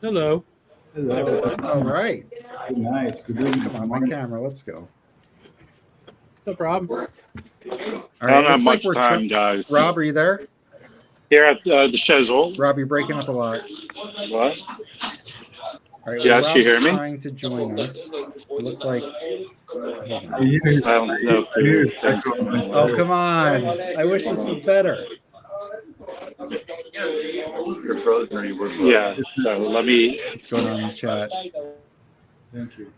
Hello. Hello. All right. Good night. Good evening. Come on, my camera. Let's go. What's up, Rob? All I don't have looks much we're time, guys. Rob, are you there? Here at the show's old. Rob, you're breaking up a lot. What? All right, Yes, Rob's you hear me? trying to join us. It looks like. Hold on. I don't know if there's Oh, come on. I wish this was better. You're frozen or you were frozen. Yeah, so let me. What's going on in the chat? Thank you.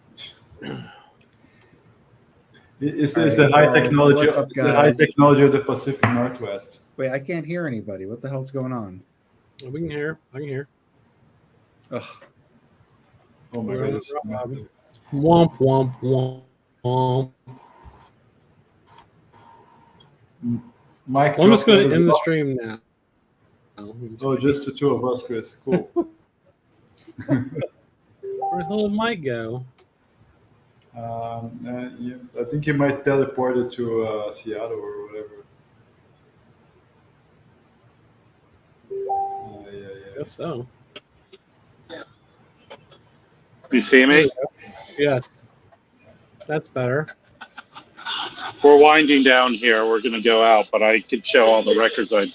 Is this the high technology? What's up, the high guys? technology of the Pacific Northwest. Wait, I can't hear anybody. What the hell's going on? We can hear. I can hear. Ugh. Oh my goodness. Womp, womp, womp, womp. Mike, I'm just going dropped to end the as stream now. well. Oh, just the two of us, Chris. Cool. Where the hell did Mike go? Yeah, I think he might teleport it to Seattle or whatever. I guess so. You see me? Yes. That's better. We're winding down here. We're going to go out, but I could show all the records I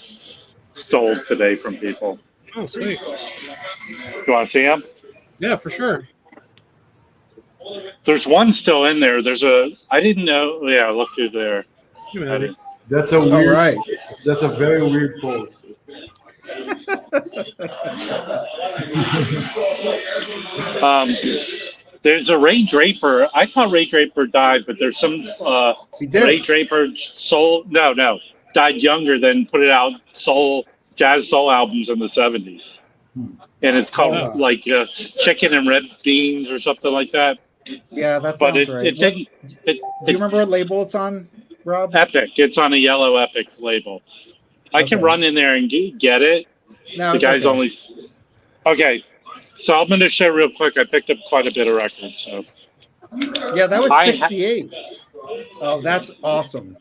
stole today from people. Oh, sweet. You want to see them? Yeah, for sure. There's one still in there. I didn't know. Yeah, look through there. You know it. That's a All weird. right. That's a very weird pose. There's a Ray Draper. I thought Ray Draper died, but there's some He did. Ray Draper soul. No, died younger than put it out jazz soul albums in the 70s, and it's called Oh. like Chicken and Red Beans or something like that. Yeah, that But sounds right. it didn't. Do you remember what label it's on, Rob? Epic. It's on a yellow Epic label. I can Okay. run in there and get it. No, The it's guy's okay. only. Okay, so I'm going to show real quick. I picked up quite a bit of records. So Yeah, that was I 68. Oh, that's awesome.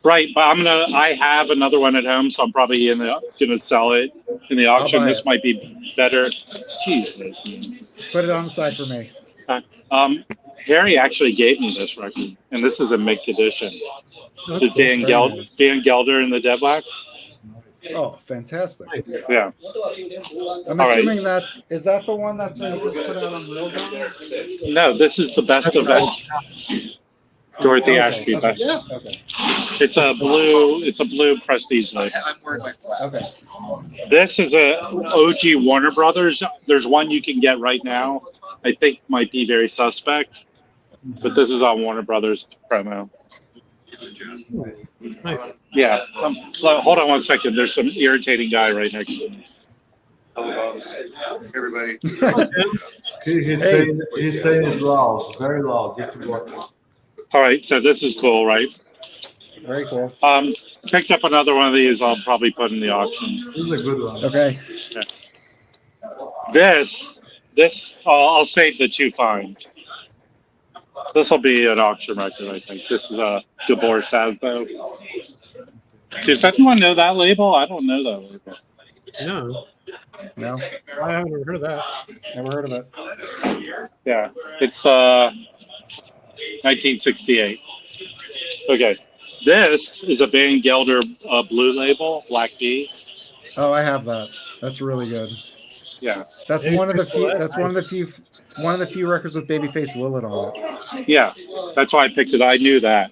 right, but I have another one at home, so I'm probably gonna sell it in the auction. buy This it. might be better. Jeez, Liz. Put it on the side for me. Harry actually gave me this record, and this is a mint edition. That's With cool. Dan Very nice. Gelder and the Deadlocks. Oh, fantastic. Yeah. I'm All right. assuming is that the one that they just put out on Real? No, this is the best of it. Dorothy Okay, Ashby okay. best. Okay. It's a blue prestige label. Okay. This is a OG Warner Brothers. There's one you can get right now. I think might be very suspect, but this is on Warner Brothers promo. Nice. Yeah. So hold on one second. There's some irritating guy right next to me. Hello, everybody. He's saying it loud, very loud, just to watch it. All right. So this is cool, right? Very cool. Picked up another one of these. I'll probably put in the auction. This is a good one. Okay. This I'll save the two fines. This will be an auction record, I think. This is a Gabor Sazbo. Does anyone know that label? I don't know that label. No, No, I haven't heard of that. never heard of it. Yeah, it's 1968. Okay, this is a Van Gelder blue label, Black B. Oh, I have that. That's really good. Yeah, That's one of the few. That's one of the few records with Babyface Willet on it. yeah, that's why I picked it. I knew that.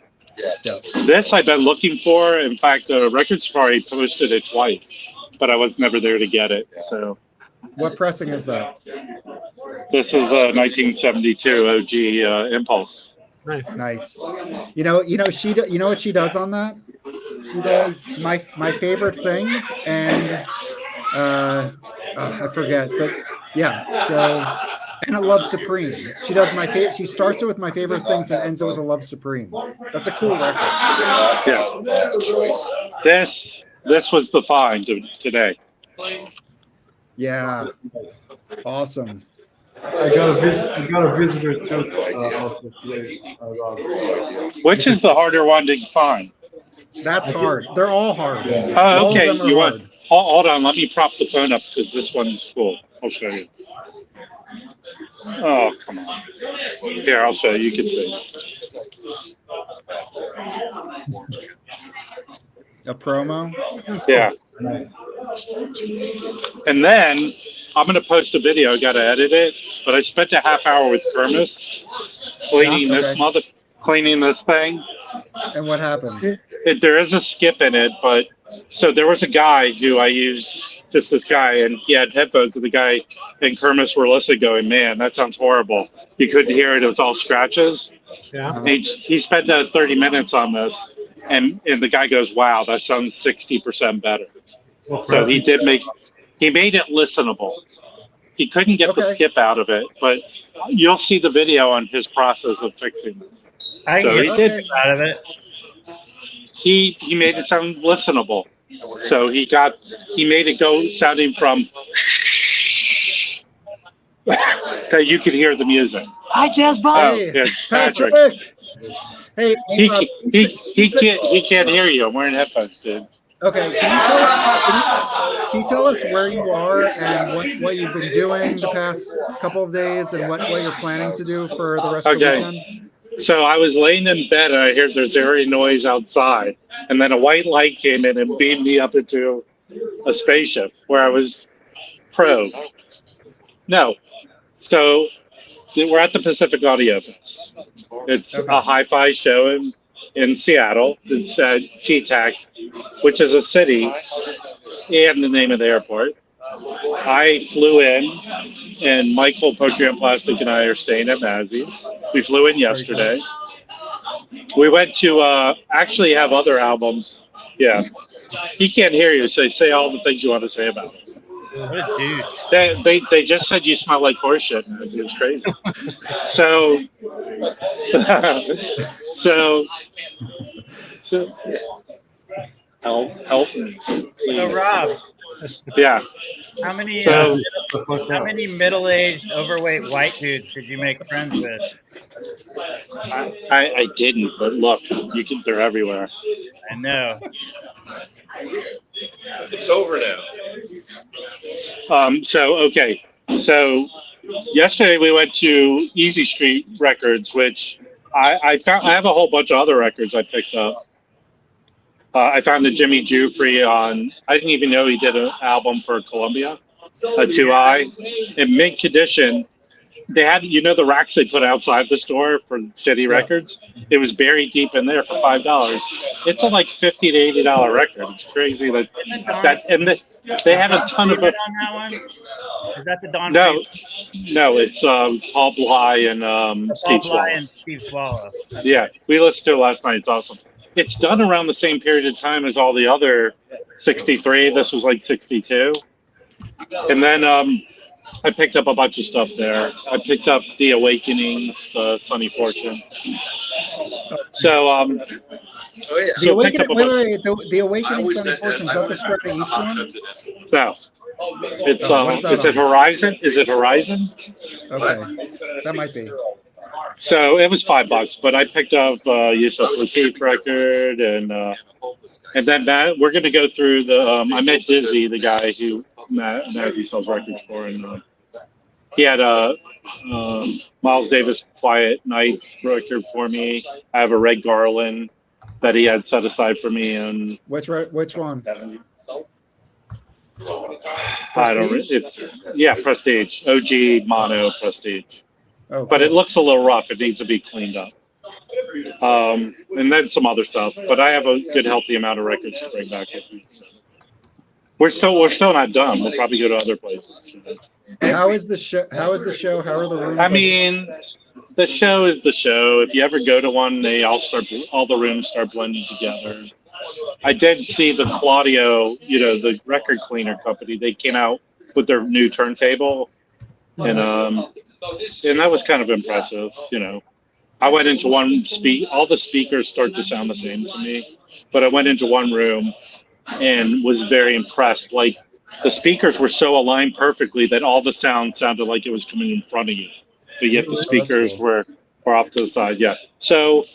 Yeah. This I've been looking for. In fact, the Record Safari posted it twice, but I was never there to get it. So What pressing is that? this is a 1972 OG Impulse. Nice. Nice. You know what she does on that? She does my favorite things and I forget, but yeah. So and a Love Supreme. She does my favorite. She starts it with my favorite things and ends it with a Love Supreme. That's a cool record. Yeah. This was the find of today. Yeah. Awesome. I got a visitor too also today. Which is the harder one to find? That's hard. They're all hard. Oh, All of okay. them are You hard. want? Hold on. Let me prop the phone up because this one's cool. I'll show you. Oh, come on. Here, I'll show you. You can see. A promo. Yeah. Nice. And then I'm going to post a video. I got to edit it. But I spent a half hour with Kermis cleaning cleaning this thing. And what happened? There is a skip in it, but so there was a guy who I used, just this guy, and he had headphones, and the guy and Kermis were listening, going, "Man, that sounds horrible." You couldn't hear it; it was all scratches. Yeah. And he spent 30 minutes on this, and the guy goes, "Wow, that sounds 60% better." So he made it listenable. He couldn't get the skip out of it, but you'll see the video on his process of fixing this. I So can he get did. skip out of it. He made it sound listenable. So he made it go sounding from that you could hear the music. Hi, Jazz Oh, Boss. it's Patrick. Hey, He can't hear you. I'm wearing headphones, dude. Okay, can you tell us where you are and what you've been doing the past couple of days and what you're planning to do for the rest of the weekend? So I was laying in bed and I heard there's very noise outside, and then a white light came in and beamed me up into a spaceship where I was probed. No, so we're at the Pacific Audio Fest. It's a hi-fi show in Seattle. It's at SeaTac, which is a city and the name of the airport. I flew in, and Michael Poetry and Plastic and I are staying at Mazzy's. We flew in yesterday. We went to actually have other albums. Yeah. He can't hear you, so say all the things you want to say about it. What a douche. They just said you smell like horse shit, Mazzy. It's crazy. So help me. So, Rob, Yeah. how many So, middle-aged, overweight white dudes did you make friends with? I didn't, but look, they're everywhere. I know. It's over now. So yesterday we went to Easy Street Records, which I found. I have a whole bunch of other records I picked up. I found the Jimmy Jufrey on. I didn't even know he did an album for Columbia, a 2i, in mint condition. They had, the racks they put outside the store for shitty records. It was buried deep in there for $5. It's a like $50 to $80 record. It's crazy they had a ton of it. On that one? Is that the Don? No, it's Paul Bly and Steve Swallow. and Steve Swallow. Yeah, we listened to it last night. It's awesome. It's done around the same period of time as all the other 63. This was like 62. And then I picked up a bunch of stuff there. I picked up The Awakenings, Sonny Fortune. So, The Awakening, the Awakening Sonny Fortune, is that the Straight East one? No. It's is it Horizon? Is it Horizon? Okay, that might be. So it was $5, but I picked up Yusuf Lateef record, and then we're going to go through the. I met Dizzy, the guy who Mazzy sells records for, and he had a Miles Davis Quiet Nights record for me. I have a Red Garland that he had set aside for me, and Which one? I don't. Prestige, OG mono Prestige. Oh, But it looks a little rough. It needs to be cleaned up. And then some other stuff. But I have a good, healthy amount of records to bring back with me. So. We're still not done. We'll probably go to other places. How is the show? How are the rooms? I mean, the show is the show. If you ever go to one, all the rooms start blending together. I did see the Claudio, the record cleaner company. They came out with their new turntable, and that was kind of impressive. I went into one all the speakers start to sound the same to me, but I went into one room and was very impressed. Like the speakers were so aligned perfectly that all the sound sounded like it was coming in front of you, but yet the speakers were off to the side. Yeah. So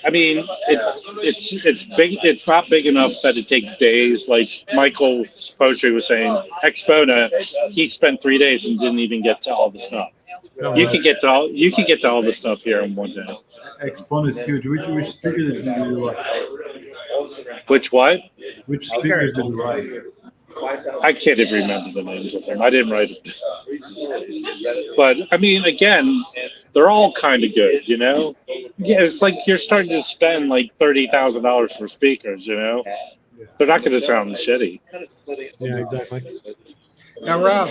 I mean, it's big. It's not big enough that it takes days. Like Michael Poetry was saying, Expona, he spent 3 days and didn't even get to all the stuff. You could get to all the stuff here in one day. Expon is huge. Which speaker did you like? Which what? Which speakers did you like? I can't even remember the names of them. I didn't write it. But I mean, again, they're all kind of good, you know. Yeah, it's like you're starting to spend like $30,000 for speakers, you know. They're not going to sound shitty. Yeah, exactly. Now, Rob,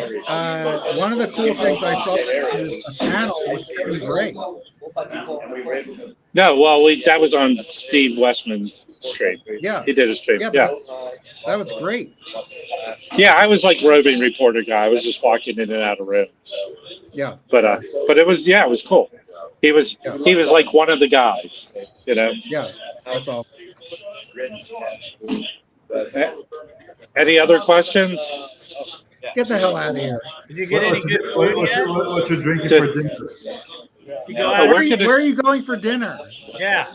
one of the cool things I saw is a panel with Tim Gray. No, well, that was on Steve Westman's stream. Yeah, he did a stream. yeah, Yeah. That was great. Yeah, I was like roving reporter guy. I was just walking in and out of rooms. Yeah, but it was cool. He was like one of the guys, you know. Yeah, that's all. Any other questions? Get the hell out of here. Did you get any good food yet? What you're drinking for dinner? You go out? Where are you going for dinner? Yeah.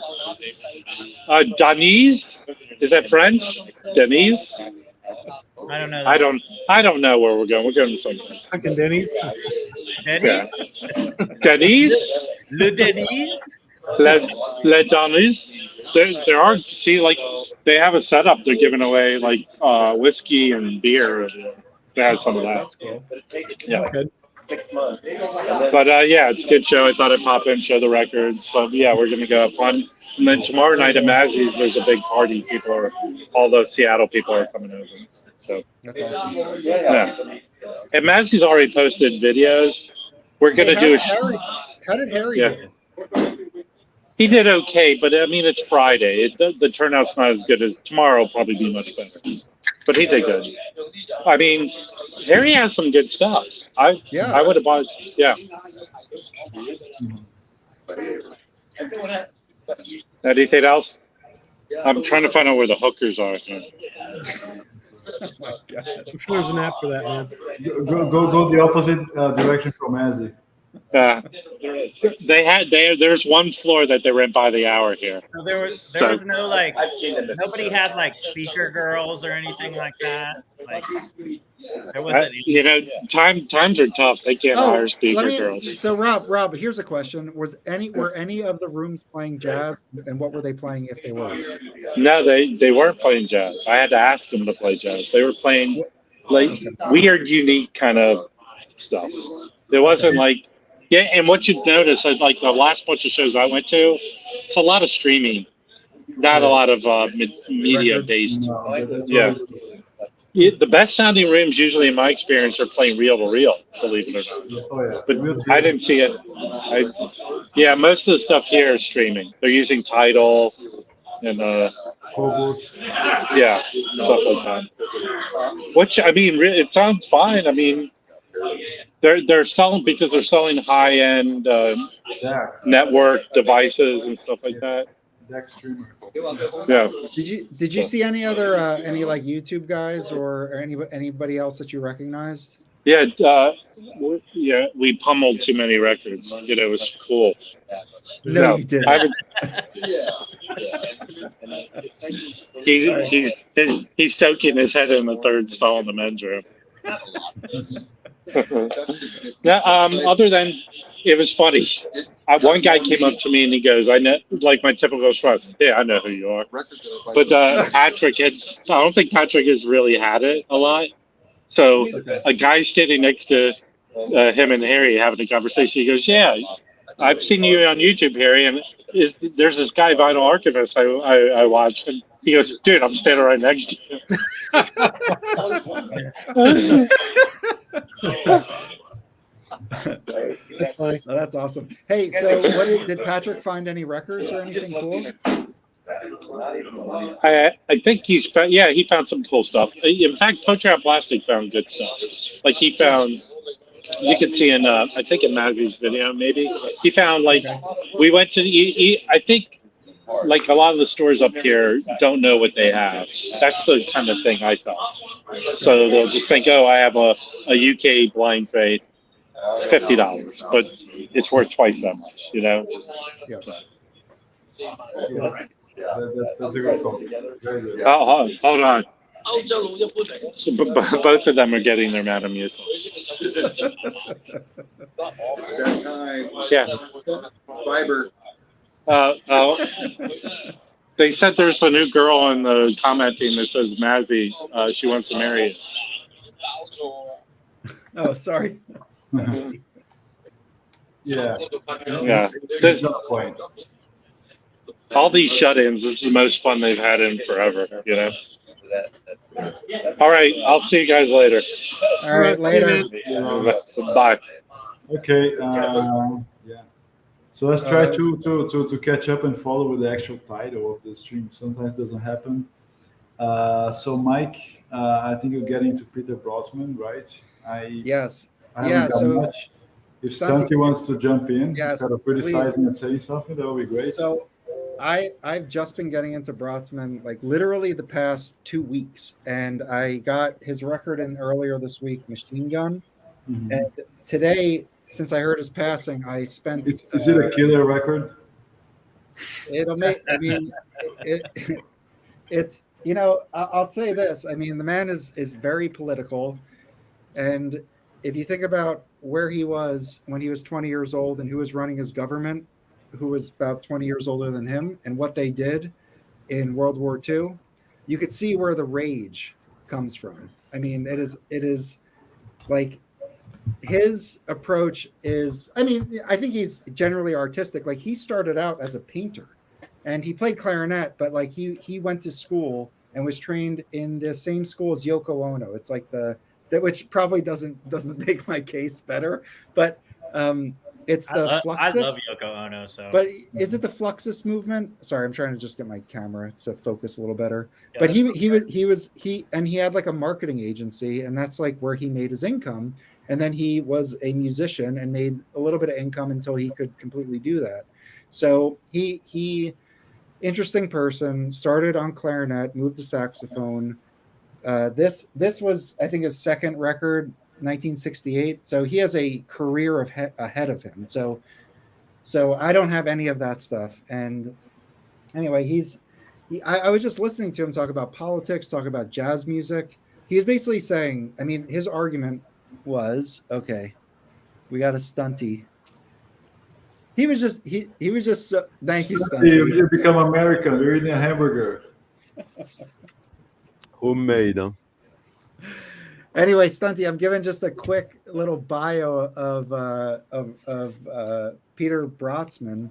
Denise? Is that French? Denise? I don't know. I don't know where we're going. We're going to something. Fucking Denny's. Denny's? Denise? Le Denny's? Le Denise? There are, see, like, they have a setup. They're giving away, like, whiskey and beer. They had some of that. That's cool. Yeah. But yeah, it's a good show. I thought I'd pop in, show the records. But yeah, we're gonna go have fun. And then tomorrow night at Mazzy's, there's a big party. All those Seattle people are coming over. So That's awesome. yeah. And Mazzy's already posted videos. We're gonna do a show. How did Harry do? He did okay, but I mean, it's Friday. The turnout's not as good as tomorrow. Will probably be much better. But he did good. I mean, Harry has some good stuff. I would have bought. Yeah. Anything else? I'm trying to find out where the hookers are. Oh my God. I'm sure there's an app for that, man. Go the opposite direction from Azzy. There's one floor that they rent by the hour here. So there was no like nobody had like speaker girls or anything like that. Like there wasn't. You know, times are tough. They can't hire speaker girls. So Rob, here's a question: were any of the rooms playing jazz, and what were they playing if they were? No, they weren't playing jazz. I had to ask them to play jazz. They were playing like weird, unique kind of stuff. It wasn't like. Yeah, and what you'd notice is like the last bunch of shows I went to, it's a lot of streaming, not a lot of media based. Yeah. The best sounding rooms usually, in my experience, are playing reel to reel. Believe it or not. But I didn't see it. Most of the stuff here is streaming. They're using Tidal and stuff like that. Which I mean, it sounds fine. I mean. They're selling because they're selling high end network devices and stuff like that. Yeah. Did you see any other any like YouTube guys or anybody else that you recognized? Yeah, we pummeled too many records. You know, it was cool. No, you didn't. He's soaking his head in the third stall in the men's room. Other than it was funny. One guy came up to me and he goes, "I know," like my typical response. Yeah, I know who you are. But Patrick I don't think Patrick has really had it a lot. So a guy standing next to him and Harry having a conversation. He goes, "Yeah, I've seen you on YouTube, Harry, and there's this guy Vinyl Archivist I watch." And he goes, "Dude, I'm standing right next to you." That's funny. Oh, that's awesome. Hey, so did Patrick find any records or anything cool? I think he found some cool stuff. In fact, Poetry on Plastic found good stuff. Like he found, you could see in I think in Mazzy's video maybe he found like we went to I think like a lot of the stores up here don't know what they have. That's the kind of thing I thought. So they'll just think, oh, I have a UK Blind Faith, $50, but it's worth twice that much, you know? Yeah. That's a good call. Very good. Hold on. So, both of them are getting their Madam Music. Yeah. Fiber. They said there's a new girl in the commenting that says Mazzy. She wants to marry you. Oh, sorry. Yeah. Yeah. There's no point. All these shut-ins, this is the most fun they've had in forever, you know? All right, I'll see you guys later. All right, later. Bye. Okay. Yeah. So let's try to catch up and follow with the actual title of the stream. Sometimes it doesn't happen. So Mike, I think you're getting to Peter Brotzmann, right? Yes. I haven't got So much. If Santi wants to jump in Yes, instead of criticizing and saying something, that would be great. So I've just been getting into Brotzmann like literally the past 2 weeks, and I got his record in earlier this week, Machine Gun. Mhm. And today, since I heard his passing, I spent. Is it a killer record? It'll make. I mean, it's I'll say this. I mean, the man is very political, and if you think about where he was when he was 20 years old and who was running his government, who was about 20 years older than him, and what they did in World War II, you could see where the rage comes from. I mean, it is like his approach is, I mean, I think he's generally artistic. Like he started out as a painter and he played clarinet, but like he went to school and was trained in the same school as Yoko Ono. It's like which probably doesn't make my case better, but it's the Fluxus. I love Yoko Ono. So, but is it the Fluxus movement? Sorry, I'm trying to just get my camera to focus a little better. Yeah, but he had like a marketing agency, and that's like where he made his income. And then he was a musician and made a little bit of income until he could completely do that. So he interesting person, started on clarinet, moved to saxophone. This was, I think, his second record, 1968. So he has a career ahead of him. So I don't have any of that stuff. And anyway, I was just listening to him talk about politics, talk about jazz music. He was basically saying, I mean, his argument was, okay, we got a stunty. He was just so, thank you, Stunty. You become American. You're eating a hamburger. Homemade, huh? Anyway, Stunty, I'm giving just a quick little bio of Peter Brotzmann.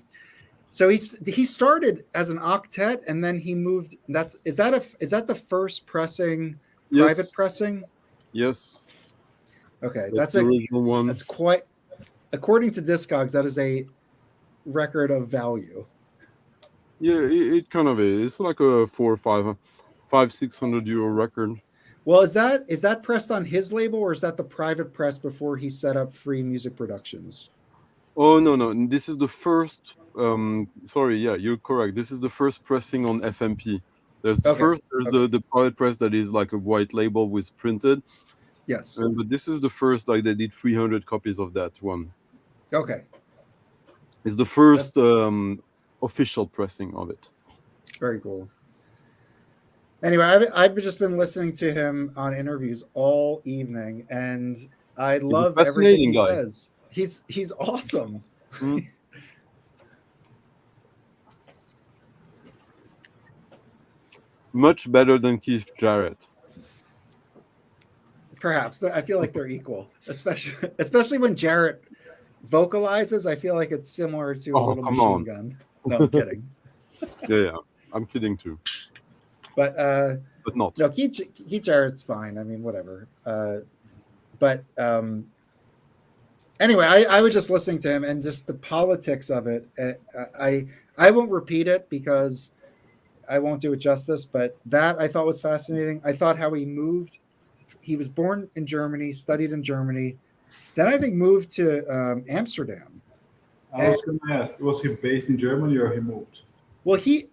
So he started as an octet, and then he moved. Is that the first pressing, Yes. private pressing? Yes. Okay, That's the original one. That's quite. According to Discogs, that is a record of value. Yeah, it kind of is. It's like a 600 euro record. Well, is that pressed on his label, or is that the private press before he set up Free Music Productions? Oh no! This is the first. Sorry, yeah, you're correct. This is the first pressing on FMP. There's the private press that is like a white label with printed. Yes. But this is the first, like they did 300 copies of that one. Okay. It's the first official pressing of it. Very cool. Anyway, I've just been listening to him on interviews all evening, and I love everything he says. He's awesome. Mm. Much better than Keith Jarrett. Perhaps I feel like they're equal, especially when Jarrett vocalizes. I feel like it's similar to a little Machine Gun. No, I'm kidding. Yeah, I'm kidding too. But not. No, Keith Jarrett's fine. I mean, whatever. But anyway, I was just listening to him and just the politics of it. I won't repeat it because I won't do it justice. But that I thought was fascinating. I thought how he moved. He was born in Germany, studied in Germany, then I think moved to Amsterdam. I was going to ask, was he based in Germany or he moved? Well, he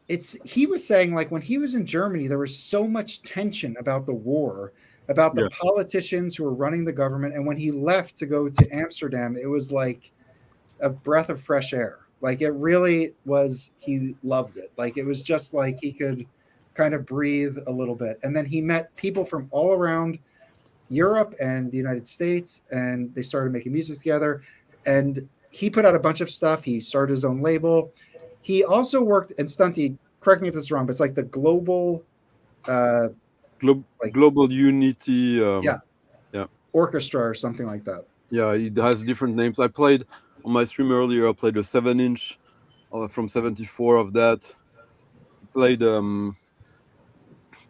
was saying like when he was in Germany, there was so much tension about the war, about the politicians who were running the government, and when he left to go to Amsterdam, it was like a breath of fresh air. Like it really was. He loved it. Like it was just like he could kind of breathe a little bit. And then he met people from all around Europe and the United States, and they started making music together. And he put out a bunch of stuff. He started his own label. He also worked, and Stunty, correct me if this is wrong, but it's like the global like Global Unity. yeah Yeah. orchestra or something like that. Yeah, it has different names. I played on my stream earlier. I played a 7-inch from '74 of that. Played.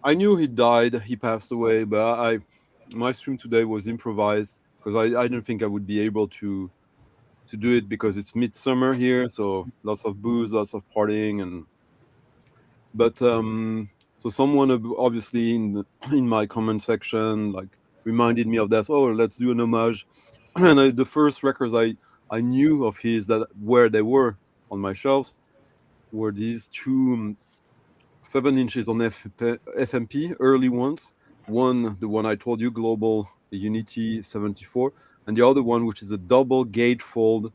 I knew he died. He passed away, but my stream today was improvised because I didn't think I would be able to do it because it's midsummer here, so lots of booze, lots of partying, and but so someone obviously in my comment section like reminded me of that. Oh, let's do an homage, and the first records I knew of his that where they were on my shelves were these two 7 inches on FMP, early ones. One, the one I told you, Global Unity 74, and the other one, which is a double gatefold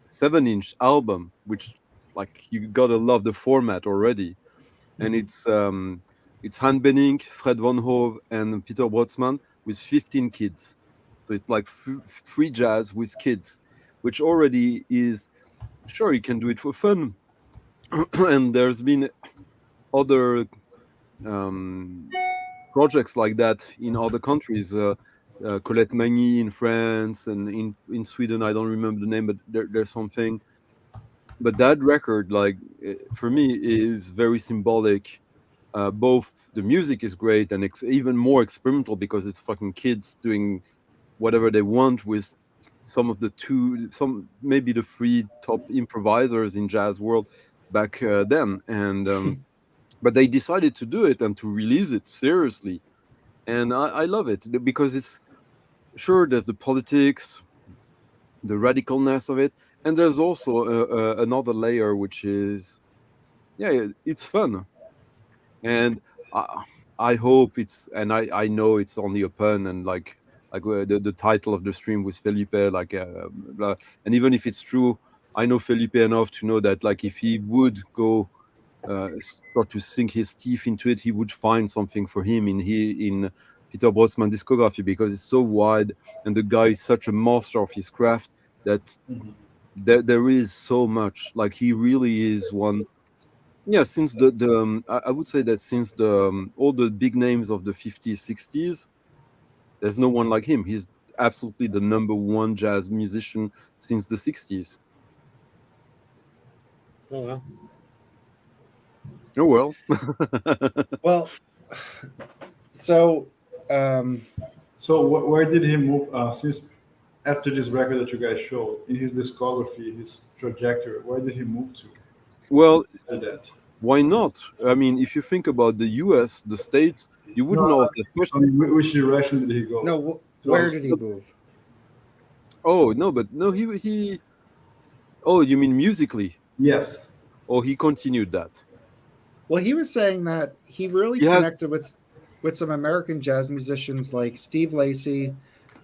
7-inch album, which like you gotta love the format already. And it's Han Benning, Fred Von Hove, and Peter Brotzmann with 15 kids. So it's like free jazz with kids, which already is sure you can do it for fun. And there's been other projects like that in other countries. Colette Magny in France and in Sweden, I don't remember the name, but there's something. But that record, like for me, is very symbolic. Both the music is great and even more experimental because it's fucking kids doing whatever they want with some maybe the 3 top improvisers in jazz world back then, and but they decided to do it and to release it seriously, and I love it because it's sure there's the politics, the radicalness of it, and there's also another layer which is it's fun, and I hope it's, and I know it's only a pun, and like the title of the stream with Felipe, like and even if it's true, I know Felipe enough to know that like if he would go start to sink his teeth into it, he would find something for him in Peter Brotzmann discography, because it's so wide and the guy is such a master of his craft that there is so much. Like he really is one. Yeah, since I would say that since all the big names of the 50s, 60s, there's no one like him. He's absolutely the #1 jazz musician since the 60s. Oh well. Oh well. Well, so where did he move since after this record that you guys showed in his discography, his trajectory? Where did he move to? Well, After that, why not? I mean, if you think about the US, the States, you wouldn't ask that I question. mean, which direction did he go? no, where did he move? Oh no, but no, he. Oh, you mean musically? Yes. Oh, he continued that. Well, he was saying that he really connected with some American jazz musicians like Steve Lacy,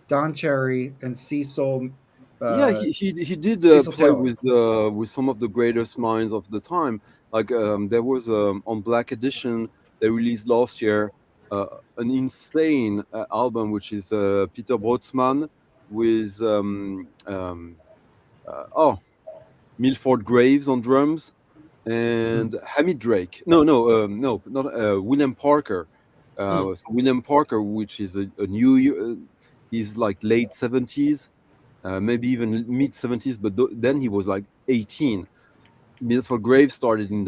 Don Cherry, and Cecil. He did Cecil play Taylor. with some of the greatest minds of the time. Like there was on Black Edition they released last year an insane album, which is Peter Brotzmann with Milford Graves on drums and Hamid Drake. No, not William Parker. So William Parker, which is a new, he's like late 70s. Maybe even mid 70s, but then he was like 18. Milford Graves started in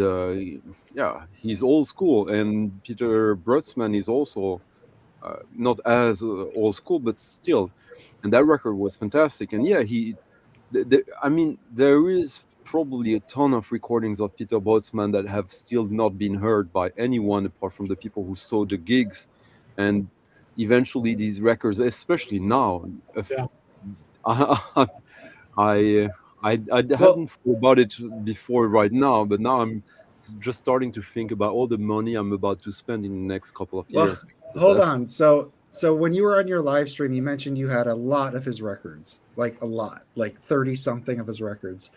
he's old school, and Peter Brötzmann is also not as old school, but still, and that record was fantastic. And I mean, there is probably a ton of recordings of Peter Brötzmann that have still not been heard by anyone apart from the people who saw the gigs, and eventually these records, especially now. I hadn't thought about it before right now, but now I'm just starting to think about all the money I'm about to spend in the next couple of years. Hold on. So when you were on your live stream, you mentioned you had a lot of his records, like a lot, like 30 something of his records.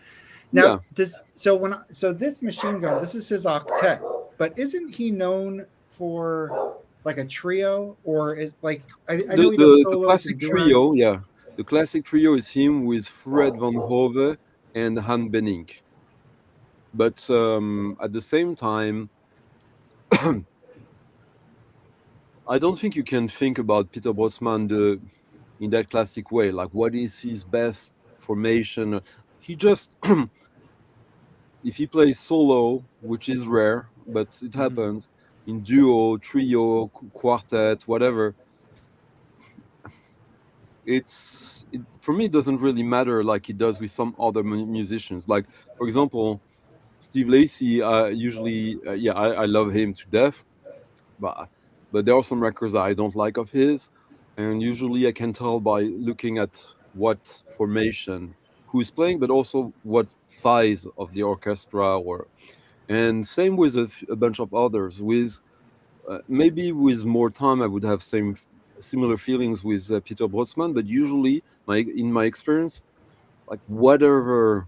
Now, Yeah, so this Machine Gun, this is his octet, but isn't he known for like a trio, or is like I know he does the solos classic and duets. trio, yeah, the classic trio is him with Fred Van Hove and Han Benning. But at the same time, I don't think you can think about Peter Brotzmann in that classic way. Like, what is his best formation? He just, if he plays solo, which is rare, but it happens, in duo, trio, quartet, whatever, for me, it doesn't really matter like it does with some other musicians. Like, for example, Steve Lacy, usually, yeah, I love him to death, but there are some records that I don't like of his, and usually I can tell by looking at what formation who's playing, but also what size of the orchestra, or and same with a bunch of others. With maybe with more time, I would have similar feelings with Peter Brotzmann, but usually, in my experience, like whatever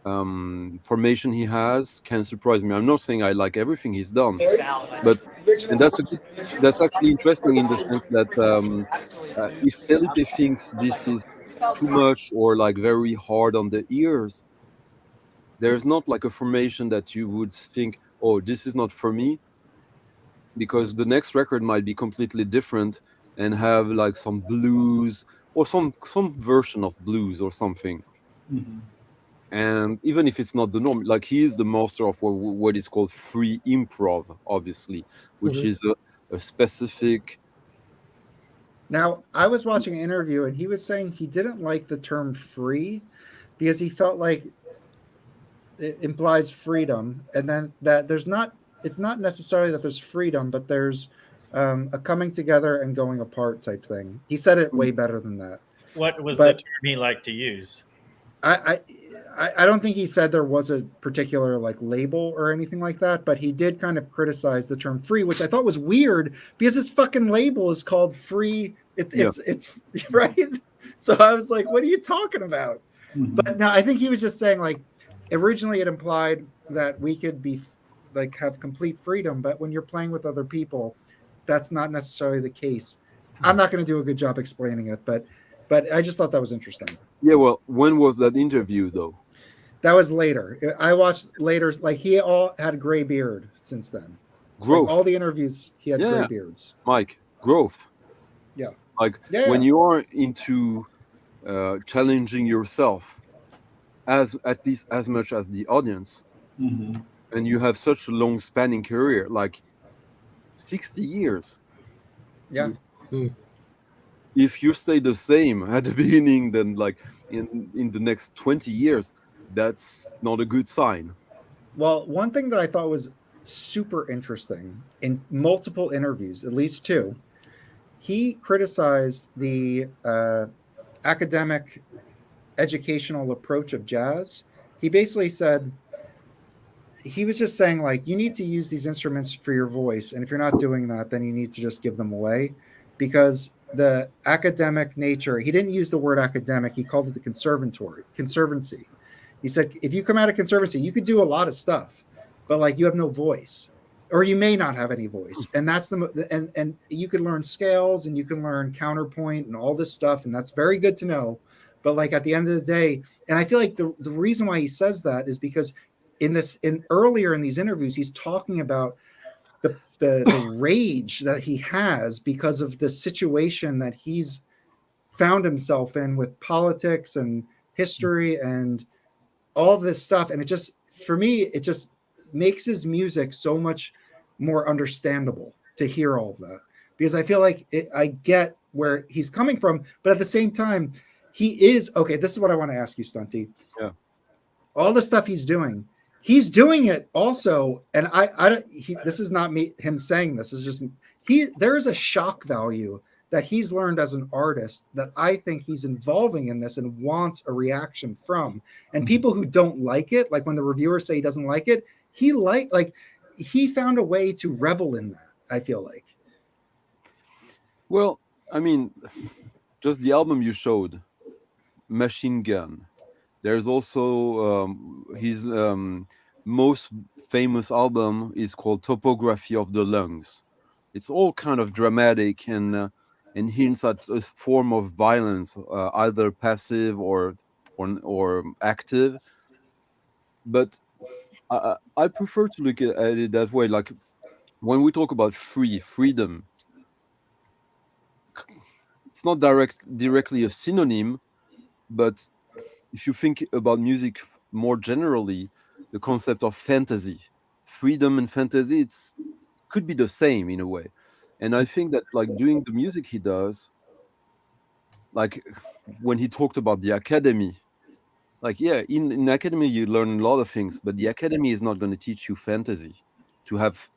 formation he has can surprise me. I'm not saying I like everything he's done, but and that's actually interesting in the sense that if Felipe thinks this is too much or like very hard on the ears, there's not like a formation that you would think, oh, this is not for me, because the next record might be completely different and have like some blues or some version of blues or something. Mhm. And even if it's not the norm, like he is the master of what is called free improv, obviously, which is a specific. Now, I was watching an interview and he was saying he didn't like the term free because he felt like it implies freedom, and then that it's not necessarily that there's freedom, but there's a coming together and going apart type thing. He said it way better than that. What was the But term he liked to use? I don't think he said there was a particular like label or anything like that, but he did kind of criticize the term free, which I thought was weird because his fucking label is called free. It's right. So I was like, what are you talking about? Mhm. But no, I think he was just saying like originally it implied that we could be like have complete freedom, but when you're playing with other people, that's not necessarily the case. I'm not going to do a good job explaining it, but I just thought that was interesting. Yeah, well, when was that interview though? That was later. I watched later. Like he all had a gray beard since then. Like all Growth. the interviews, he had gray Yeah, beards. Mike, growth. Yeah. Like Yeah. when you are into challenging yourself as at least as much as the audience, Mhm. and you have such a long spanning career, like 60 years. Yeah. If you stay the same at the beginning, then like in the next 20 years, that's not a good sign. Well, one thing that I thought was super interesting in multiple interviews, at least two, he criticized the academic educational approach of jazz. He basically said, he was just saying like you need to use these instruments for your voice, and if you're not doing that, then you need to just give them away, because the academic nature, he didn't use the word academic, he called it the conservancy. He said if you come out of conservancy you could do a lot of stuff, but like you have no voice, or you may not have any voice, and that's and you can learn scales and you can learn counterpoint and all this stuff, and that's very good to know, but like at the end of the day, and I feel like the reason why he says that is because in earlier in these interviews, he's talking about the rage that he has because of the situation that he's found himself in with politics and history and all of this stuff. And it just, for me, it just makes his music so much more understandable to hear all of that, because I feel like I get where he's coming from, but at the same time, he is okay. This is what I want to ask you, Stunty. Yeah. All the stuff he's doing it also, and I don't. This is not him saying this. Is just there is a shock value that he's learned as an artist that I think he's involving in this and wants a reaction from. And people who don't like it, like when the reviewers say he doesn't like it, he found a way to revel in that, I feel like. Well, I mean, just the album you showed, Machine Gun. There's also his most famous album is called Topography of the Lungs. It's all kind of dramatic and hints at a form of violence, either passive or active. But I prefer to look at it that way. Like when we talk about freedom, it's not directly a synonym, but if you think about music more generally, the concept of fantasy, freedom and fantasy, it's could be the same in a way. And I think that like doing the music he does, like when he talked about the academy, like yeah, in academy you learn a lot of things, but the academy is not going to teach you fantasy, to have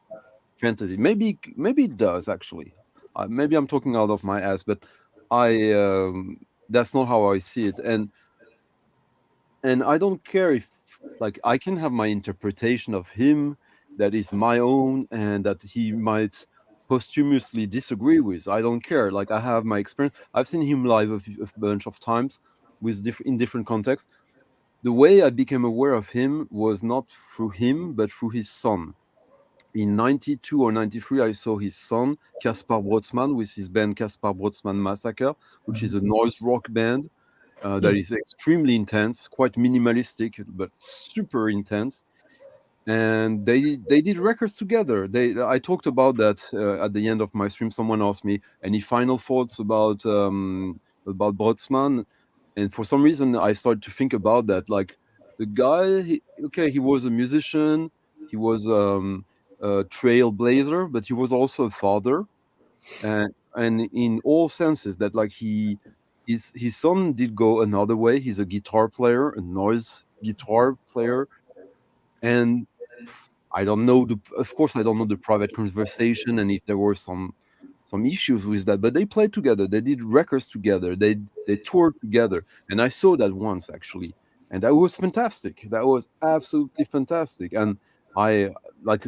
fantasy. Maybe it does actually. Maybe I'm talking out of my ass, but I that's not how I see it. And I don't care if like I can have my interpretation of him that is my own and that he might posthumously disagree with. I don't care. Like I have my experience. I've seen him live a bunch of times with in different contexts. The way I became aware of him was not through him, but through his son. In 92 or 93, I saw his son, Kaspar Brotzmann, with his band Kaspar Brotzmann Massacre, which is a noise rock band that is extremely intense, quite minimalistic, but super intense. And they did records together. I talked about that at the end of my stream. Someone asked me any final thoughts about Brotzmann, and for some reason I started to think about that. Like the guy, okay, he was a musician, he was a trailblazer, but he was also a father, and in all senses that like his son did go another way. He's a guitar player, a noise guitar player, and I don't know of course I don't know the private conversation and if there were some issues with that, but they played together, they did records together, they toured together, and I saw that once actually, and that was fantastic. That was absolutely fantastic. And I like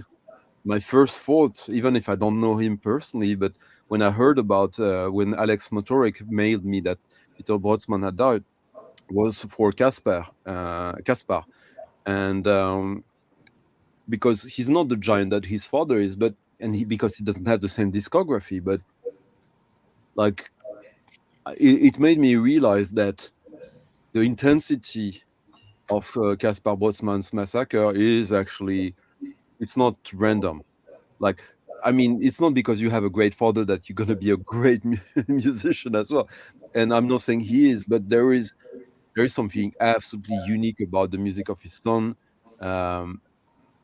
my first thought, even if I don't know him personally, but when I heard about when Alex Motoric mailed me that Peter Brotzmann had died, was for Caspar, and because he's not the giant that his father is, but because he doesn't have the same discography, but like it made me realize that the intensity of Caspar Brotzmann's Massacre is actually, it's not random. Like, I mean, it's not because you have a great father that you're gonna be a great musician as well. And I'm not saying he is, but there is something absolutely unique about the music of his son. Um,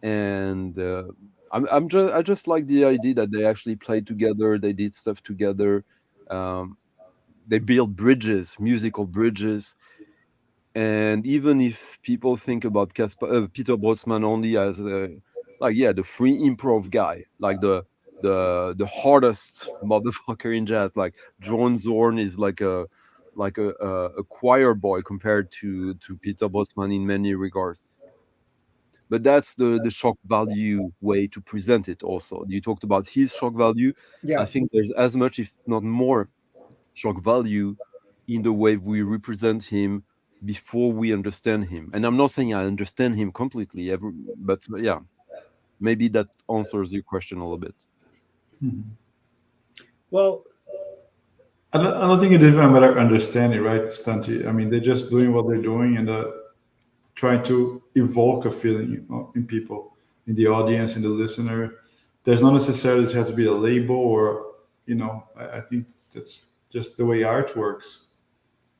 and I just like the idea that they actually played together, they did stuff together, um, they built bridges, musical bridges. And even if people think about Peter Brotzmann only as like yeah, the free improv guy, like the hardest motherfucker in jazz, like John Zorn is like a choir boy compared to Peter Brotzmann in many regards. But that's the shock value way to present it. Also, you talked about his shock value. I Yeah, think there's as much, if not more, shock value in the way we represent him before we understand him. And I'm not saying I understand him completely, but yeah, maybe that answers your question a little bit. well, I don't think it is a matter of understanding, right, Stanti? I mean, they're just doing what they're doing and trying to evoke a feeling, you know, in people, in the audience, in the listener. There's not necessarily has to be a label or, you know, I think that's just the way art works.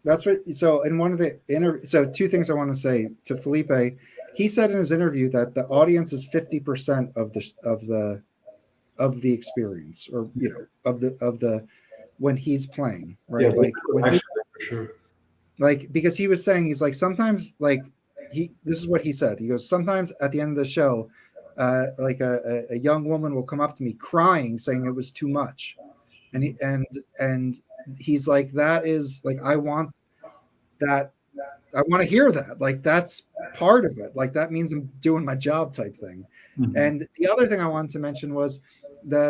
that's what. So in one of the so two things I want to say to Felipe. He said in his interview that the audience is 50% of the experience, or of the when he's playing, Yeah, right? Like when he, actually, for sure. like, because he was saying, he's like, sometimes, like, this is what he said. He goes, sometimes at the end of the show, like a young woman will come up to me crying, saying it was too much, and he's like, that is like, that I want to hear that, like, that's part of it, like that means I'm doing my job, type thing. Mhm. And the other thing I wanted to mention was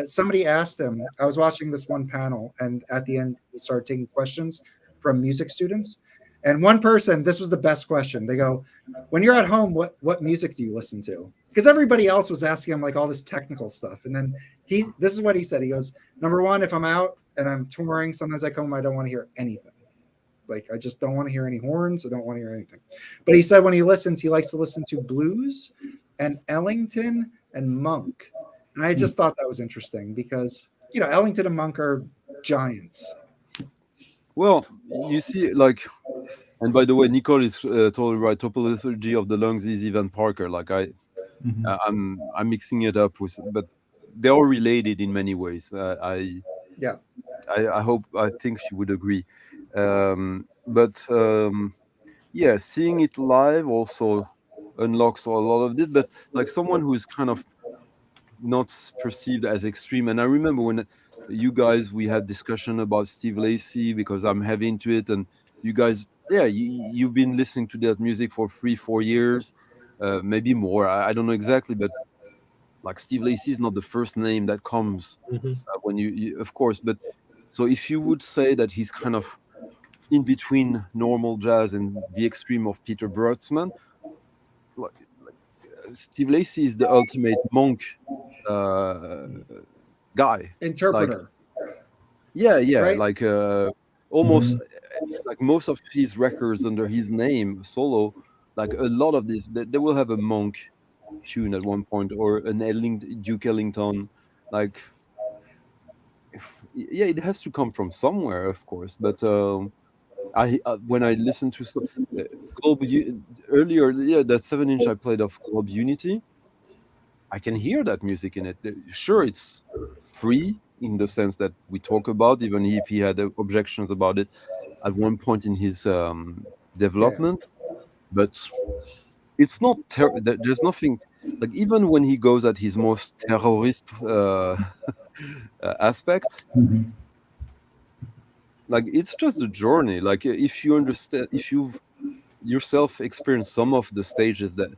somebody asked him. I was watching this one panel, and at the end, he started taking questions from music students. And one person, this was the best question. They go, when you're at home, what music do you listen to? Because everybody else was asking him like all this technical stuff. And then this is what he said. He goes, number one, if I'm out and I'm touring, sometimes I come home, I don't want to hear anything. Like, I just don't want to hear any horns. I don't want to hear anything. But he said when he listens, he likes to listen to blues and Ellington and Monk. And I just thought that was interesting because, Ellington and Monk are giants. Well, you see, like, and by the way, Nicole is totally right. Topology of the lungs is Evan Parker. Like I'm mixing it up with, but they're all related in many ways. I think she would agree. Yeah, seeing it live also unlocks a lot of this. But like someone who's kind of not perceived as extreme, and I remember when you guys we had discussion about Steve Lacy because I'm heavy into it, and you guys, yeah, you've been listening to that music for 3-4 years, maybe more. I don't know exactly, but like Steve Lacy is not the first name that comes when you, of course. But so if you would say that he's kind of in between normal jazz and the extreme of Peter Brötzmann, like Steve Lacy is the ultimate monk guy, interpreter. Right? Like almost like most of his records under his name solo, like a lot of this they will have a monk tune at one point or an Duke Ellington. Like yeah, it has to come from somewhere, of course, but when I listened to earlier, that 7-inch I played of Club Unity, I can hear that music in it. Sure, it's free in the sense that we talk about, even if he had objections about it at one point in his development. But it's not there's nothing like, even when he goes at his most terrorist aspect, like it's just a journey. Like if you understand, if you've yourself experienced some of the stages that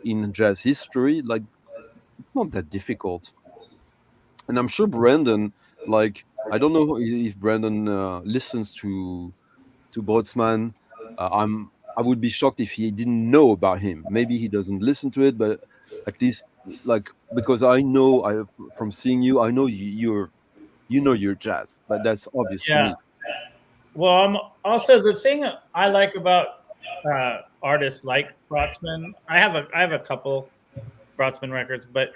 in jazz history, like it's not that difficult. And I'm sure Brandon, like I don't know if Brandon listens to Brotzmann. I would be shocked if he didn't know about him. Maybe he doesn't listen to it, but at least like, because I know from seeing you, I know you know your jazz. But that's obvious to me. Well, also the thing I like about artists like Brotzmann, I have a couple Brotzmann records, but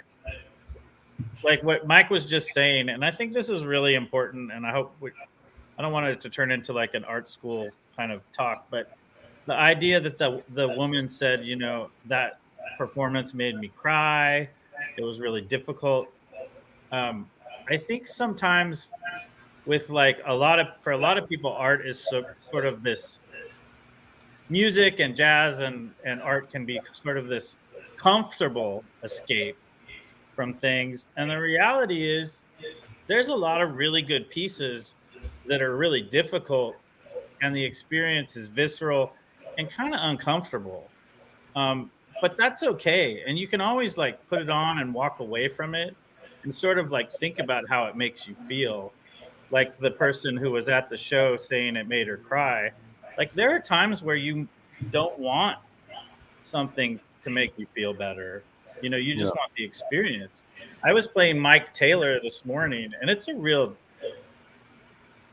like what Mike was just saying, and I think this is really important, and I don't want it to turn into like an art school kind of talk, but the idea that the woman said, that performance made me cry, it was really difficult. I think sometimes with like for a lot of people, art is sort of this music and jazz and art can be sort of this comfortable escape from things. And the reality is there's a lot of really good pieces that are really difficult and the experience is visceral and kind of uncomfortable. But that's okay. And you can always like put it on and walk away from it and sort of like think about how it makes you feel. Like the person who was at the show saying it made her cry. Like there are times where you don't want something to make you feel better. You just want the experience. I was playing Mike Taylor this morning, and it's a real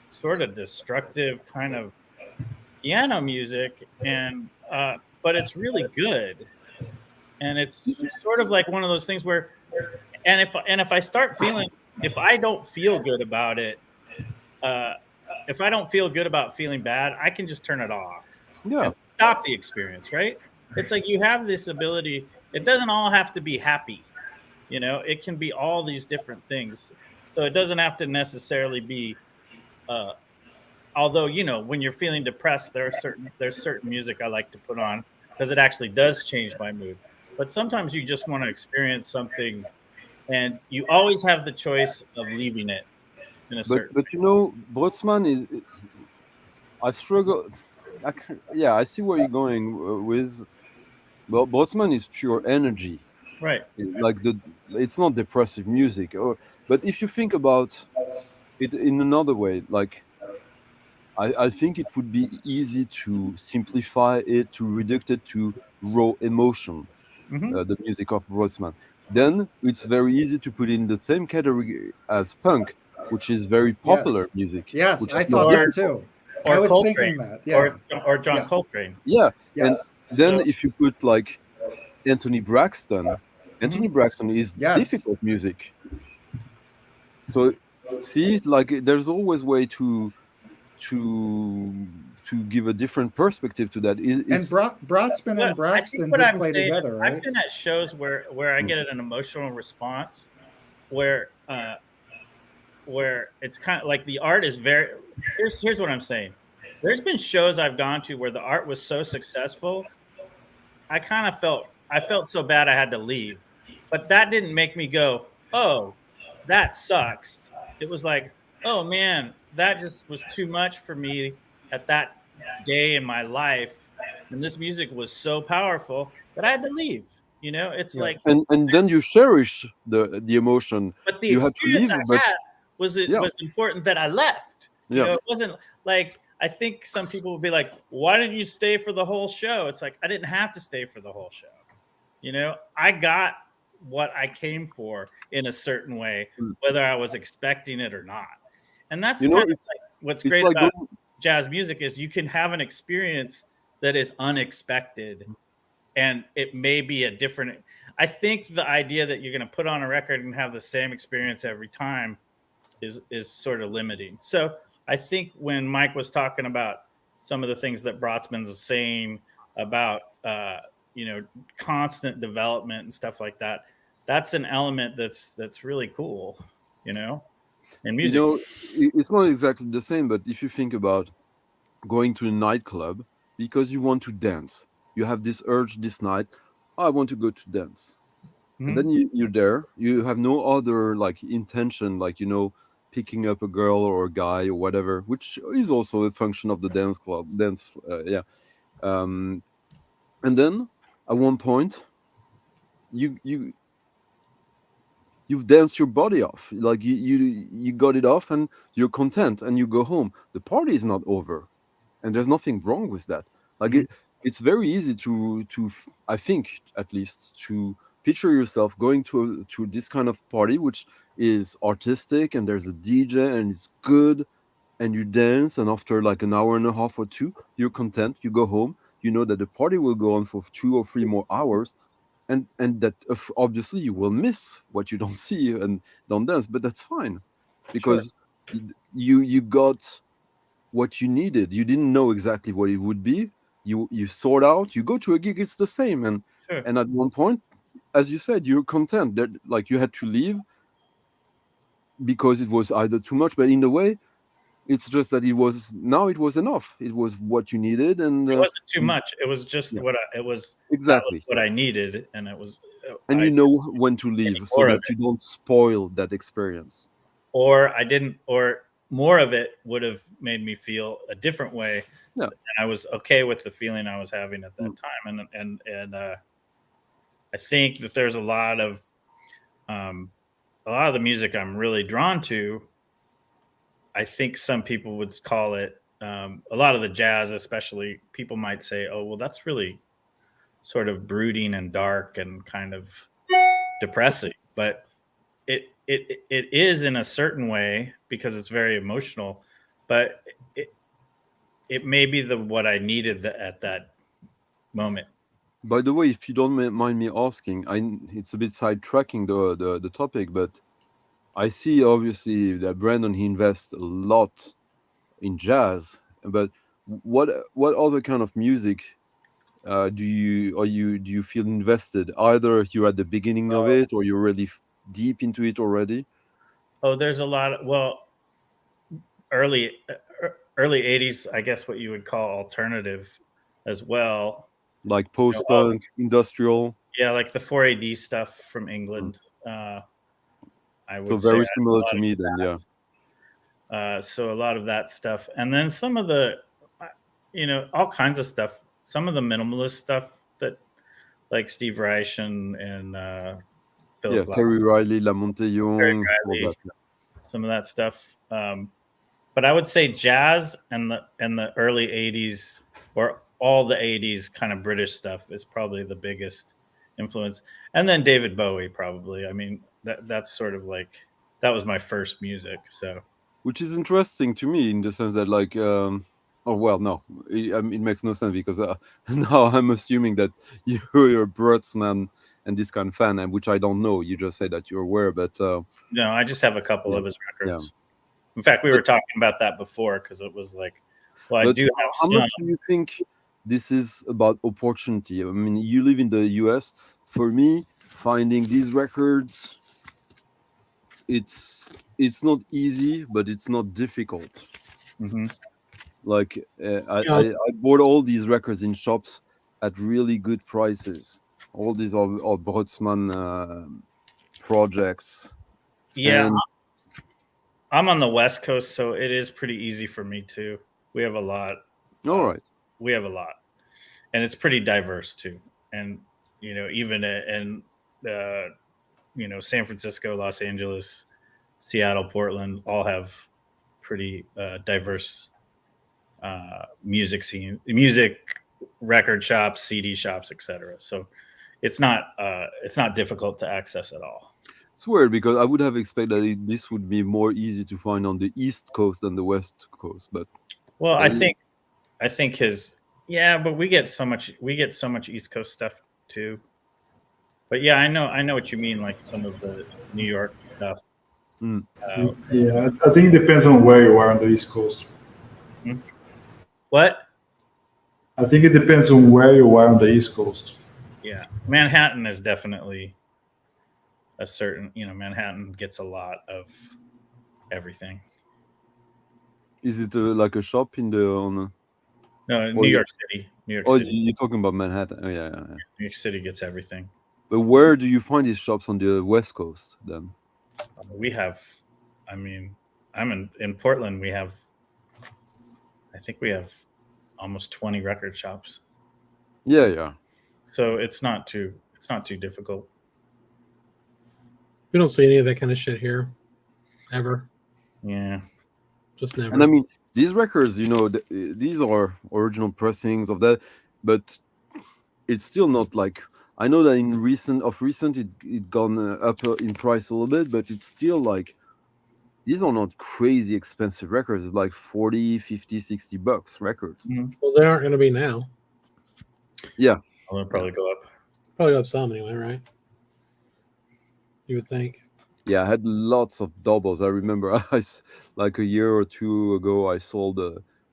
sort of destructive kind of piano music, and but it's really good. And it's sort of like one of those things where, and if I start feeling, if I don't feel good about it, if I don't feel good about feeling bad, I can just turn it off. And stop the experience, right? It's like you have this ability. It doesn't all have to be happy. It can be all these different things. So it doesn't have to necessarily be, although, when you're feeling depressed, there's certain music I like to put on because it actually does change my mood. But sometimes you just want to experience something and you always have the choice of leaving it. But Brotzmann is, I struggle. I see where you're going with. Well, Brotzmann is pure energy, right? Like it's not depressive music. But if you think about it in another way, like I think it would be easy to simplify it, to reduce it to raw emotion, Mhm. the music of Brötzmann. Then it's very easy to put in the same category as punk, which is very popular Yes. music, Yes, which is I not thought Or that difficult. too. I or was Coltrane, thinking that. Yeah. or John Yeah. Coltrane. Yeah, Yeah. and then So if you put like Anthony Braxton, mhm. Anthony Braxton is Yes. difficult music. So see, like there's always way to to give a different perspective to that. And It's Brotzmann What and I think Braxton what did I'm play saying is together, I've right? been at shows where I get an emotional response where it's kind of like the art is very here's what I'm saying. There's been shows I've gone to where the art was so successful, I felt so bad I had to leave. But that didn't make me go, "Oh, that sucks." It was like, "Oh man, that just was too much for me at that day in my life." And this music was so powerful that I had to leave. You know, it's Yeah. like, and then you cherish the emotion. but the You had to experience leave, I but had was it yeah, was important that I left. You yeah. know, it wasn't like I think some people would be like, "Why didn't you stay for the whole show?" It's like I didn't have to stay for the whole show. You know, I got what I came for in a certain way, Mm. whether I was expecting it or not. And that's You kind know, of like what's it's great like about going. jazz music is you can have an experience that is unexpected and it may be a different I think the idea that you're going to put on a record and have the same experience every time is sort of limiting. So I think when Mike was talking about some of the things that Brotzmann was saying about you know constant development and stuff like that, that's an element that's really cool, you know, in You music. know, it's not exactly the same, but if you think about going to a nightclub because you want to dance, you have this urge this night, "Oh, I want to go to dance," and Mhm. then you're there. You have no other like intention, like picking up a girl or a guy or whatever, which is also a function of the dance club. Dance, yeah. Um, and then at one point, you you've danced your body off, like you got it off, and you're content, and you go home. The party is not over, and there's nothing wrong with that. Like Mhm. it's very easy I think at least to picture yourself going to this kind of party, which is artistic, and there's a DJ, and it's good, and you dance, and after like an hour and a half or two, you're content. You go home. You know that the party will go on for 2 or 3 more hours, and that obviously you will miss what you don't see and don't dance, but that's fine Sure, because you got what you needed. You didn't know exactly what it would be. You sort out. You go to a gig, it's the same, sure. and at one point, as you said, you're content that like you had to leave because it was either too much, but in a way, it's just that it was enough. It was what you needed, It wasn't too and much. It was just yeah, it was that was exactly. what I needed, and it was And I you know when to any leave so more of that it. you don't spoil that experience. Or I didn't, or more of it would have made me feel a different way. Yeah. And I was okay with the feeling I was having at Mm. that time. And I think that there's um, a lot of the music I'm really drawn to. I think some people would call it a lot of the jazz, especially people might say, "Oh, well, that's really sort of brooding and dark and kind of depressing." But it is in a certain way because it's very emotional, but it it may be the what I needed at that moment. By the way, if you don't mind me asking, it's a bit sidetracking the topic, but I see obviously that Brandon he invests a lot in jazz, but what other kind of music do you feel invested? Either you're at the beginning of it or you're really deep into it already, Oh, there's a lot of early early 80s, I guess what you would call alternative as well. like You know, all, post-punk, industrial. yeah, like the 4AD stuff from Mm. England. I So would say very a similar lot to me then, yeah. of that. So a lot of that stuff, and then some of the, all kinds of stuff. Some of the minimalist stuff that like Steve Reich and Yeah, Philip Glass, Terry Riley, Terry Lamonte Young, all Riley, that. some of that stuff. But I would say jazz and the early '80s or all the '80s kind of British stuff is probably the biggest influence, and then David Bowie probably. I mean, that's sort of like that was my first music. So which is interesting to me in the sense that like oh well no, it makes no sense because now I'm assuming that you're a Brötzmann and this kind of fan, and which I don't know. You just say that you're aware, but no, I just have a couple Yeah, of his records. In fact, we were talking about that before because it was like, well, I but do have how some. much do you think this is about opportunity? I mean, you live in the US. For me, finding these records, it's not easy, but it's not difficult. Mhm. Like I, Yeah. I bought all these records in shops at really good prices. All these are Brotzmann projects. Yeah, And I'm on the West Coast, so it is pretty easy for me too. We have a lot. all right. We have a lot, and it's pretty diverse too. And even in San Francisco, Los Angeles, Seattle, Portland, all have pretty diverse music scene, music record shops, CD shops, etc. So it's not difficult to access at all. It's weird because I would have expected this would be more easy to find on the East Coast than the West Coast. But Well, I think but we get so much East Coast stuff too. But yeah, I know what you mean, like some of the New York stuff. Yeah, I think it depends on where you are on the East Coast. What? I think it depends on where you are on the East Coast. Yeah, Manhattan is definitely a certain. Manhattan gets a lot of everything. is it like a shop in the on? No, New York City. New York Oh, City. you're talking about Manhattan. Oh, yeah. New York City gets everything. But where do you find these shops on the West Coast then? We have. I mean, I'm in Portland. I think we have almost 20 record shops. Yeah. So it's not too difficult. We don't see any of that kind of shit here, ever. Yeah. Just never. And I mean, these records, these are original pressings of that, but it's still not like. I know that in recent it gone up in price a little bit, but it's still like these are not crazy expensive records. It's like 40, 50, 60 bucks records. Well, they aren't going to be now. Yeah. They'll probably go up. Probably go up some anyway, right? You would think. Yeah, I had lots of doubles. I remember like a year or two ago, I sold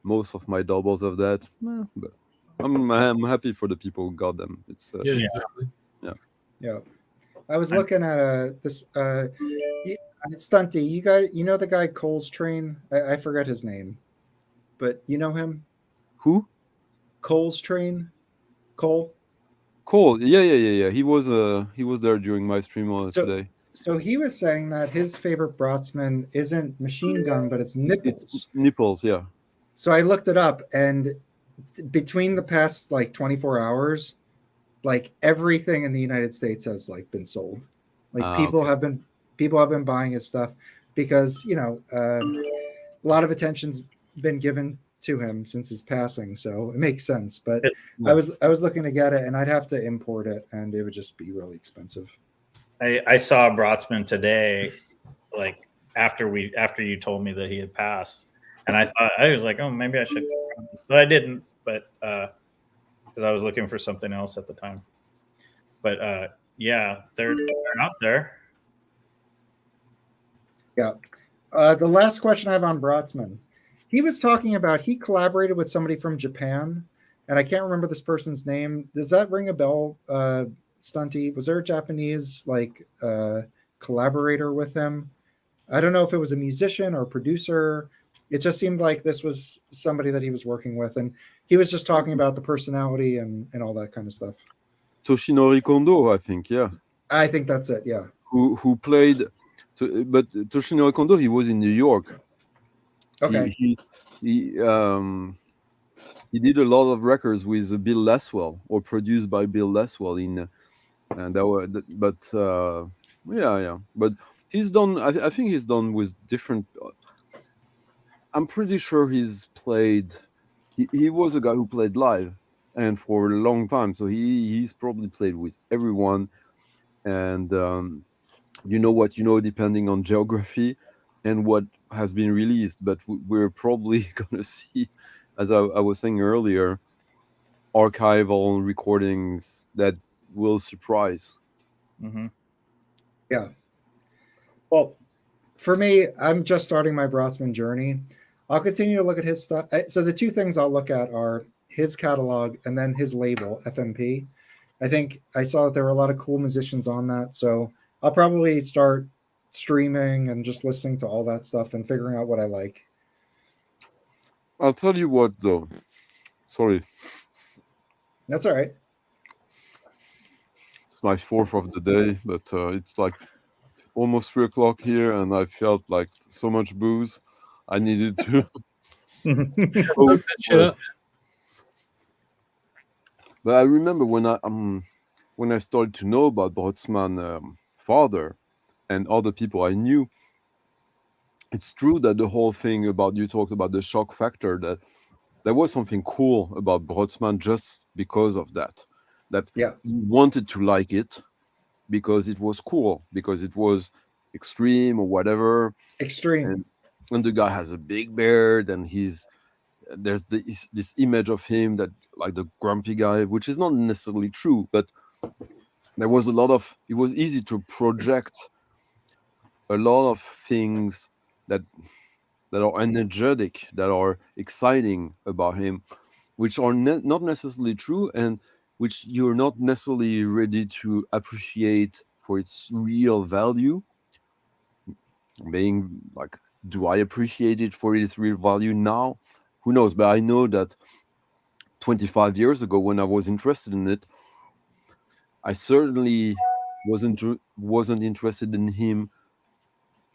most of my doubles of that. But I'm happy for the people who got them. It's Yeah, exactly. Yeah. I was looking at this Stunty. You guys, the guy Coltrane? I forget his name, but you know him? Who? Coltrane? Cole? Cole. Yeah. He was there during my stream today. So he was saying that his favorite Brotzmann isn't machine gun, but it's nipples. It's nipples, yeah. So I looked it up, and between the past like 24 hours, like everything in the United States has like been sold. Like people have been buying his stuff because a lot of attention's been given to him since his passing, so it makes sense. But I was looking to get it, and I'd have to import it, and it would just be really expensive. I saw Brotzmann today, like after you told me that he had passed, and I was like, oh, maybe I should, but I didn't. But because I was looking for something else at the time. But yeah, they're out there. Yeah. The last question I have on Brotzmann, he was talking about he collaborated with somebody from Japan, and I can't remember this person's name. Does that ring a bell, Stunty? Was there a Japanese collaborator with him? I don't know if it was a musician or a producer. It just seemed like this was somebody that he was working with, and he was just talking about the personality and all that kind of stuff. Toshinori Kondo, I think, yeah. I think that's it, yeah. Who played, but Toshinori Kondo, he was in New York. Okay. He did a lot of records with Bill Laswell, or produced by Bill Laswell but he's done. I think he's done with different. I'm pretty sure he's played. He was a guy who played live, and for a long time. So he's probably played with everyone. And you know what you know, depending on geography and what has been released. But we're probably gonna see, as I was saying earlier, archival recordings that will surprise. Mm-hmm. Yeah. Well, for me, I'm just starting my Brotzmann journey. I'll continue to look at his stuff. So the two things I'll look at are his catalog and then his label, FMP. I think I saw that there were a lot of cool musicians on that. So I'll probably start streaming and just listening to all that stuff and figuring out what I like. I'll tell you what, though. Sorry, That's all right. it's my fourth of the day, but it's like almost 3 o'clock here, and I felt like so much booze. I needed to. Look that shit up. But I remember when I started to know about Brotzmann father and other people I knew. It's true that the whole thing about you talked about the shock factor, that there was something cool about Brotzmann just because of that. That Yeah. you wanted to like it because it was cool, because it was extreme or whatever. Extreme. And the guy has a big beard, and there's this image of him that like the grumpy guy, which is not necessarily true, but there was it was easy to project a lot of things that are energetic, that are exciting about him, which are not necessarily true, and which you're not necessarily ready to appreciate for its real value. Being like, do I appreciate it for its real value now? Who knows? But I know that 25 years ago, when I was interested in it, I certainly wasn't interested in him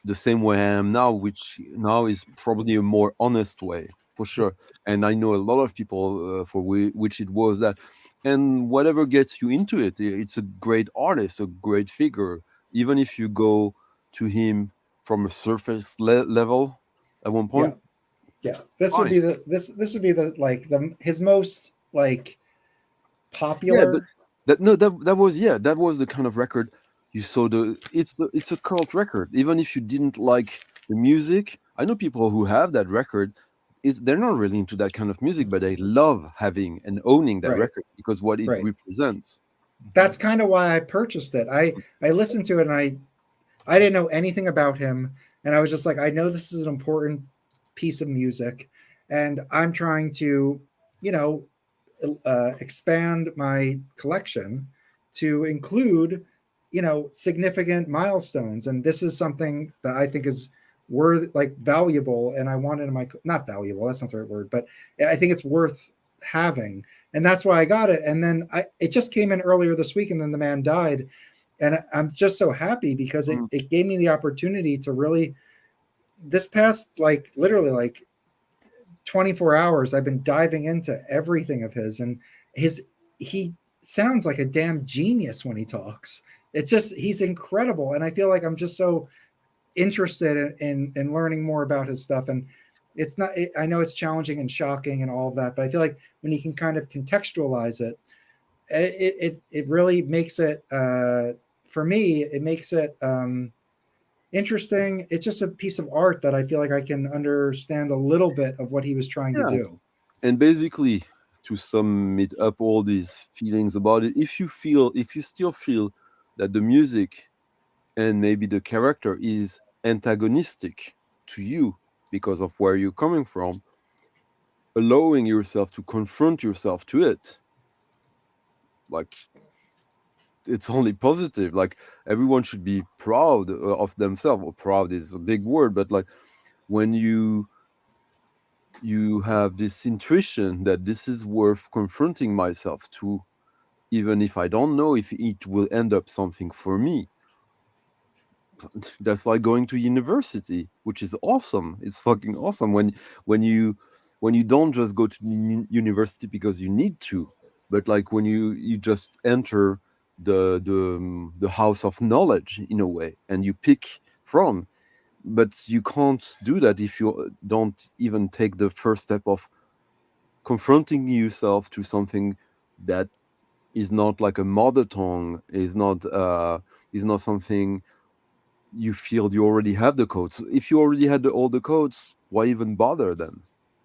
the same way I am now, which now is probably a more honest way, for sure. And I know a lot of people for which it was that. And whatever gets you into it, it's a great artist, a great figure. Even if you go to him from a surface level at one point, Yeah. This fine. would be his most like Yeah, popular. but that was the kind of record you saw. It's a cult record. Even if you didn't like the music, I know people who have that record. They're not really into that kind of music, but they love having and owning that Right. record because what it Right. represents. That's kind of why I purchased it. I listened to it and I didn't know anything about him, and I was just like, I know this is an important piece of music, and I'm trying to, expand my collection to include, significant milestones, and this is something that I think is valuable, and I wanted not valuable. That's not the right word, but I think it's worth having, and that's why I got it. And then it just came in earlier this week, and then the man died. And I'm just so happy because it gave me the opportunity to really, this past literally 24 hours, I've been diving into everything of his, and he sounds like a damn genius when he talks. It's just, he's incredible. And I feel like I'm just so interested in learning more about his stuff. And I know it's challenging and shocking and all of that, but I feel like when you can kind of contextualize it, it really makes it, for me, it makes it interesting. It's just a piece of art that I feel like I can understand a little bit of what he was trying to do. And basically, to sum it up, all these feelings about it, if you still feel that the music and maybe the character is antagonistic to you because of where you're coming from, allowing yourself to confront yourself to it, like, it's only positive. Like, everyone should be proud of themselves. Well, proud is a big word, but like, when you have this intuition that this is worth confronting myself to, even if I don't know if it will end up something for me, that's like going to university, which is awesome. It's fucking awesome when you don't just go to university because you need to, but like when you just enter the house of knowledge in a way, and you pick from. but you can't do that if you don't even take the first step of confronting yourself to something that is not like a mother tongue, is not something you feel you already have the codes. If you already had all the codes, why even bother then?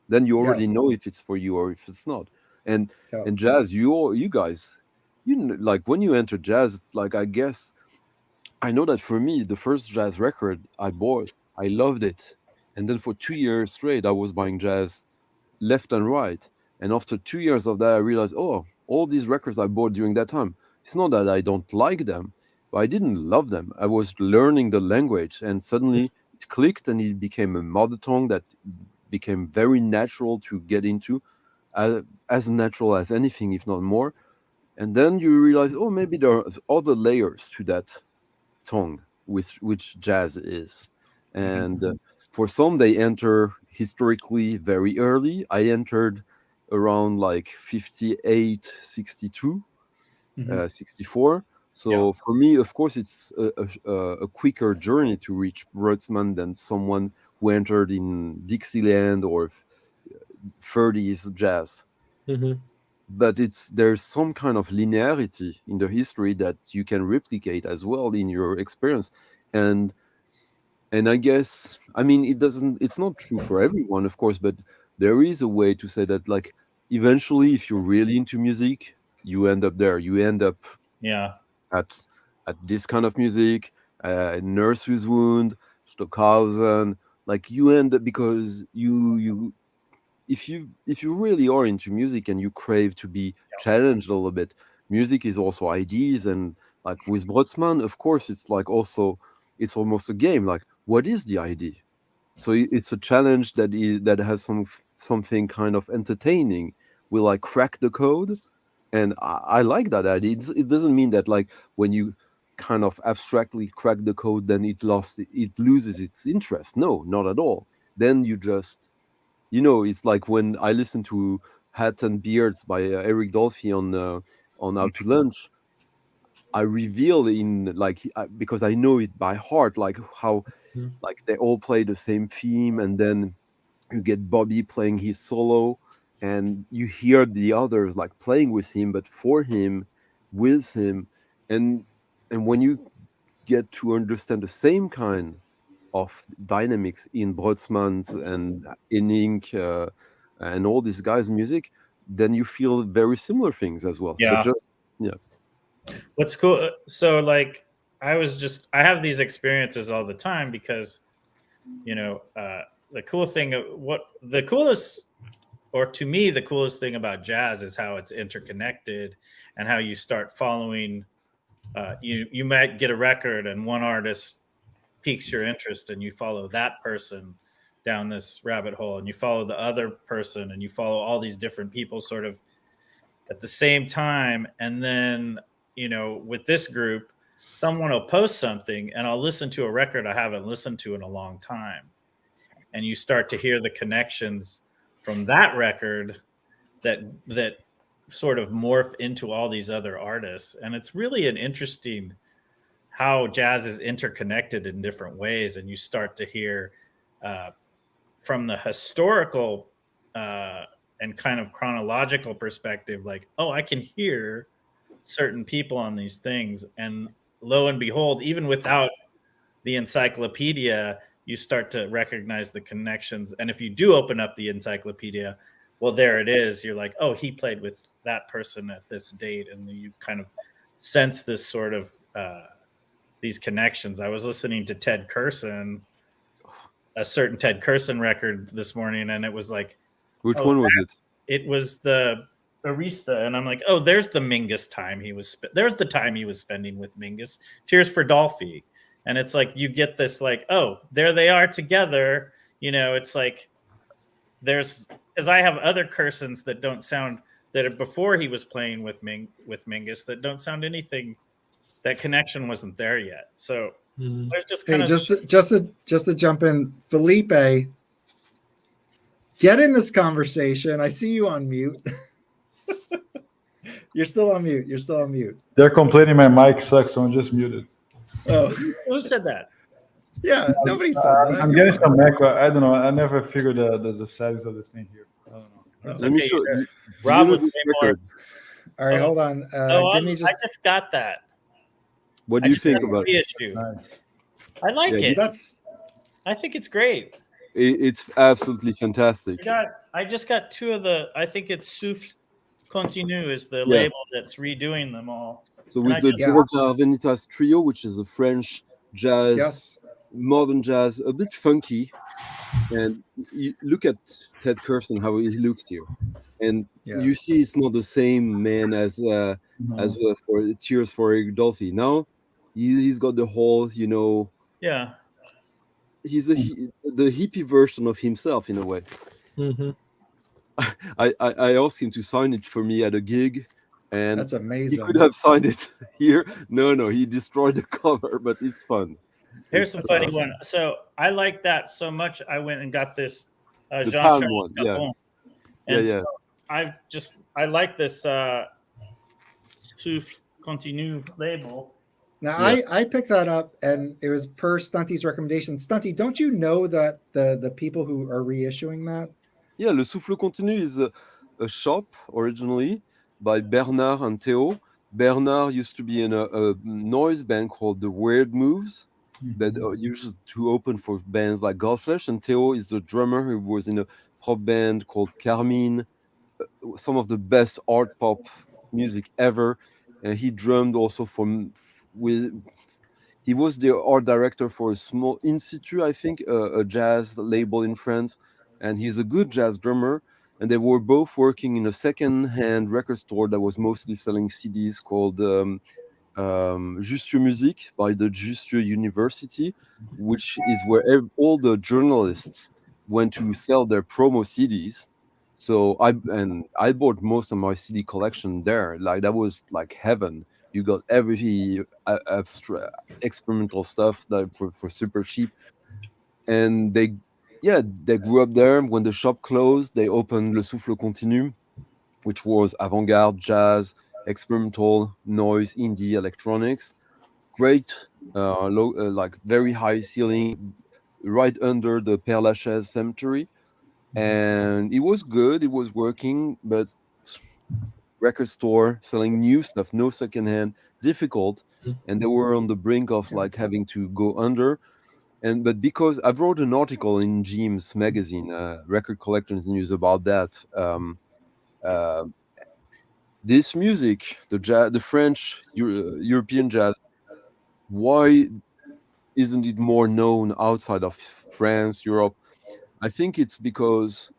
Then you Yeah. already know if it's for you or if it's not. And Yeah. and jazz, you guys, like when you enter jazz, like I guess I know that for me, the first jazz record I bought, I loved it. And then for 2 years straight, I was buying jazz left and right. And after 2 years of that, I realized, oh, all these records I bought during that time, it's not that I don't like them, but I didn't love them. I was learning the language, and suddenly it clicked and it became a mother tongue that became very natural to get into, as natural as anything, if not more. And then you realize, oh, maybe there are other layers to that tongue, which jazz is. And for some, they enter historically very early. I entered around like 58, 62, Mhm. 64. So Yeah. for me, of course, it's a quicker journey to reach Brötzmann than someone who entered in Dixieland or 30s jazz. Hmm. But there's some kind of linearity in the history that you can replicate as well in your experience. And I guess, I mean, it's not true for everyone, of course, but there is a way to say that, like, eventually, if you're really into music, you end up there. You end up Yeah. at this kind of music, Nurse's Wound, Stockhausen. Like, you end up because you if you really are into music and you crave to be challenged a little bit, music is also ideas. And like with Brotzmann, of course, it's like also it's almost a game. Like, what is the idea? So it's a challenge that has something kind of entertaining. Will I crack the code? And I like that idea. It doesn't mean that like when you kind of abstractly crack the code, then it loses its interest. No, not at all. Then you just it's like when I listen to Hats and Beards by Eric Dolphy on Out to Lunch. I reveal in like because I know it by heart, like how like they all play the same theme, and then you get Bobby playing his solo, and you hear the others like playing with him, but for him, with him, and when you get to understand the same kind of dynamics in Brotzmann and in Ink and all these guys' music, then you feel very similar things as well. But Yeah. just yeah, What's cool? So, like, I have these experiences all the time because, the cool thing, what the coolest, or to me, the coolest thing about jazz is how it's interconnected and how you start following. You might get a record and one artist piques your interest and you follow that person down this rabbit hole, and you follow the other person and you follow all these different people sort of at the same time. And then, with this group, someone will post something and I'll listen to a record I haven't listened to in a long time. And you start to hear the connections from that record that sort of morph into all these other artists. And it's really an interesting how jazz is interconnected in different ways. And you start to hear from the historical and kind of chronological perspective, like, oh, I can hear certain people on these things. And lo and behold, even without the encyclopedia, you start to recognize the connections. And if you do open up the encyclopedia, well, there it is. You're like, oh, he played with that person at this date. And you kind of sense this sort of these connections. I was listening to Ted Curson, a certain Ted Curson record this morning, and it was like, which oh, one was it? it was the Barista, and I'm like, oh, there's the Mingus time he was. There's the time he was spending with Mingus. Tears for Dolphy, and it's like you get this like, oh, there they are together. It's like there's because I have other Cursons that don't sound that are before he was playing with Mingus that don't sound anything. That connection wasn't there yet, so there's just kind Hey, of just to jump in, Felipe, get in this conversation. I see you on mute. You're still on mute. You're still on mute. They're complaining my mic sucks, so I'm just muted. Oh, who said that? Yeah, nobody said that. I'm getting some echo. I don't know. I never figured the settings of this thing here. I don't know. It's Let me okay. show. Do you Rob know was this way more. record? All right, Oh, hold on. No, Give me I just. just got that. What I do you just think got about the it? reissue. Nice. I like Yeah, it. That's I think it's great. It's absolutely fantastic. I just got two of the. I think it's Souffle Continu is the Yeah. label that's redoing them all. So And with I the just Yeah. George Arvenitas trio, which is a French jazz, yes. modern jazz, a bit funky, and you look at Ted Curson how he looks here, and Yeah. you see it's not the same man as No. for Tears for Eric Dolphy. Now he's got the whole, yeah. he's the hippie version of himself in a way. Mm-hmm. I asked him to sign it for me at a gig, and That's he amazing. could have signed it here. No, he destroyed the cover, but it's fun. Here's some It's, funny one. So I like that so much. I went and got this the Jean Palm Charles one, yeah, Gabon. yeah, And yeah. so I like this Souffle Continu label. Now Yeah. I picked that up and it was per Stunty's recommendation. Stunty, don't you know that the people who are reissuing that? Yeah, Le Souffle Continu is a shop originally by Bernard and Theo. Bernard used to be in a noise band called the Weird Moves that used to open for bands like Godflesh, and Theo is the drummer who was in a pop band called Carmine, some of the best art pop music ever. And he drummed also he was the art director for a small In Situ, I think, a jazz label in France, and he's a good jazz drummer. And they were both working in a second-hand record store that was mostly selling CDs called Jussieu Musique by the Jussieu University, which is where all the journalists went to sell their promo CDs. So I bought most of my CD collection there. Like that was like heaven. You got every experimental stuff that for super cheap. And they grew up there. When the shop closed, they opened Le Souffle Continu, which was avant-garde jazz, experimental noise, indie electronics. Great, like very high ceiling, right under the Père Lachaise cemetery, and it was good. It was working, but record store selling new stuff, no secondhand, difficult, and they were on the brink of like having to go under. But because I wrote an article in James magazine, Record Collectors News, about that. Uh, this music, the French European jazz, why isn't it more known outside of France, Europe? I think it's because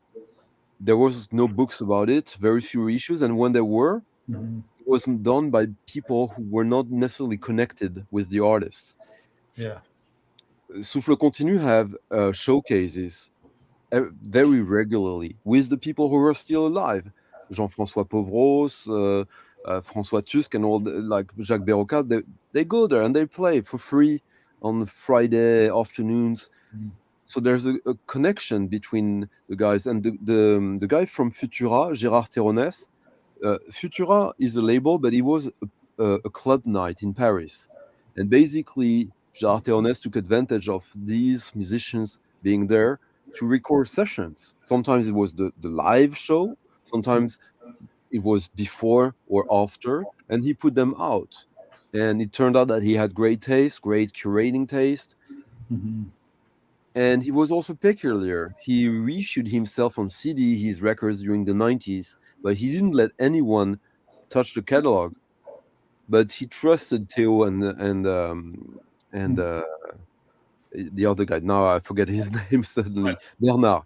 there was no books about it, very few issues, and when there were, it was done by people who were not necessarily connected with the artists. Yeah. Souffle Continu have showcases very regularly with the people who are still alive. Jean-François Pauvros, François Tusk, and like Jacques Bérocat, they go there and they play for free on Friday afternoons. So there's a connection between the guys, and the guy from Futura, Gérard Théronès. Futura is a label, but it was a club night in Paris, and basically Gérard Théronès took advantage of these musicians being there to record sessions. Sometimes it was the live show, sometimes it was before or after, and he put them out. And it turned out that he had great taste, great curating taste, and he was also peculiar. He reissued himself on CD his records during the 90s, but he didn't let anyone touch the catalog. But he trusted Theo and the other guy. Now I forget his name suddenly. Bernard.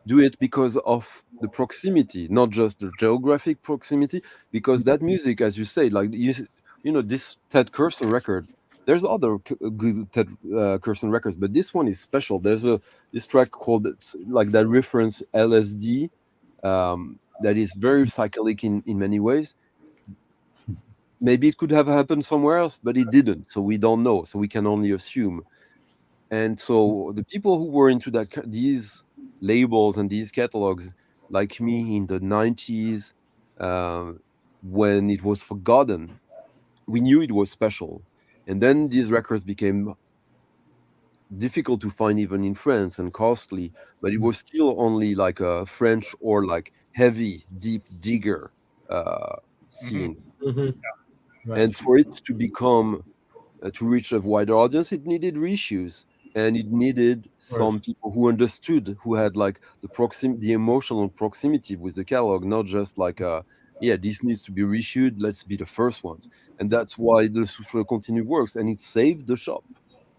Do it because of the proximity, not just the geographic proximity. Because that music, as you say, like this Ted Curson record. There's other good Ted Curson records, but this one is special. There's this track called like that reference LSD, that is very psychedelic in many ways. Maybe it could have happened somewhere else, but it didn't. So we don't know. So we can only assume. And so the people who were into these labels and these catalogs, like me in the 90s, when it was forgotten, we knew it was special. And then these records became difficult to find even in France and costly, but it was still only like a French or like heavy, deep digger scene. Hmm. Right. And for it to become to reach a wider audience, it needed reissues, and it needed some people who understood, who had like the emotional proximity with the catalog, not just like yeah, this needs to be reissued, let's be the first ones. And that's why the Souffle Continue works, and it saved the shop.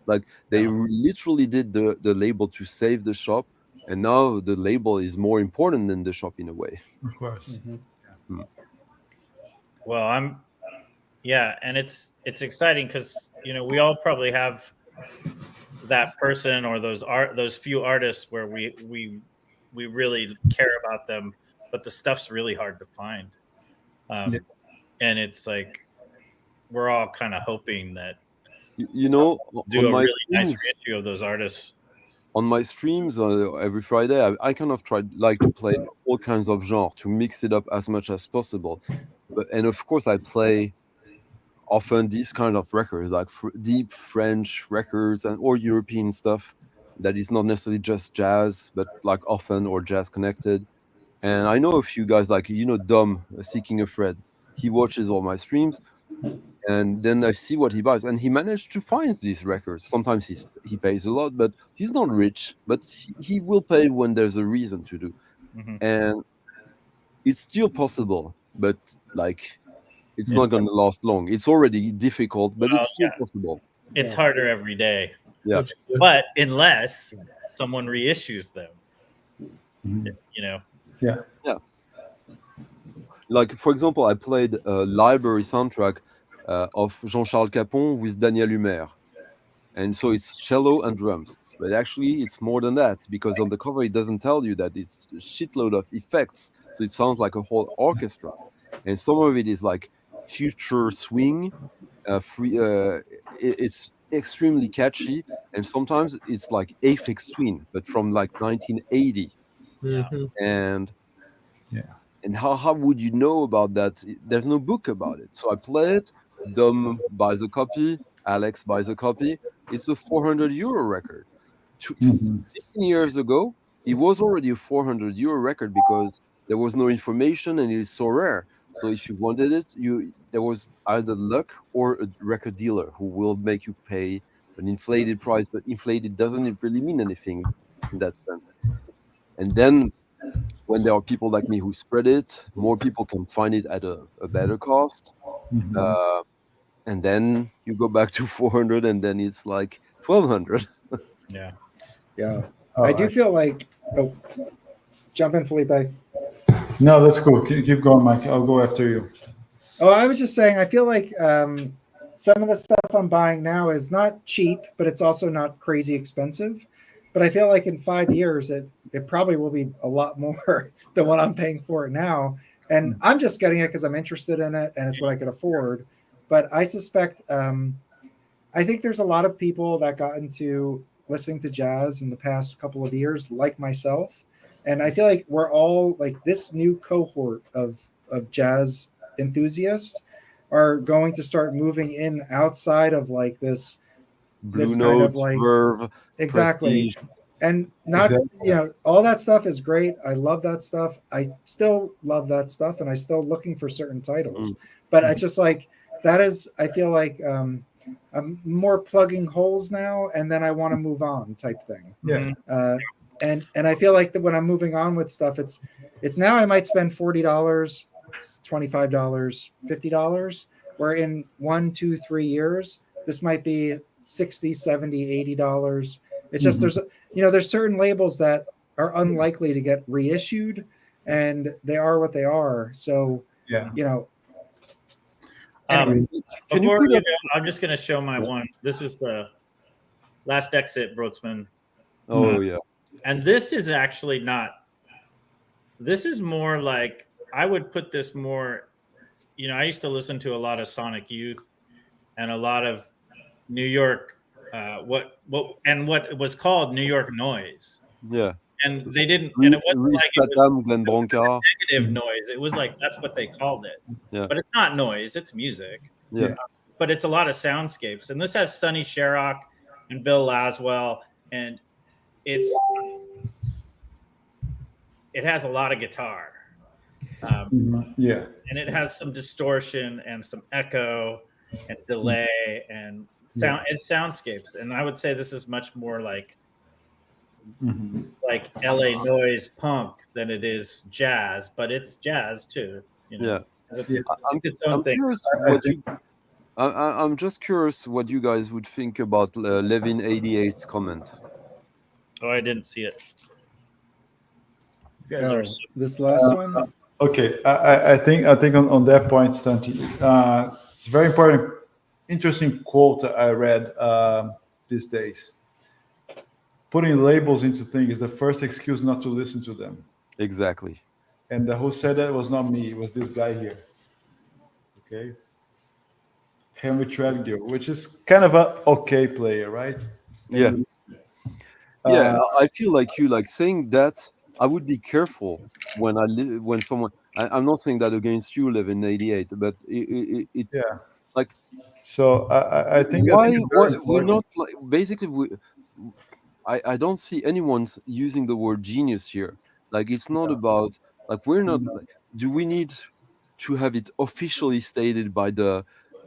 Like they literally did the label to save the shop, and now the label is more important than the shop in a way. Of course. Well, and it's exciting because we all probably have that person or those few artists where we really care about them, but the stuff's really hard to find. Yeah. And it's like we're all kind of hoping that You know, do on a my really nice streams, reissue of those artists. on my streams every Friday, I kind of try like to play all kinds of genres to mix it up as much as possible. And of course, I play often these kind of records, like deep French records and or European stuff that is not necessarily just jazz, but like often or jazz connected. And I know a few guys like Dom Seeking a Fred. He watches all my streams, and then I see what he buys, and he managed to find these records. Sometimes he pays a lot, but he's not rich, but he will pay when there's a reason to do. And it's still possible, but like it's not going to last long. It's already difficult, but it's still possible. It's harder every day. Yeah. But unless someone reissues them, Yeah. Like for example, I played a library soundtrack of Jean-Charles Capon with Daniel Humer. And so it's cello and drums. But actually, it's more than that, because on the cover, it doesn't tell you that it's a shitload of effects. So it sounds like a whole orchestra. And some of it is like future swing. It's extremely catchy. And sometimes it's like Aphex Twin, but from like 1980. And and how would you know about that? There's no book about it. So I play it. Dom buys a copy. Alex buys a copy. It's a 400 euro record. 15 years ago, it was already a 400 euro record because there was no information and it's so rare. So if you wanted it, there was either luck or a record dealer who will make you pay an inflated price. But inflated doesn't really mean anything in that sense. And then when there are people like me who spread it, more people can find it at a better cost. And then you go back to 400, and then it's like 1,200. Yeah. I do feel like. Oh, jump in, Felipe. No, that's cool. Keep going, Mike. I'll go after you. Oh, I was just saying. I feel like some of the stuff I'm buying now is not cheap, but it's also not crazy expensive. But I feel like in 5 years, it probably will be a lot more than what I'm paying for it now. And I'm just getting it because I'm interested in it, and it's what I could afford. But I suspect, I think there's a lot of people that got into listening to jazz in the past couple of years, like myself. And I feel like we're all like this new cohort of jazz enthusiasts are going to start moving in outside of like this Blue this Note, kind of like Verve, exactly. Prestige. And not, all that stuff is great. I love that stuff. I still love that stuff, and I still looking for certain titles. But I just like that is. I feel like I'm more plugging holes now, and then I want to move on type thing. Yeah. And I feel like that when I'm moving on with stuff, it's now I might spend $40, $25, $50, where in 1, 2, 3 years this might be $60, $70, $80. It's just there's certain labels that are unlikely to get reissued, and they are what they are. So anyway. I'm just going to show my one. This is the Last Exit Brotzmann. Oh yeah. And this is actually not. This is more like I would put this more. I used to listen to a lot of Sonic Youth and a lot of New York. What was called New York noise. Yeah. And they didn't. And it wasn't like it was Glenn Branca. negative noise. It was like that's what they called it. Yeah. But it's not noise. It's music. Yeah. But it's a lot of soundscapes. And this has Sonny Sharrock and Bill Laswell, and it has a lot of guitar, Yeah. and it has some distortion and some echo and delay and sound and soundscapes. And I would say this is much more like LA noise punk than it is jazz, but it's jazz too. You know, it's its own I'm thing. curious what you. I'm just curious what you guys would think about Levin 88's comment. Oh, I didn't see it. You guys are This last one. Okay, I think on that point, Stanty, it's a very important, interesting quote I read these days. Putting labels into things is the first excuse not to listen to them. Exactly. And who said that was not me. It was this guy here. Okay. Henry Treadgill, which is kind of a okay player, right? Yeah. Yeah, I feel like you like saying that. I would be careful when someone. I'm not saying that against you, Levin 88, but it's like. So I think why it's very we're important. not like basically I don't see anyone's using the word genius here. Like it's not about like we're not. Like, do we need to have it officially stated by the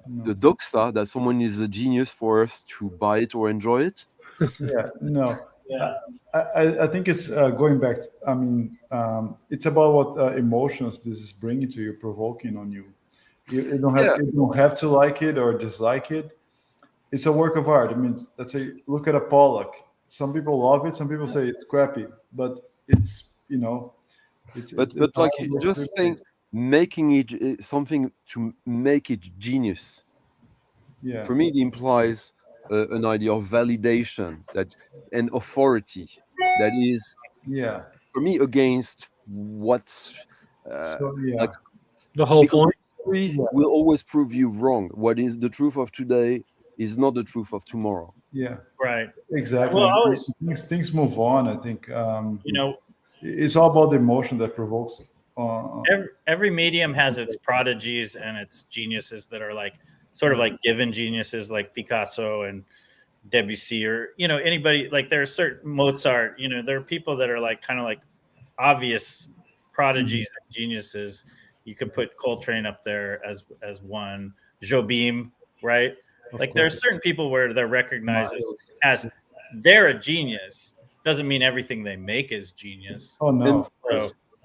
doxa that someone is a genius for us to buy it or enjoy it? No. I think it's going back. I mean, it's about what emotions this is bringing to you, provoking on you. You don't have to like it or dislike it. It's a work of art. I mean, let's say, look at a Pollock. Some people love it. Some people say it's crappy, but it's But like just saying, making it something to make it genius. Yeah. For me, it implies an idea of validation and authority that is for me against what's like the whole point. History will always prove you wrong. What is the truth of today is not the truth of tomorrow. Yeah. Right. Exactly. Well, things move on. I think you know, it's all about the emotion that provokes. every medium has its prodigies and its geniuses that are like sort of like given geniuses, like Picasso and Debussy, or anybody. Like there are certain Mozart. There are people that are like kind of like obvious prodigies and geniuses. You could put Coltrane up there as one. Jobim, right? Like there are certain people where they're recognized as they're a genius. Doesn't mean everything they make is genius. Oh no.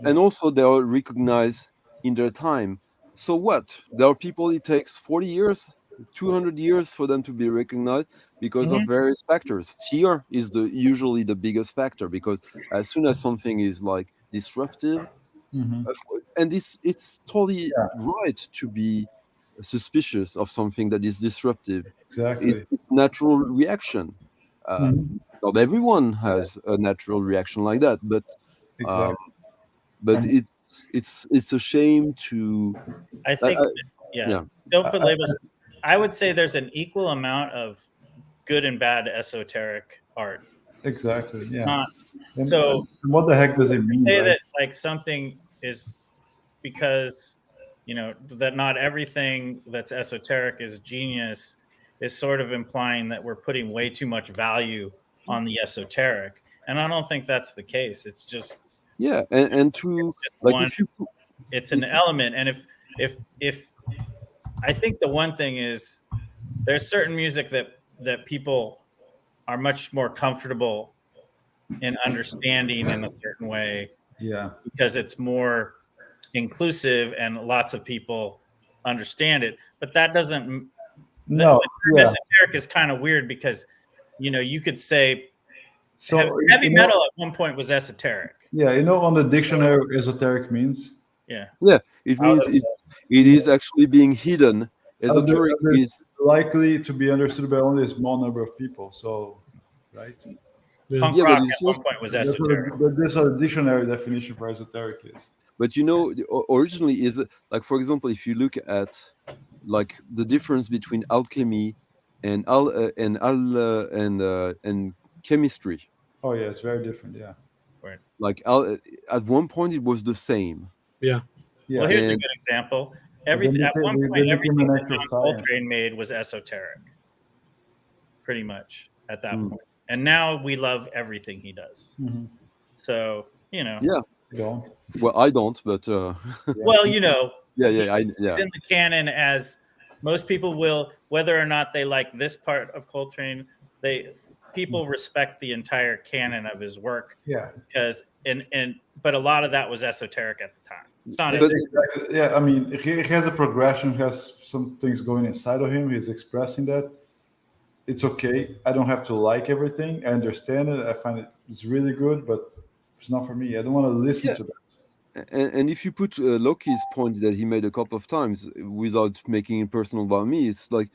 And also they are recognized in their time. So what? There are people it takes 40 years, 200 years for them to be recognized because of various factors. Fear is usually the biggest factor, because as soon as something is like disruptive, and it's totally right to be suspicious of something that is disruptive. Exactly. It's natural reaction. Not everyone has a natural reaction like that, but it's a shame to. I think don't put labels. I would say there's an equal amount of good and bad esoteric art. Exactly. Yeah. Not, and what the heck does it mean? Say right? that like something is because that not everything that's esoteric is genius is sort of implying that we're putting way too much value on the esoteric, and I don't think that's the case. It's just and to like it's an element, and if I think the one thing is there's certain music that people are much more comfortable in understanding in a certain way, because it's more inclusive and lots of people understand it. But that doesn't. The esoteric is kind of weird because you could say heavy metal at one point was esoteric. Yeah, on the dictionary, esoteric means. Yeah, it means it is actually being hidden. Esoteric is likely to be understood by only a small number of people. So, right? Punk rock at one point was esoteric. That's what the dictionary definition for esoteric is. But originally is like, for example, if you look at like the difference between alchemy and chemistry. Oh yeah, it's very different. Yeah. Right. Like at one point it was the same. Yeah. Well, here's a good example. Everything at one point, everything that John Coltrane made was esoteric, pretty much. at that point. And now we love everything he does. Mhm. So, you know. Yeah. Go Well, I don't, but Well, you know, yeah, he's yeah. in the canon as most people will, whether or not they like this part of Coltrane, people respect the entire canon of his work Yeah. because but a lot of that was esoteric at the time. It's not But- Exactly. Yeah, I mean, he has a progression, has some things going inside of him. He's expressing that. It's okay. I don't have to like everything. I understand it. I find it's really good, but it's not for me. I don't want to listen to that. and if you put Loki's point that he made a couple of times without making it personal about me, it's like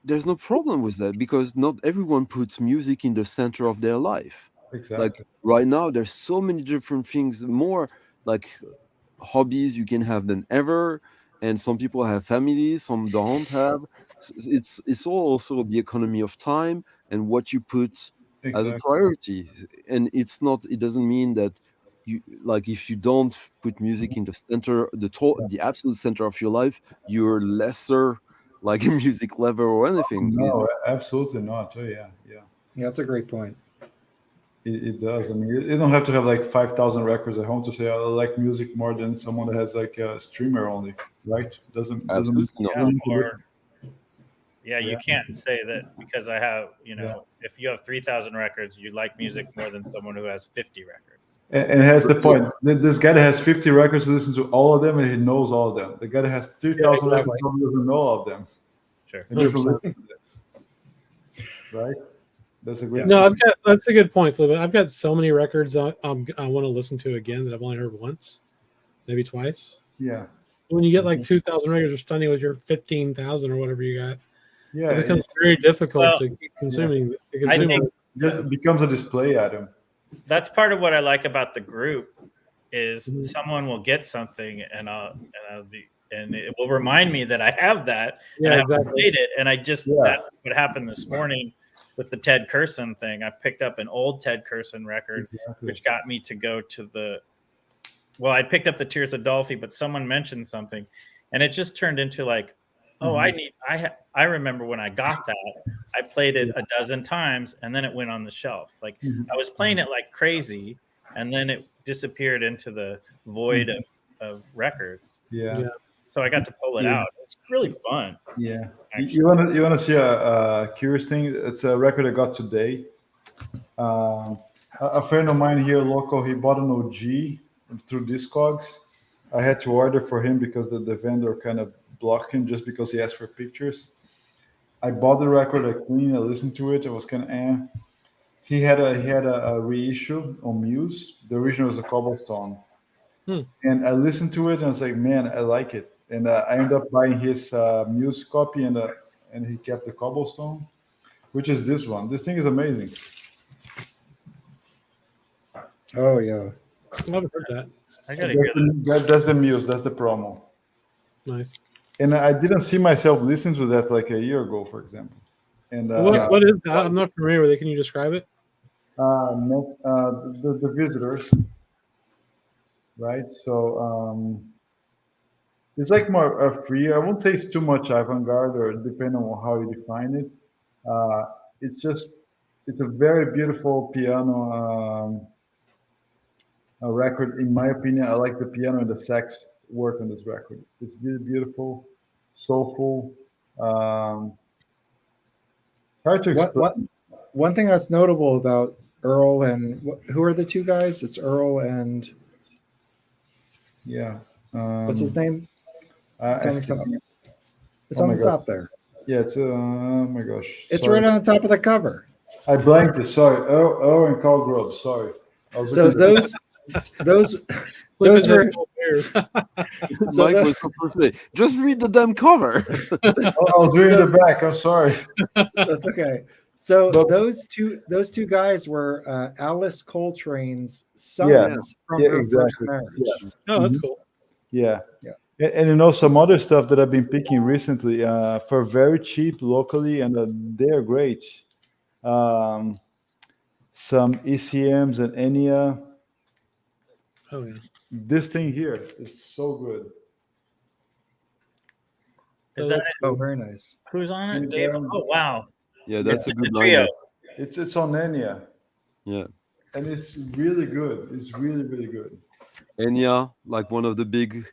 there's no problem with that because not everyone puts music in the center of their life. Exactly. Like right now, there's so many different things, more like hobbies you can have than ever, and some people have families, some don't have. It's all also the economy of time and what you put as a Exactly. priority. And it doesn't mean that you like if you don't put music in the center, the absolute center of your life, you're lesser like a music lover or anything. No, absolutely not. Oh, yeah, yeah. Yeah, that's a great point. It does. I mean, you don't have to have like 5,000 records at home to say I like music more than someone that has like a streamer only, right? Doesn't Absolutely not. You can't say that because I have, if you have 3,000 records, you like music more than someone who has 50 records. And has the point. This guy that has 50 records listens to all of them and he knows all of them. The guy that has 3,000 records probably doesn't know all of them. Sure. And doesn't listen to them. Right? That's a great No, that's a good point, Felipe. I've got so many records I want to listen to again that I've only heard once, maybe twice. Yeah. When you get like 2,000 records, you're stunning with your 15,000 or whatever you got. Yeah. It becomes very difficult to keep consuming. I think it just becomes a display item. That's part of what I like about the group is someone will get something and it will remind me that I have that and I've played it. And that's what happened this morning with the Ted Curson thing. I picked up an old Ted Curson record, which got me to go to I picked up the Tears of Dolphy, but someone mentioned something and it just turned into like, I remember when I got that, I played it a dozen times and then it went on the shelf. Like I was playing it like crazy and then it disappeared into the void of records. Yeah. So I got to pull it out. It's really fun. Yeah. You wanna see a curious thing? It's a record I got today. A friend of mine here, local, he bought an OG through Discogs. I had to order for him because the vendor kind of blocked him just because he asked for pictures. I bought the record, I cleaned, I listened to it. It was kind of He had a reissue on Muse. The original was a Cobblestone. And I listened to it and I was like, man, I like it. And I ended up buying his Muse copy and he kept the Cobblestone, which is this one. This thing is amazing. Oh, yeah. I haven't heard that. I gotta hear that. That's the Muse. That's the promo. Nice. And I didn't see myself listening to that like a year ago, for example. And what is that? I'm not familiar with it. Can you describe it? The Visitors, right? So it's like more free. I won't say it's too much avant-garde, or depending on how you define it. It's a very beautiful piano record, in my opinion. I like the piano and the sax work on this record. It's really beautiful, soulful. It's hard to explain. One thing that's notable about Earl and who are the two guys? It's Earl and what's his name? It's on the top. It's on the top there. Yeah, it's oh my gosh. It's right on the top of the cover. I blanked it. Sorry, Earl and Carl Groves. Sorry. So those were. Mike was supposed to say, just read the damn cover. I was reading the back. I'm sorry. That's okay. So those two guys were Alice Coltrane's sons from her first marriage. Yes. Oh, that's cool. Yeah. And some other stuff that I've been picking recently for very cheap locally, and they're great. Some ECMs and Enya. Oh yeah. This thing here is so good. Is that very nice. Who's on it? Dave. Oh wow. Yeah, that's a It's good a trio. lineup. It's on Enya, Yeah. and it's really good. It's really really good. Enya, like one of the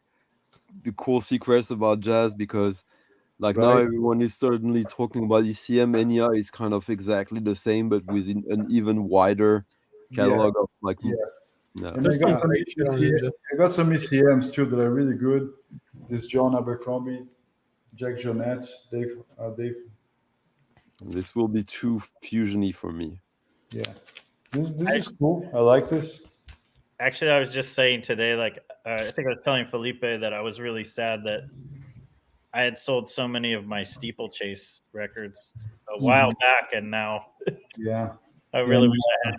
cool secrets about jazz, because like now Right? everyone is certainly talking about ECM. Enya is kind of exactly the same, but with an even wider Yeah. catalog of like Yes. yeah. And There's I got some some great shit on Ninja. I got some ECMs too that are really good. This John Abercrombie, Jack Jonette, Dave. This will be too fusiony for me. Yeah, this is cool. I like this. Actually, I was just saying today, like I think I was telling Felipe that I was really sad that I had sold so many of my steeplechase records a while back, and now Yeah, I really And, wish I had.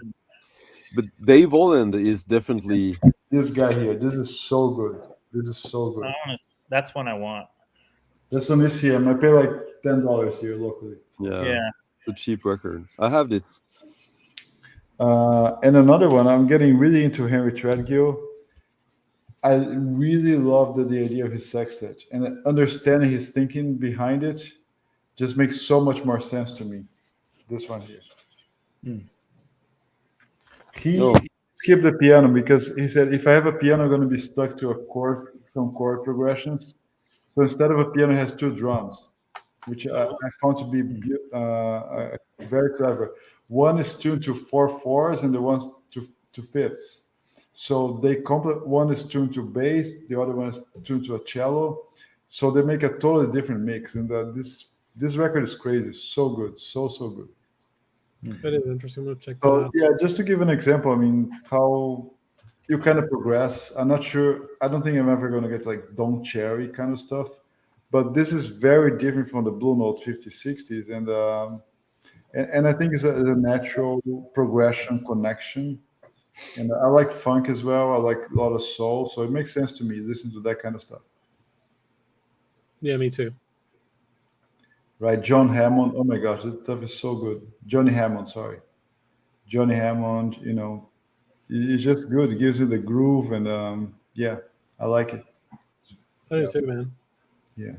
But Dave Holland is definitely this guy here. This is so good. This is so good. That's one I want. That's on ECM. I pay like $10 here locally. Yeah. it's a cheap record. I have this. And another one, I'm getting really into Henry Threadgill. I really love the idea of his sextet, and understanding his thinking behind it just makes so much more sense to me. This one here. He No. skipped the piano because he said, if I have a piano, I'm going to be stuck to some chord progressions. So instead of a piano, it has two drums, which I found to be very clever. One is tuned to 4/4s and the one's to fifths. So they one is tuned to bass, the other one is tuned to a cello. So they make a totally different mix. And this record is crazy. So good. So good. That is interesting. We'll check that So out. yeah, just to give an example, I mean, how you kind of progress. I'm not sure. I don't think I'm ever going to get like Don Cherry kind of stuff, but this is very different from the Blue Note 50s, 60s, and I think it's a natural progression connection. And I like funk as well. I like a lot of soul, so it makes sense to me listen to that kind of stuff. Yeah, me too. Right, John Hammond. Oh my gosh, that stuff is so good. Johnny Hammond, sorry, Johnny Hammond. You know, it's just good. It gives you the groove, and yeah, I like it. I do too, man. Yeah.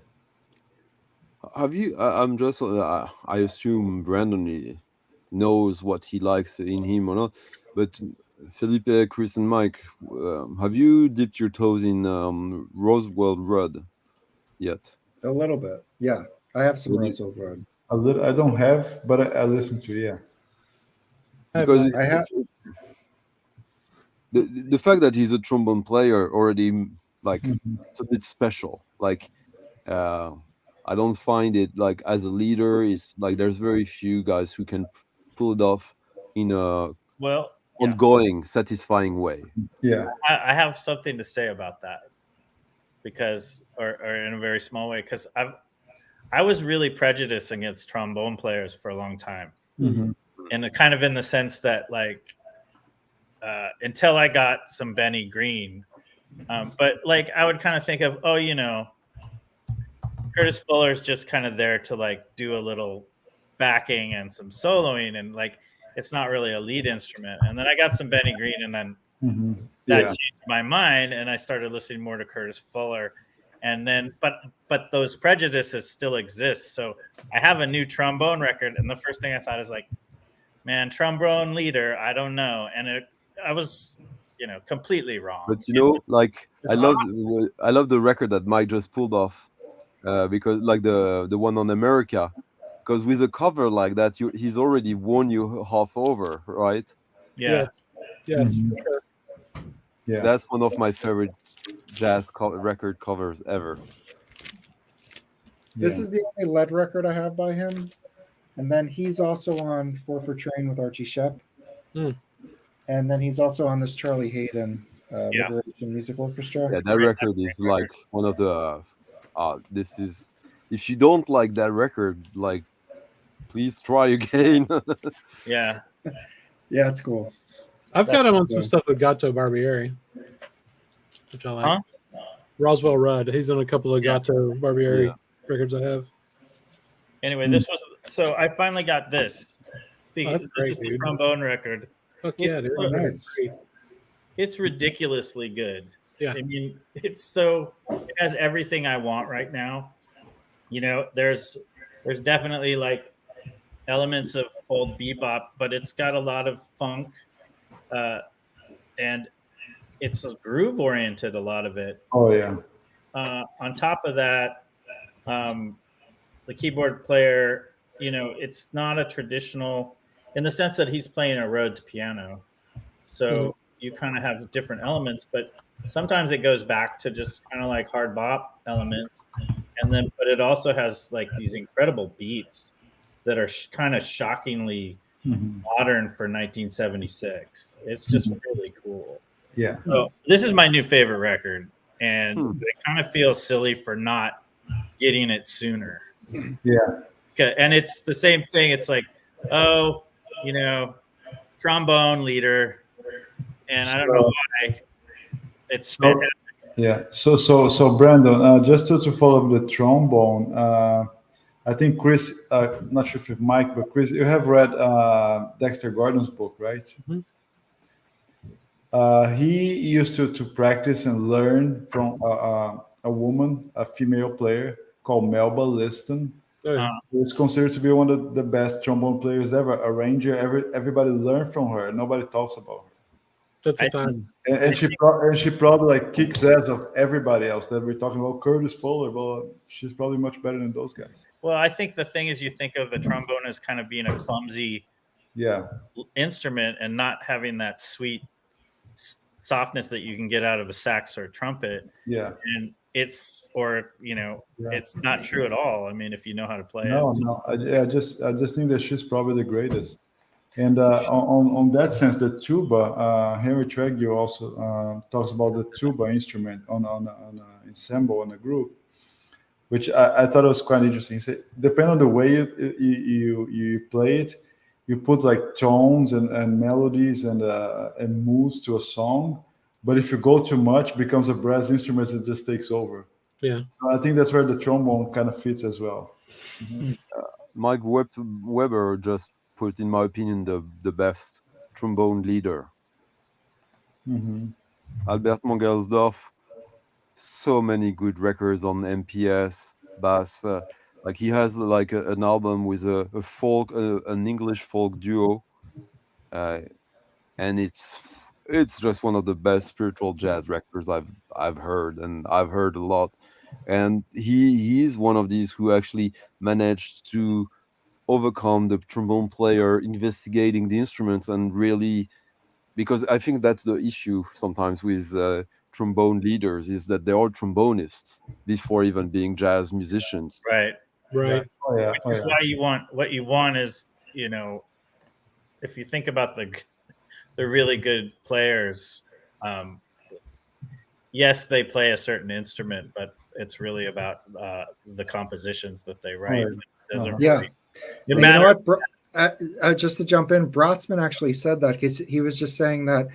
Have you? I'm just. I assume Brandon knows what he likes in him or not. But Felipe, Chris, and Mike, have you dipped your toes in Roswell Rudd yet? A little bit. Yeah. I have some What do you- Roswell Road. A little, I don't have, but I listen to. Yeah. I have Because not. it's, I have the fact that he's a trombone player already like it's a bit special. Like I don't find it like as a leader is like there's very few guys who can pull it off in a Well, ongoing, satisfying way. Yeah. I have something to say about that because, or in a very small way, because I was really prejudiced against trombone players for a long time, Mhm. and kind of in the sense that like until I got some Benny Green, but like I would kind of think of Curtis Fuller's just kind of there to like do a little backing and some soloing, and like it's not really a lead instrument. And then I got some Benny Green, and then that Yeah. changed my mind, and I started listening more to Curtis Fuller. And then, but those prejudices still exist. So I have a new trombone record, and the first thing I thought is like, man, trombone leader, I don't know. And I was, completely wrong. But like It's I love the record that Mike just pulled off because like the one on America, because with a cover like that, he's already won you half over, right? Yeah. Yes. Mhm. For sure. Yeah. That's one of my favorite jazz record covers ever. This Yeah. is the only lead record I have by him. And then he's also on 4 for Train with Archie Shepp. Hmm. And then he's also on this Charlie Hayden Yeah. Liberation Music Orchestra. Yeah, that record is like one of the. This is if you don't like that record, like, please try again. Yeah. Yeah, it's cool. I've got him on Yeah. some stuff with Gato Barbieri, which I like. Huh? Roswell Rudd. He's on a couple of Gato Barbieri Yeah. records I have. Anyway, this was so I finally got this. that's This great, is the dude. trombone record. Fuck yeah, It's dude. so nice. It's ridiculously good. Yeah. I mean, it has everything I want right now. There's definitely like elements of old bebop, but it's got a lot of funk, and it's groove oriented. A lot of it. Oh yeah. On top of that, the keyboard player, it's not a traditional in the sense that he's playing a Rhodes piano. So you kind of have different elements, but sometimes it goes back to just kind of like hard bop elements. But it also has like these incredible beats that are kind of shockingly modern for 1976. It's just really cool. Yeah. So this is my new favorite record, and it kind of feels silly for not getting it sooner. Yeah. And it's the same thing. It's like, trombone leader, and I don't know why. It's fantastic. Yeah. So Brandon, just to follow up the trombone, I think Chris, not sure if Mike, but Chris, you have read Dexter Gordon's book, right? Mhm. He used to practice and learn from a woman, a female player called Melba Liston, Oh, yeah. who is considered to be one of the best trombone players ever. Arranger, everybody learned from her. Nobody talks about her. That's a fact. And she probably like kicks ass of everybody else that we're talking about. Curtis Fuller, but she's probably much better than those guys. Well, I think the thing is, you think of the trombone as kind of being a clumsy instrument and not having that sweet softness that you can get out of a sax or a trumpet. Yeah. And it's not true at all. I mean, if you know how to play it. No. I just think that she's probably the greatest. And on that sense, the tuba, Henry Treggio also talks about the tuba instrument on an ensemble, on a group, which I thought was quite interesting. He said, depending on the way you play it, you put like tones and melodies and moods to a song. But if you go too much, it becomes a brass instrument that just takes over. Yeah. I think that's where the trombone kind of fits as well. Mike Weber just put, in my opinion, the best trombone leader. Albert Mangelsdorff, so many good records on MPS, bass. Like he has like an album with a folk, an English folk duo, and it's just one of the best spiritual jazz records I've heard, and I've heard a lot. And he's one of these who actually managed to overcome the trombone player investigating the instruments, and really, because I think that's the issue sometimes with trombone leaders, is that they are trombonists before even being jazz musicians. Right. Oh, yeah. Which is why what you want is, if you think about the really good players, yes, they play a certain instrument, but it's really about the compositions that they write. Those are really, you know what? Just to jump in, Brotzmann actually said that, because he was just saying that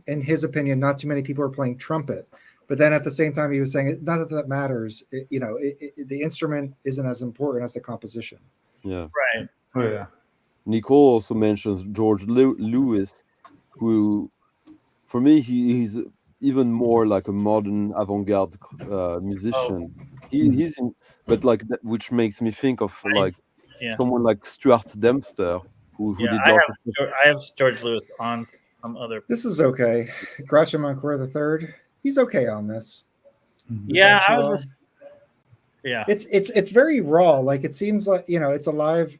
in his opinion, not too many people are playing trumpet. But then at the same time, he was saying not that matters. The instrument isn't as important as the composition. Yeah. Right. Oh yeah. Nicole also mentions George Lewis, who, for me, he's even more like a modern avant-garde musician. He's in, but like that, which makes me think of like someone like Stuart Dempster, who did. I have George Lewis on some other. This is okay. Groucho Moncur III. He's okay on this. Yeah, It's very raw. Like it seems like it's a live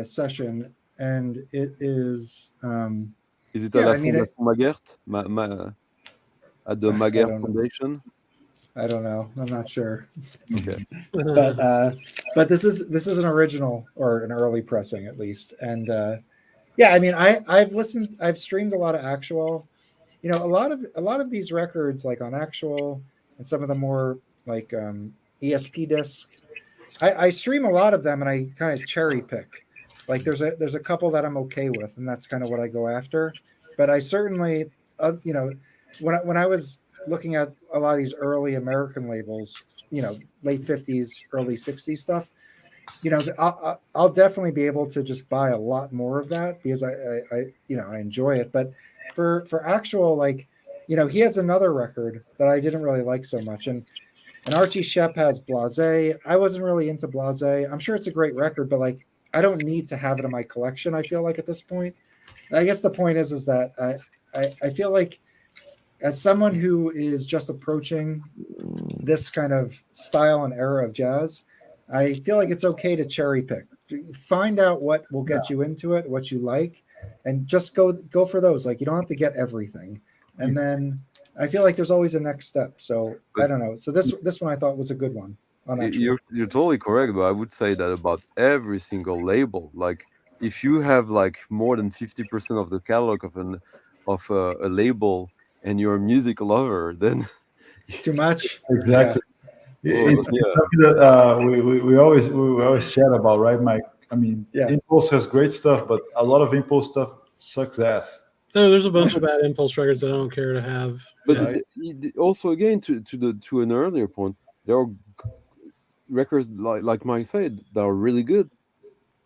session, and it is. Is it at Maguert? At the Maguert Foundation? I don't know. I'm not sure. Okay. But this is an original, or an early pressing at least. And I've streamed a lot of actual. A lot of these records, like on actual, and some of the more like ESP discs, I stream a lot of them, and I kind of cherry pick. Like there's a couple that I'm okay with, and that's kind of what I go after. But I certainly, when I was looking at a lot of these early American labels, late 50s, early 60s stuff, I'll definitely be able to just buy a lot more of that, because I enjoy it. But for actual, like, he has another record that I didn't really like so much, and Archie Shepp has Blasé. I wasn't really into Blasé. I'm sure it's a great record, but like I don't need to have it in my collection. I feel like at this point, I guess the point is that I feel like as someone who is just approaching this kind of style and era of jazz, I feel like it's okay to cherry pick. Find out what will get you into it, what you like, and just go for those. Like you don't have to get everything. And then I feel like there's always a next step. So I don't know. So this one I thought was a good one on that. You're totally correct, but I would say that about every single label. Like if you have like more than 50% of the catalog of a label and you're a music lover, then too much. Exactly. It's something that we always chat about, right, Mike? I mean, Impulse has great stuff, but a lot of Impulse stuff sucks ass. So there's a bunch of bad Impulse records that I don't care to have. But also, again, to an earlier point, there are records like Mike said that are really good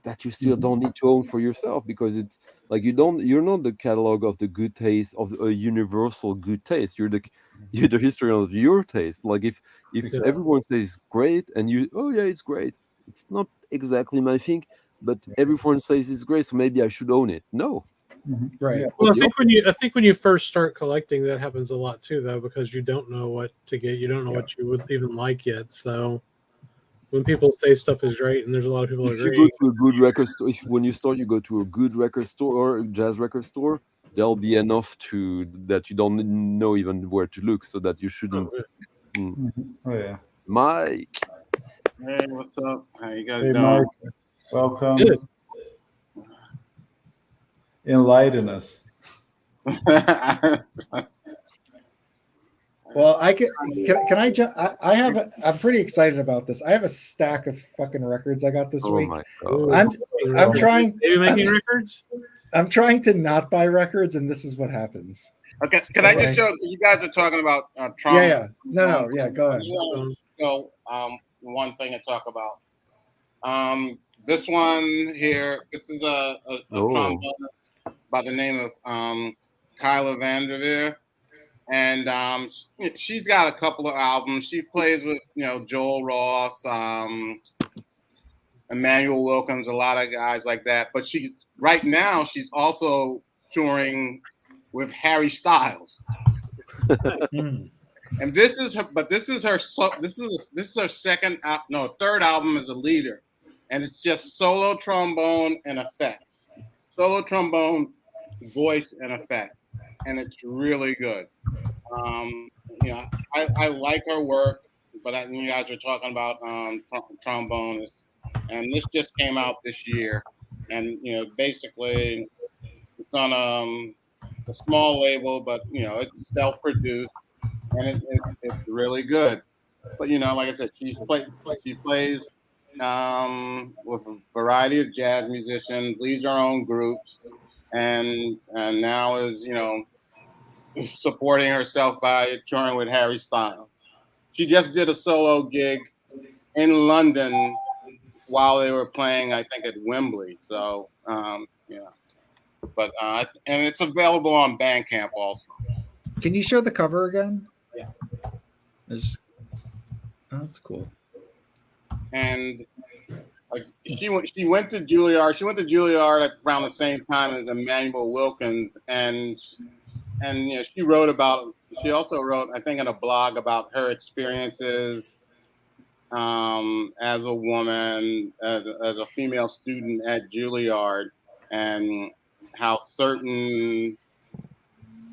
that you still don't need to own for yourself, because it's like you're not the catalog of the good taste of a universal good taste. You're the history of your taste. Like if everyone says great and you it's great, it's not exactly my thing, but everyone says it's great, so maybe I should own it. No. Right. Yeah. Well, I think when you first start collecting, that happens a lot too, though, because you don't know what to get. You don't know what you would even like yet. So when people say stuff is great, and there's a lot of people If agree. you go to a good record store, when you start, you go to a good record store or a jazz record store, there'll be enough that you don't know even where to look, so that you shouldn't. Oh yeah. Mike. Hey, what's up? How you guys Hey, doing? Mike. Welcome. Good. Enlighten us. Well, can I jump? I'm pretty excited about this. I have a stack of fucking records I got this week. My God. I'm trying. Maybe making records. I'm trying to not buy records, and this is what happens. Okay, can I just show? You guys are talking about Trump. Yeah. No. Yeah, go ahead. So, one thing to talk about. This one here. This is a trombonist by the name of Kyla Vanderveer. And she's got a couple of albums. She plays with Joel Ross, Emmanuel Wilkins, a lot of guys like that. But right now she's also touring with Harry Styles. And this is her third album as a leader, and it's just solo trombone and effects, solo trombone, voice and effects, and it's really good. I like her work, but you guys are talking about trombone, and this just came out this year, and basically it's on a small label, but it's self-produced, and it's really good. But like I said, she plays with a variety of jazz musicians, leads her own groups, and now is supporting herself by touring with Harry Styles. She just did a solo gig in London while they were playing, I think, at Wembley. So, but and it's available on Bandcamp also. Can you show the cover again? Yeah. That's cool. And she went to Juilliard. She went to Juilliard at around the same time as Emmanuel Wilkins, and she also wrote, I think, in a blog about her experiences as a woman, as a female student at Juilliard, and how certain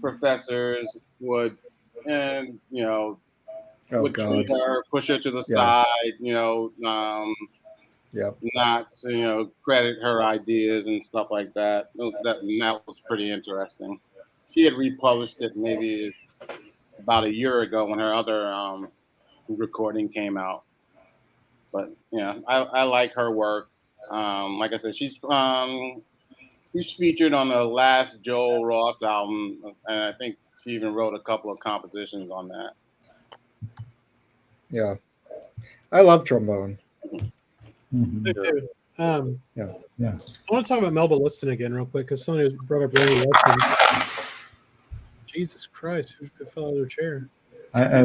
professors would, would treat her, push her to the side, not to, credit her ideas and stuff like that. That was pretty interesting. She had republished it maybe about a year ago when her other recording came out. But I like her work. Like I said, she's featured on the last Joel Ross album, and I think she even wrote a couple of compositions on that. Yeah, I love trombone. I want to talk about Melba Liston again real quick, because somebody brought up Randy Weston. Jesus Christ, who fell out of their chair? I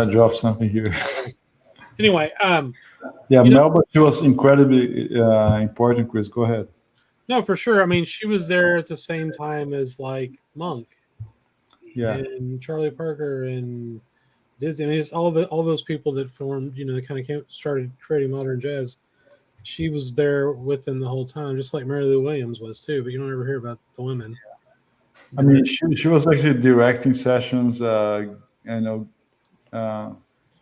dropped something here. Anyway, Yeah, You know- Melba, she was incredibly important. Chris, go ahead. no, for sure. I mean, she was there at the same time as like Monk Yeah, and Charlie Parker and Dizzy. I mean, it's all those people that formed, that kind of started creating modern jazz. She was there with them the whole time, just like Mary Lou Williams was too. But you don't ever hear about the women. I mean, she was actually directing sessions.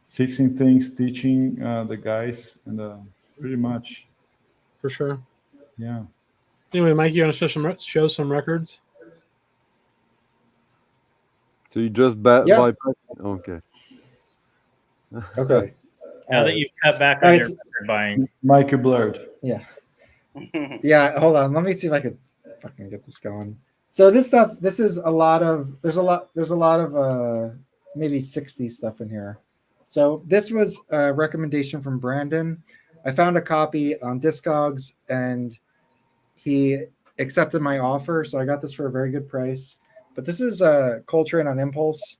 Fixing things, teaching the guys, and pretty much, For sure. yeah. Anyway, Mike, you want to show some records? So you just Yeah. bypass. Okay. Okay. Now that you've cut back All on right, your so- record buying, Mike, you blurred. Yeah. Hold on. Let me see if I could fucking get this going. So this stuff, there's a lot of maybe 60 stuff in here. So this was a recommendation from Brandon. I found a copy on Discogs and he accepted my offer. So I got this for a very good price. But this is Coltrane on Impulse.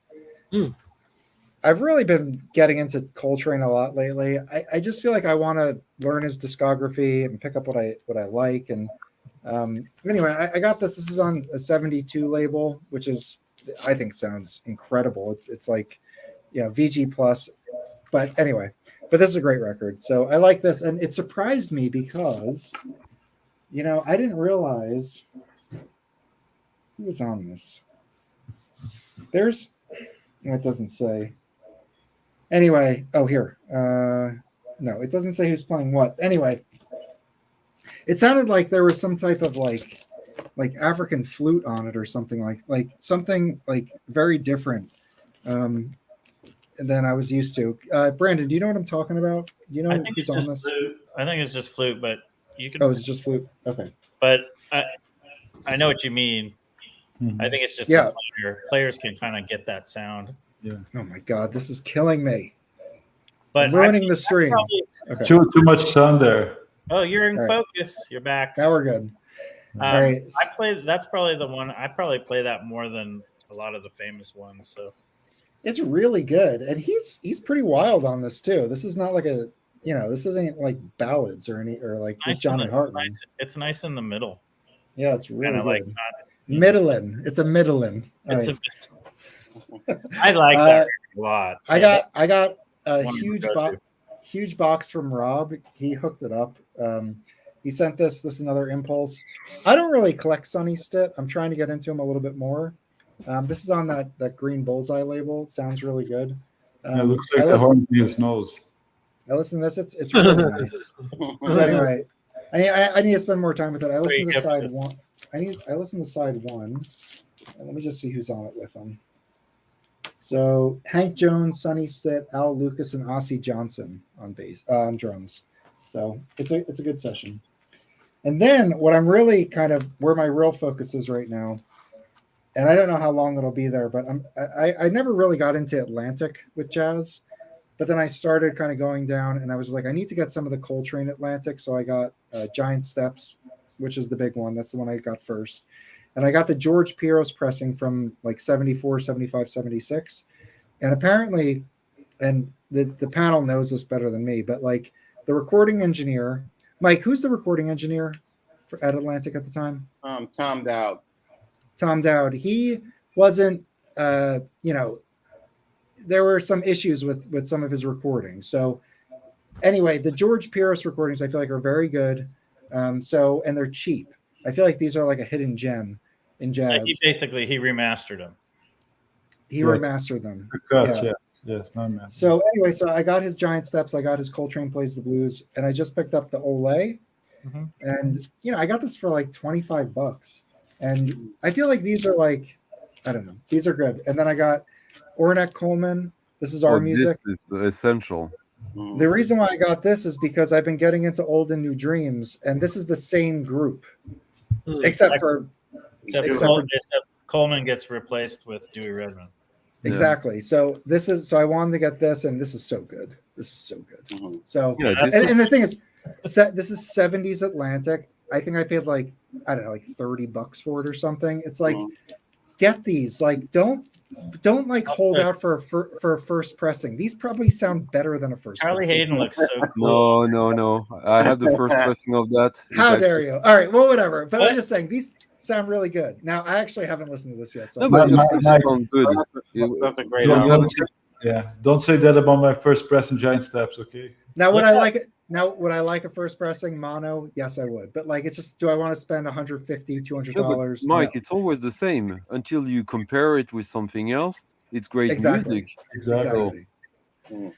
I've really been getting into Coltrane a lot lately. I just feel like I want to learn his discography and pick up what I like. And anyway, I got this. This is on a 72 label, which is, I think, sounds incredible. It's like, VG plus. But anyway, this is a great record. So I like this. And it surprised me because, I didn't realize who was on this. It doesn't say. Anyway, here. No, it doesn't say who's playing what. Anyway, it sounded like there was some type of like African flute on it or something like something like very different than I was used to. Brandon, do you know what I'm talking about? Do you know I think who's it's on just this? flute. I think it's just flute, but you can. Oh, it's just flute. Okay. But I know what you mean. I think it's just the players can kind of get that sound. Yeah. Oh my God, this is killing me. But I'm ruining the stream. Okay. Too much sun there. Oh, you're in All right. focus. You're back. Now we're good. All right. That's probably the one. I probably play that more than a lot of the famous ones. So It's really good, and he's pretty wild on this too. This is not like this isn't like ballads or like with Johnny Hartman. It's nice in the middle. Yeah, it's really good. like middling. It's a middling. I like that a lot. I got a One huge box from Rob. He hooked it up. He sent this. This is another Impulse. I don't really collect Sonny Stitt. I'm trying to get into him a little bit more. This is on that green bullseye label. Sounds really good. It looks like the horn in his nose. I listen to this. It's really nice. So anyway, I need to spend more time with it. I listen to side one. I listen to side one. And let me just see who's on it with them. So Hank Jones, Sonny Stitt, Al Lucas, and Ossie Johnson on bass, on drums. So it's a good session. And then what I'm really kind of where my real focus is right now, and I don't know how long it'll be there, but I never really got into Atlantic with jazz, but then I started kind of going down, and I was like, I need to get some of the Coltrane Atlantic, so I got Giant Steps, which is the big one. That's the one I got first. And I got the George Piros pressing from like 74, 75, 76. And apparently, and the panel knows this better than me, but like the recording engineer, Mike, who's the recording engineer at Atlantic at the time? Tom Dowd. Tom Dowd. He wasn't, there were some issues with some of his recordings. So anyway, the George Piros recordings I feel like are very good. And they're cheap. I feel like these are like a hidden gem in jazz. He remastered them. Remastered them. Yes, not mastered. So anyway, so I got his Giant Steps. I got his Coltrane Plays the Blues, and I just picked up the Olay. Mm-hmm. And I got this for like $25, and I feel like these are like, I don't know, these are good. And then I got Ornette Coleman. This is our music. This is essential. The reason why I got this is because I've been getting into Old and New Dreams, and this is the same group, except Coleman gets replaced with Dewey Redman. Exactly. So I wanted to get this, and this is so good. This is so good. Mm-hmm. So and the thing is, this is 70s Atlantic. I think I paid like, I don't know, like $30 for it or something. It's like get these. Like, don't like hold out for a first pressing. These probably sound better than a first Charlie pressing. Hayden looks so cool. No. I have the first pressing of that. It's How actually- dare you? All right, well, whatever. But What? I'm just saying these sound really good. Now, I actually haven't listened to this yet. So No, but My- it my- sounds good. That's a great Don't- album. haven't don't say that about my first press in Giant Steps, okay? now, would I like it? Now, would I like a first pressing mono? Yes, I would. But like, it's just, do I want to spend $150, $200? Yeah, but Mike, it's always the same until you compare it with something else. It's great Exactly. music. Exactly.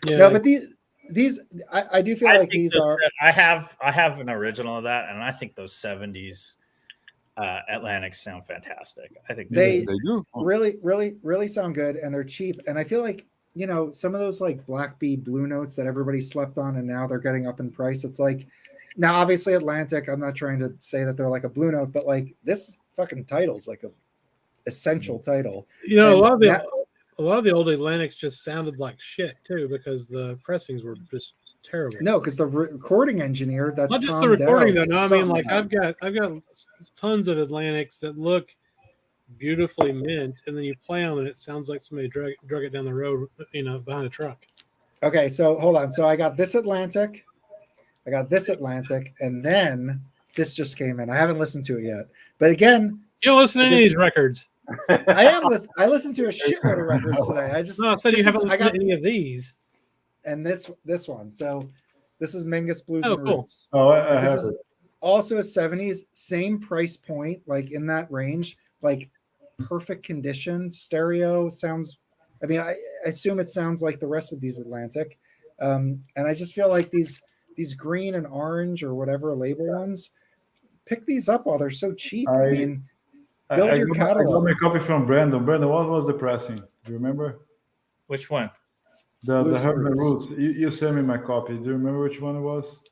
Yeah, No, but these I do feel I like think these those- are. I have an original of that, and I think those 70s Atlantics sound fantastic. I think They They do. really sound good, and they're cheap. And I feel like, you know, some of those like Black Bee Blue Notes that everybody slept on, and now they're getting up in price. It's like, now obviously Atlantic, I'm not trying to say that they're like a Blue Note, but like this fucking title's like a essential title. you know, and a lot of the old Atlantics just sounded like shit too because the pressings were just terrible. No, because the recording engineer that Not just Tom the recording Dow, though. No, I mean, like something- I've got tons of Atlantics that look beautifully mint, and then you play them and it sounds like somebody drug it down the road, you know, behind a truck. Okay, so hold on. So I got this Atlantic, and then this just came in. I haven't listened to it yet, but again, You don't listen to any of these records. I listened to a shitload of records today. I just No, I said you this haven't is- I listened got to any of these. and this one. So this is Mingus Blues Oh, and cool. Roots. Oh, I This have is it. also a 70s, same price point, like in that range, like perfect condition, stereo sounds. I mean, I assume it sounds like the rest of these Atlantic, and I just feel like these green and orange or whatever label ones, pick these up while they're so cheap. I mean, build your I catalog. got my copy from Brandon. Brandon, what was the pressing? Do you remember? which one? The Blues and Herman Roots. Roots. You sent me my copy. Do you remember which one it was?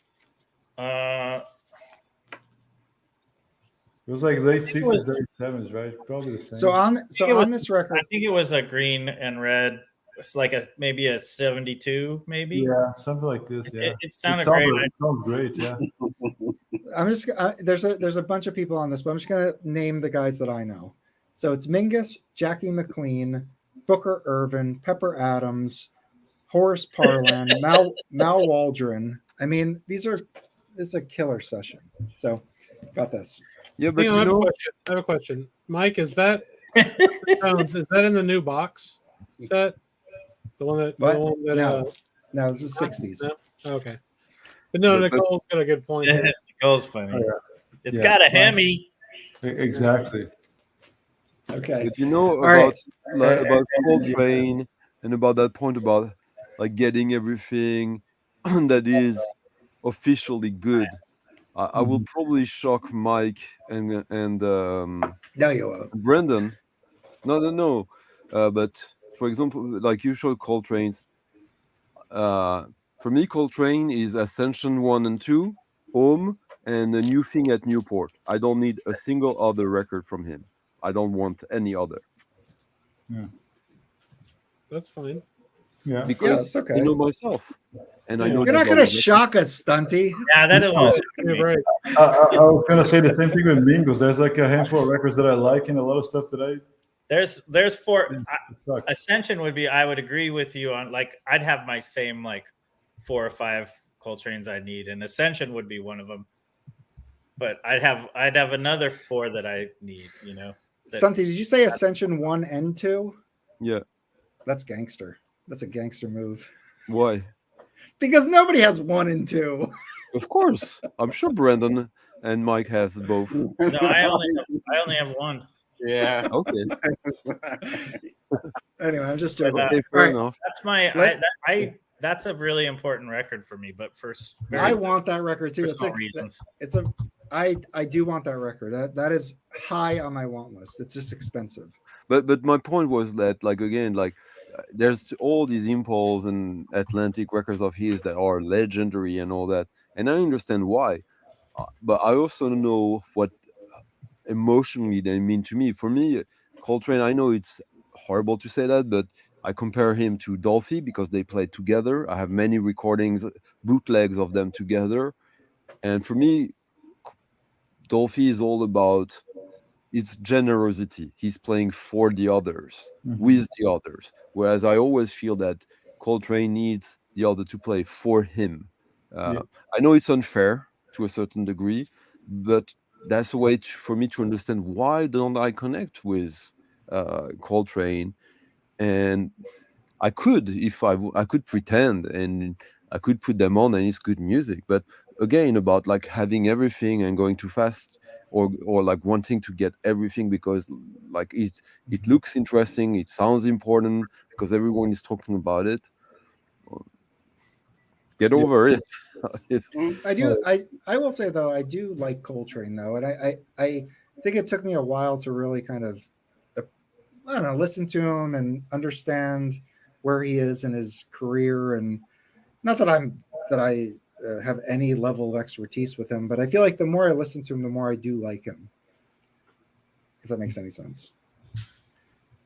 It was like late 60s, was- early 70s, right? Probably the same. So on was- this record, I think it was a green and red. It's like maybe a 72, maybe. yeah, something like this. Yeah, It sounded It sounds- great. It sounds great. Yeah. I'm just there's a bunch of people on this, but I'm just gonna name the guys that I know. So it's Mingus, Jackie McLean, Booker Irvin, Pepper Adams, Horace Parlan, Mal Waldron. I mean, this is a killer session. So got this. Yeah, but Hang on, you know, I have a question. Mike, is that is that in the new box set? The one that What? the one that No, this is 60s. no? Okay. But no, But- Nicole's got a good point. there. It goes funny. Oh, yeah. It's Yeah. got a Hemi. Exactly. Okay. but you know right. about Coltrane and about that point about like getting everything that is officially good. I will probably shock Mike and No, you won't. Brendan. No. But for example, like you showed Coltrane's. For me, Coltrane is Ascension 1 and 2, Home, and a new thing at Newport. I don't need a single other record from him. I don't want any other. That's fine. Yeah. Because it's okay. I know myself. And I Yeah. know You're that not gonna God- shock us, Stunty. Yeah, that is what You're right. I was gonna say the same thing with Mingus. There's like a handful of records that I like and a lot of stuff that I There's four. sucks. Ascension would be. I would agree with you on. Like, I'd have my same like 4 or 5 Coltranes I need, and Ascension would be one of them. But I'd have another 4 that I need. You know. Stunty, did you say Ascension 1 and 2? Yeah. That's gangster. That's a gangster move. Why? Because nobody has 1 and 2. Of course. I'm sure Brendan and Mike has both. No, I only have one. Yeah. Okay. Anyway, I'm just joking. Okay, fair All right. enough. That's my. Let- That's a really important record for me. But first, I want that record too. personal reasons. I do want that record. That is high on my want list. It's just expensive. But my point was that like again like there's all these Impulse and Atlantic records of his that are legendary and all that, and I understand why, but I also know what emotionally they mean to me. For me, Coltrane, I know it's horrible to say that, but I compare him to Dolphy because they played together. I have many recordings, bootlegs of them together, and for me, Dolphy is all about it's generosity. He's playing for the others, Mm-hmm. with the others. Whereas I always feel that Coltrane needs the other to play for him. Yeah. I know it's unfair to a certain degree, but that's a way for me to understand why don't I connect with Coltrane. And I could, if I could pretend and I could put them on and it's good music. But again, about like having everything and going too fast, or like wanting to get everything because like it looks interesting, it sounds important because everyone is talking about it. Get Yeah. over it. If I do. I will say though, I do like Coltrane though, and I think it took me a while to really kind of, I don't know, listen to him and understand where he is in his career. And not that I have any level of expertise with him, but I feel like the more I listen to him, the more I do like him. If that makes any sense.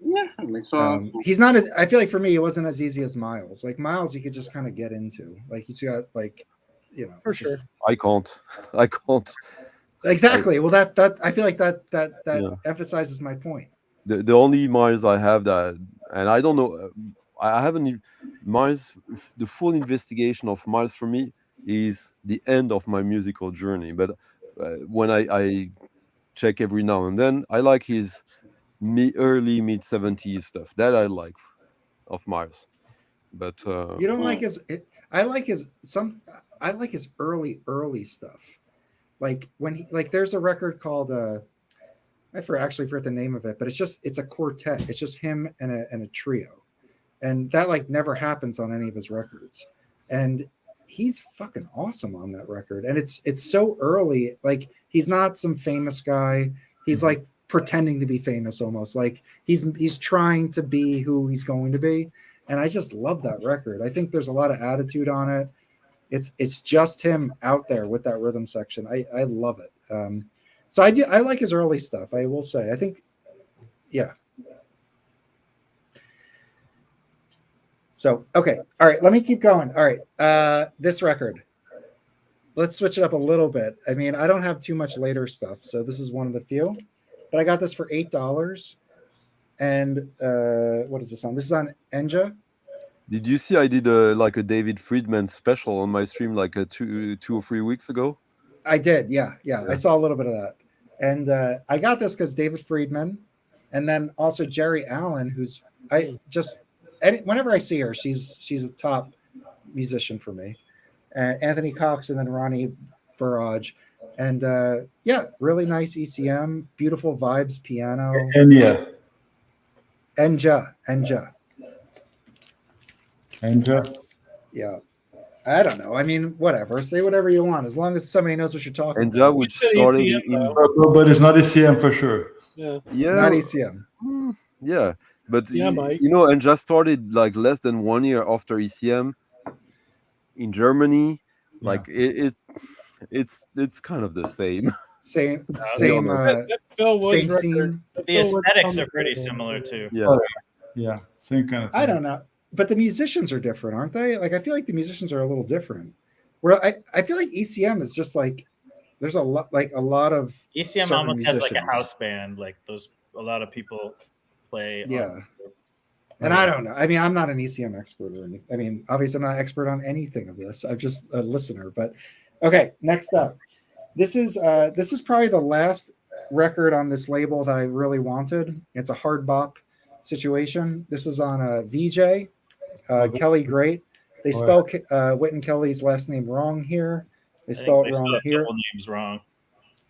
Yeah, it makes sense. He's not as, I feel like for me, it wasn't as easy as Miles. Like Miles, you could just kind of get into. Like he's got like, you know, For just- sure. I can't. Exactly. Well, that I feel like that Yeah. emphasizes my point. The only Miles I have that, and I don't know, I haven't Miles. The full investigation of Miles for me is the end of my musical journey. But when I check every now and then, I like his early mid-70s stuff. That I like of Miles. But You don't like his? I like his I like his early stuff. Like when he there's a record called I forget the name of it, but it's a quartet. It's just him and a trio, and that like never happens on any of his records. And he's fucking awesome on that record. And it's so early. Like he's not some famous guy. He's like pretending to be famous almost. Like he's trying to be who he's going to be. And I just love that record. I think there's a lot of attitude on it. It's just him out there with that rhythm section. I love it. So I like his early stuff. I will say. I think, yeah. So okay, all right. Let me keep going. All right, this record. Let's switch it up a little bit. I mean, I don't have too much later stuff, so this is one of the few. But I got this for $8. And what is this on? This is on Enja. did you see I did like a David Friedman special on my stream like 2 or 3 weeks ago? I did, yeah. I saw a little bit of that. And I got this because David Friedman, and then also Jerry Allen, who's whenever I see her, she's a top musician for me. Anthony Cox and then Ronnie Barrage. And really nice ECM, beautiful vibes, piano. Enja. Yeah. I don't know. I mean, whatever. Say whatever you want, as long as somebody knows what you're talking And about. which It's started ECM in But it's not ECM for sure. Yeah. Not ECM. Yeah, but Yeah, Mike. you know, and just started like less than 1 year after ECM in Germany. Like it's kind of the same. Same That Phil Woods same record. scene. that The Phil Woods aesthetics song are pretty was- similar too. Yeah, Yeah, same kind of thing. I don't know. But the musicians are different, aren't they? Like I feel like the musicians are a little different. Where I feel like ECM is just like there's a lot of ECM certain almost has like a musicians. house band, like those a lot of people play. Yeah. And I don't know. I mean, I'm not an ECM expert or anything. I mean, obviously, I'm not an expert on anything of this. I'm just a listener. But okay, next up, this is probably the last record on this label that I really wanted. It's a hard bop situation. This is on a VJ, Kelly Great. They spell Wynton Kelly's last name wrong here. They spell it wrong here. Double names wrong.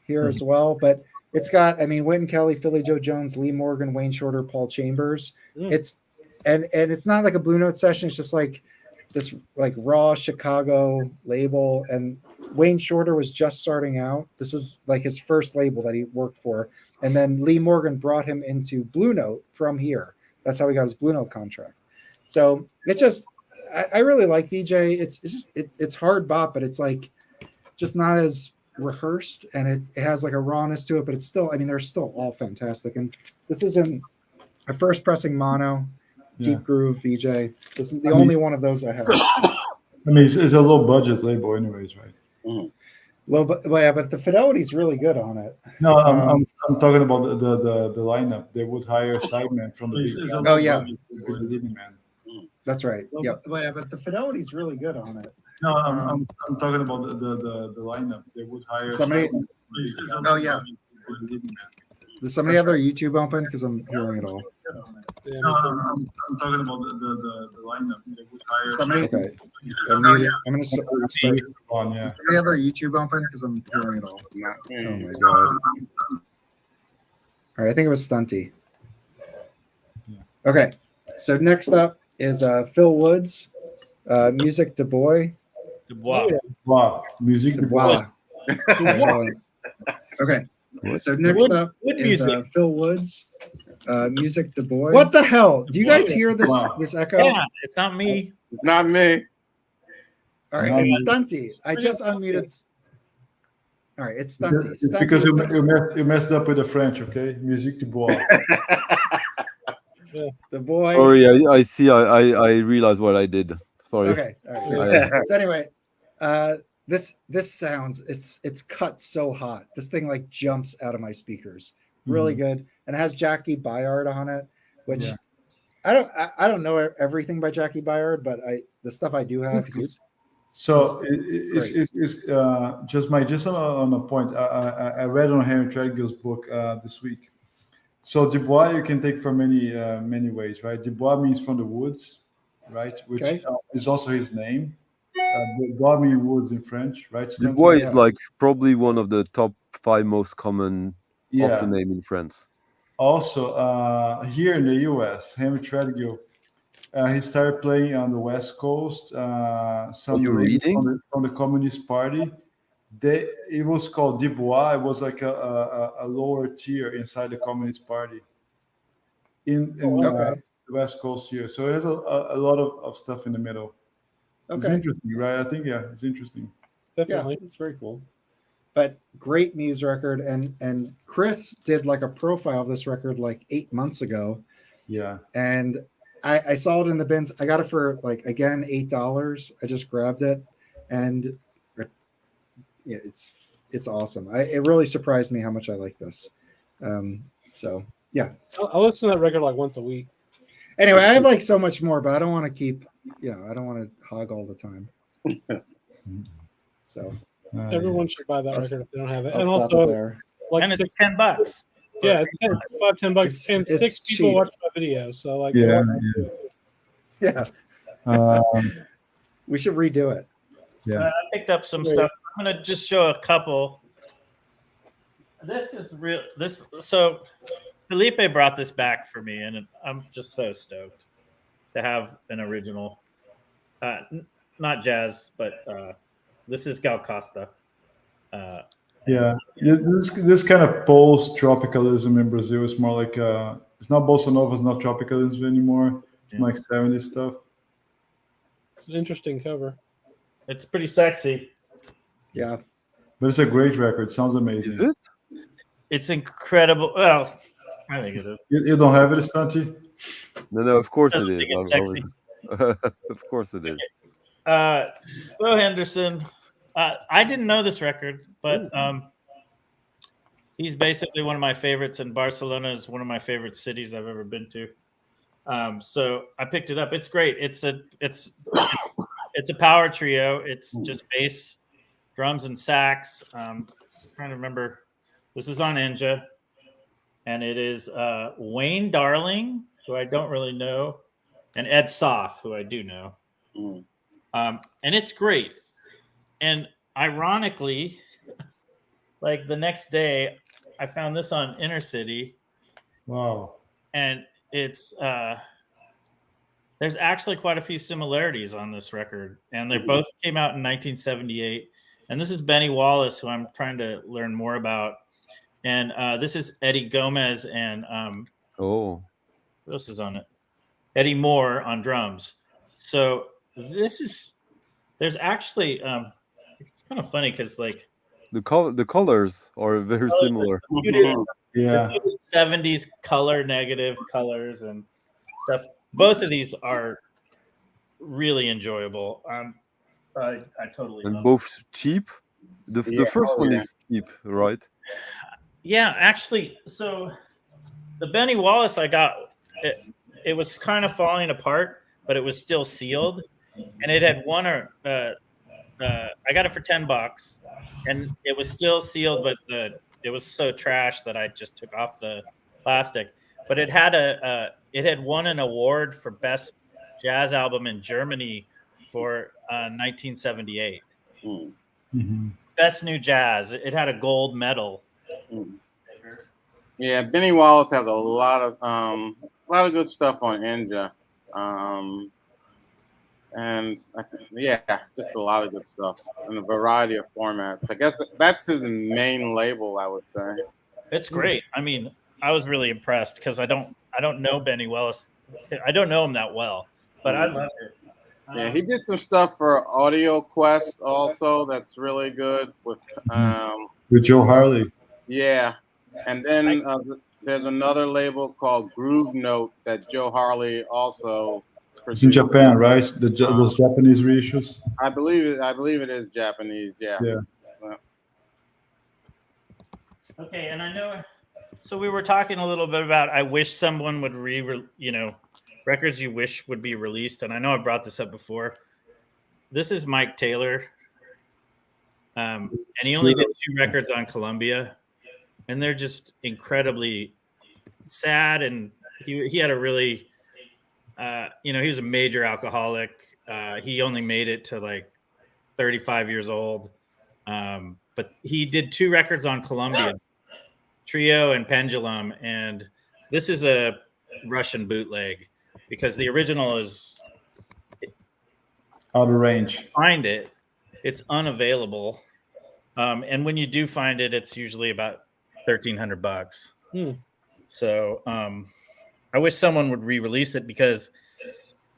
Here as well, but it's got, I mean, Wynton Kelly, Philly Joe Jones, Lee Morgan, Wayne Shorter, Paul Chambers. It's and it's not like a Blue Note session. It's just like this like raw Chicago label. And Wayne Shorter was just starting out. This is like his first label that he worked for. And then Lee Morgan brought him into Blue Note from here. That's how he got his Blue Note contract. So it's just, I really like VJ. It's hard bop, but it's like just not as rehearsed, and it has like a rawness to it, but it's still, I mean, they're still all fantastic. And this is in a first pressing mono, deep groove VJ. This is the only one of those I have. I mean, it's a low budget label, anyways, right? yeah, but the fidelity's really good on it. No, I'm talking about the lineup. They would hire sidemen from the big band. Oh yeah, to be the leading man. that's right. Yep. Yeah, but the fidelity's really good on it. No, I'm talking about the lineup. They would hire Somebody. sidemen from the big band. Oh yeah. to be the leading man. Does somebody have their YouTube open? Because I'm hearing it all. Yeah, No, makes sense. I'm talking about the lineup. They would hire Somebody. sidemen. Okay. I'm gonna start. On, yeah. Does somebody have their YouTube open? Because I'm hearing it all. Not Oh me. my god. All right, I think it was Stunty. Okay, so next up is Phil Woods, Music Du Bois. Dubois. Wow, music. Wow. Okay, so next up Wood is music. Phil Woods, Music Du Bois. What the hell? Do you guys hear this Wow. this echo? Yeah, it's not me. It's not me. All right, it's Stunty. I just unmuted. All right, it's Stunty. It's because Stunty, you messed up with the French, okay? Music du bois. the boy. Sorry, I see. I realized what I did. Sorry. Okay, all right. So anyway, this sounds it's cut so hot. This thing like jumps out of my speakers. Really good, and it has Jackie Byard on it, which I don't know everything by Jackie Byard, but the stuff I do have. So it's just on a point. I read on Henry Treadgill's book this week. So Dubois you can take from many ways, right? Dubois means from the woods, right? Which is also his name. Dubois means woods in French, right? Dubois is like probably one of the top 5 most common of the name in France. Also, here in the U.S., Henry Treadgill, he started playing on the West Coast. Some ladies from the Communist Party. It was called Dubois. It was like a lower tier inside the Communist Party in the West Coast here. So it has a lot of stuff in the middle. It's interesting, right? I think it's interesting. Definitely. Yeah, it's very cool. But great music record, and Chris did like a profile of this record like 8 months ago. Yeah. And I saw it in the bins. I got it for like again $8. I just grabbed it, and yeah, it's awesome. It really surprised me how much I like this. So yeah, I listen to that record like once a week. Anyway, I have like so much more, but I don't want to keep. I don't want to hog all the time. So everyone should buy that record if they don't have it. I'll And stop also, it there. like And it's $10. Yeah, it's $5-10, and It's 6 people cheap. watch my video. So like, Yeah. We should redo it. Yeah. I picked up some stuff. I'm gonna just show a couple. This is real. So Felipe brought this back for me, and I'm just so stoked to have an original, not jazz, but this is Gal Costa. This kind of post-tropicalism in Brazil is more like it's not bossa nova, it's not tropicalism anymore. It's like 70s stuff. It's an interesting cover. It's pretty sexy. Yeah, but it's a great record. Sounds amazing. Is it? It's incredible. Well, I think it is. You don't have it, Stanchi? No, of course it Doesn't is. think it's sexy. Of course it is. Will Henderson. I didn't know this record, but he's basically one of my favorites, and Barcelona is one of my favorite cities I've ever been to. So I picked it up. It's great. It's a power trio. It's just bass, drums, and sax. I'm trying to remember. This is on Enja, and it is Wayne Darling, who I don't really know, and Ed Soff, who I do know. And it's great. And ironically, like the next day, I found this on Inner City. Wow. And it's there's actually quite a few similarities on this record, and they both came out in 1978. And this is Benny Wallace, who I'm trying to learn more about. And this is Eddie Gomez and what else is on it? Eddie Moore on drums. So there's actually it's kind of funny because like the colors are very similar. Yeah. 70s color negative colors and stuff. Both of these are really enjoyable. I totally And love both cheap. The first one yeah. is cheap, right? Yeah, actually, so the Benny Wallace I got, it was kind of falling apart, but it was still sealed, and it had won I got it for $10, and it was still sealed, but it was so trash that I just took off the plastic. But it had it had won an award for best jazz album in Germany for 1978. Mm-hmm. Best new jazz. It had a gold medal. Yeah, Benny Wallace has a lot of good stuff on Ninja. And yeah, just a lot of good stuff in a variety of formats. I guess that's his main label, I would say. It's great. I mean, I was really impressed because I don't know Benny Wallace. I don't know him that well, but I love it. Yeah, he did some stuff for Audio Quest also. That's really good with Joe Harley. Yeah, and then there's another label called Groove Note that Joe Harley also. It's in Japan, right? Those Japanese reissues. I believe it is Japanese. Yeah. Okay, and I know. So we were talking a little bit about. I wish someone would records you wish would be released, and I know I brought this up before. This is Mike Taylor, and he only did 2 records on Columbia, and they're just incredibly sad. And he had a really. He was a major alcoholic. He only made it to like 35 years old. But he did 2 records on Columbia, Trio and Pendulum. And this is a Russian bootleg because the original is out of range. Find it. It's unavailable. And when you do find it, it's usually about $1,300. So, I wish someone would re-release it because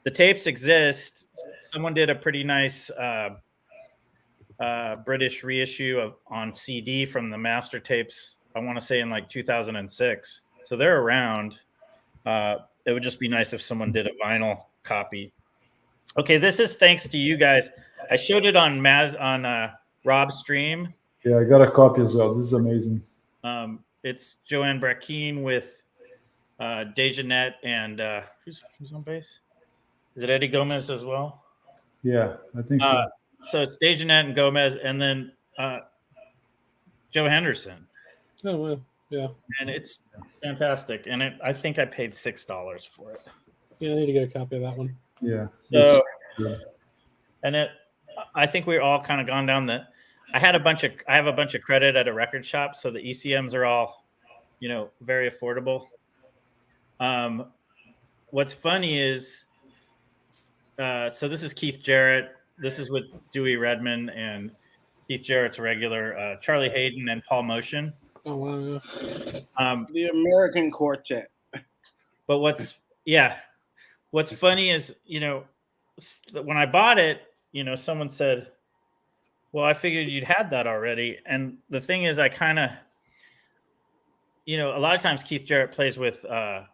the tapes exist. Someone did a pretty nice British reissue on CD from the master tapes. I want to say in like 2006. So they're around. It would just be nice if someone did a vinyl copy. Okay, this is thanks to you guys. I showed it on Rob's stream. Yeah, I got a copy as well. This is amazing. It's Joanne Brackeen with Dejanette and who's on bass? Is it Eddie Gomez as well? Yeah, I think so. So it's Dejanette and Gomez, and then Joe Henderson. Oh well, yeah. And it's fantastic. And I think I paid $6 for it. Yeah, I need to get a copy of that one. Yeah. So, and I think we're all kind of gone down the. I have a bunch of credit at a record shop, so the ECMs are all, very affordable. What's funny is, so this is Keith Jarrett. This is with Dewey Redman and Keith Jarrett's regular, Charlie Hayden and Paul Motion. Oh wow! Yeah. The American Quartet. But what's funny is, when I bought it, someone said, "Well, I figured you'd had that already." And the thing is, I kind of, a lot of times Keith Jarrett plays with Jan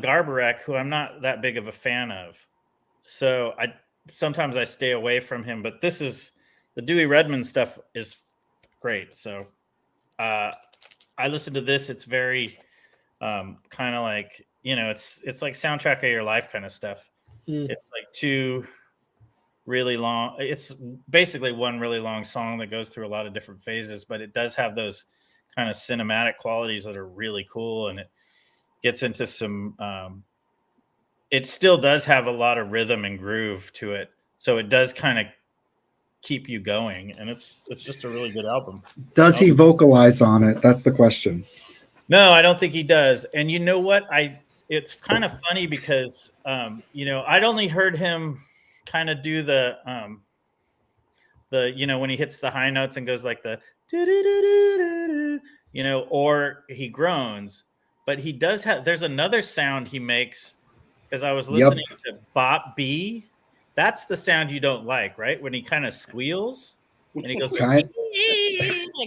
Garbarek, who I'm not that big of a fan of. So sometimes I stay away from him, but this is the Dewey Redman stuff is great. So I listen to this. It's very kind of like, it's like soundtrack of your life kind of stuff. It's like 2 really long. It's basically one really long song that goes through a lot of different phases, but it does have those kind of cinematic qualities that are really cool. And it gets into some, it still does have a lot of rhythm and groove to it. So it does kind of keep you going. And it's just a really good album. Does he vocalize on it? That's the question. No, I don't think he does. And you know what? It's kind of funny because, I'd only heard him kind of do the when he hits the high notes and goes like the, or he groans. But he does there's another sound he makes, because I was listening to Bop B. That's the sound you don't like, right? When he kind of squeals and he goes like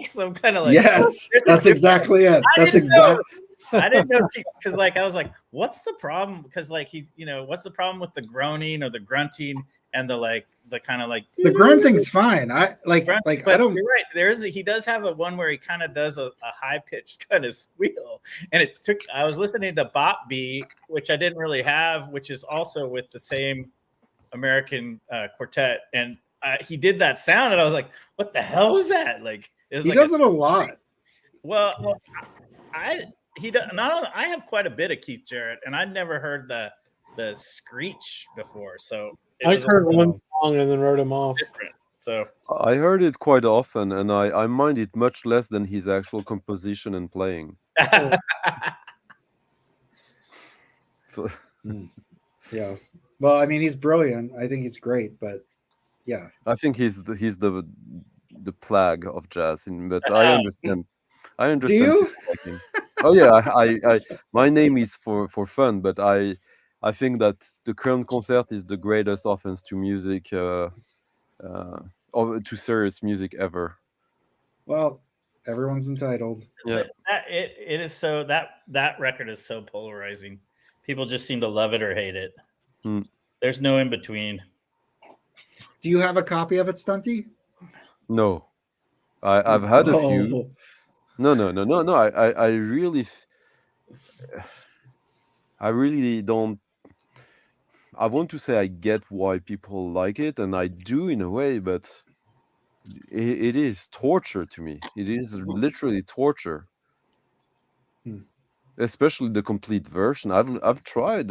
some kind of like. Yes, that's exactly it. That's exactly. I didn't know, because I was like, what's the problem? Because what's the problem with the groaning or the grunting? and the kind of like The grunting's fine. I but I don't. you're right. He does have a one where he kind of does a high pitched kind of squeal, and I was listening to Bop B, which I didn't really have, which is also with the same American quartet, and he did that sound, and I was like, "What the hell was that?" Like, He does it a lot. Well, he does not only. I have quite a bit of Keith Jarrett, and I'd never heard the screech before, so I heard one song and then wrote him off. different. So I heard it quite often, and I mind it much less than his actual composition and playing. So, Yeah. Well, I mean, he's brilliant. I think he's great, but yeah. I think he's the plague of jazz, but I understand. I understand. Do you? people like him. Oh yeah, I my name is for fun, but I think that the current concert is the greatest offense to music, to serious music ever. Well, everyone's entitled. Yeah. It is so that record is so polarizing. People just seem to love it or hate it. There's no in between. Do you have a copy of it, Stunty? No, I've had a few. No. I really don't. I want to say I get why people like it, and I do in a way, but it is torture to me. It is literally torture. Especially the complete version. I've tried,